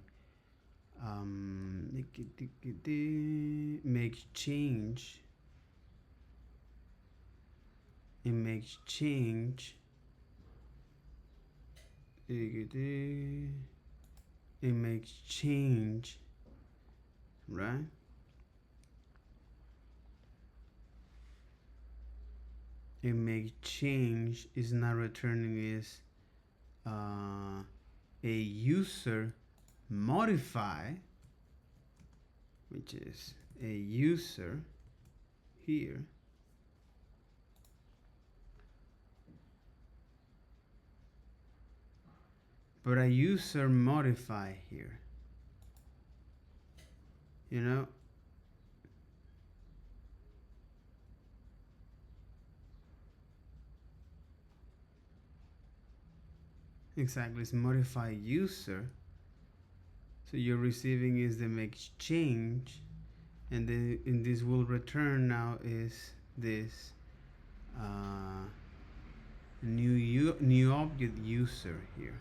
make change. It makes change. It makes change, right? It makes change is not returning is a user modify, which is a user here, but a user modify here, you know, exactly, it's modify user. So you're receiving is the make change, and then in this will return now is this new object user here.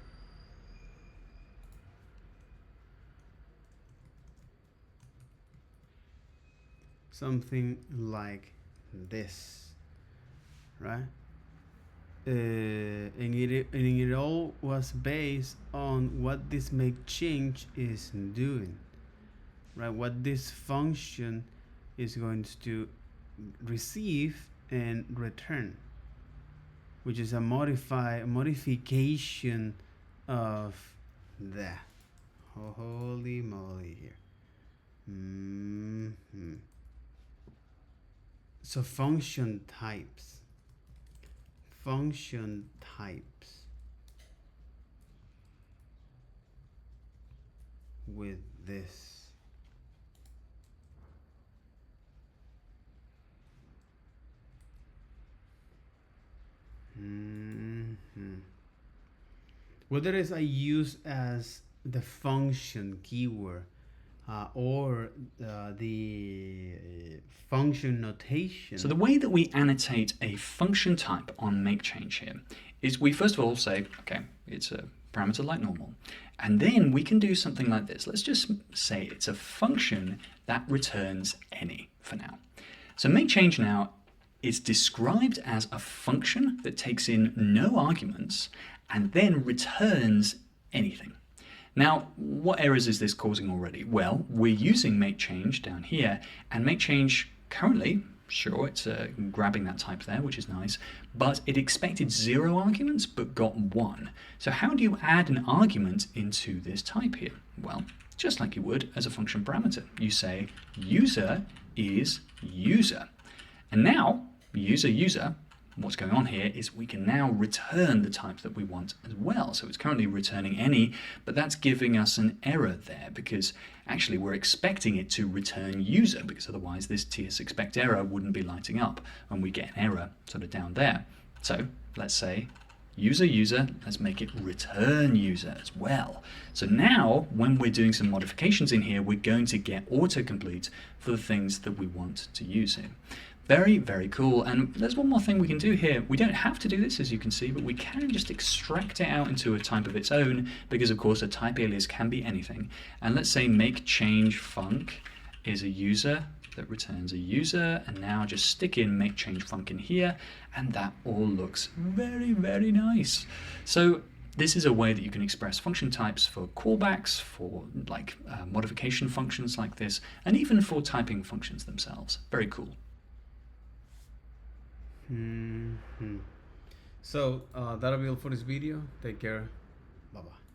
Something like this, right? And it all was based on what this make change is doing, right? What this function is going to receive and return, which is a modification of that. Holy moly here. So function types with this. Whether it's I use as the function keyword or the function notation. So the way that we annotate a function type on make change here is we first of all say, okay, it's a parameter like normal. And then we can do something like this. Let's just say it's a function that returns any for now. So make change now is described as a function that takes in no arguments and then returns anything. Now, what errors is this causing already? Well, we're using make change down here, and make change currently, sure, it's grabbing that type there, which is nice, but it expected 0 arguments, but got 1. So how do you add an argument into this type here? Well, just like you would as a function parameter. You say user is user. And now, user, what's going on here is we can now return the type that we want as well. So it's currently returning any, but that's giving us an error there because actually we're expecting it to return user, because otherwise this TSExpect error wouldn't be lighting up and we get an error sort of down there. So let's say user, let's make it return user as well. So now when we're doing some modifications in here, we're going to get autocomplete for the things that we want to use here. Very, very cool. And there's one more thing we can do here. We don't have to do this, as you can see, but we can just extract it out into a type of its own, because of course a type alias can be anything. And let's say make change func is a user that returns a user, and now just stick in make change function here, and that all looks very, very nice. So this is a way that you can express function types for callbacks, for like modification functions like this, and even for typing functions themselves. Very cool. So that'll be all for this video. Take care. Bye bye.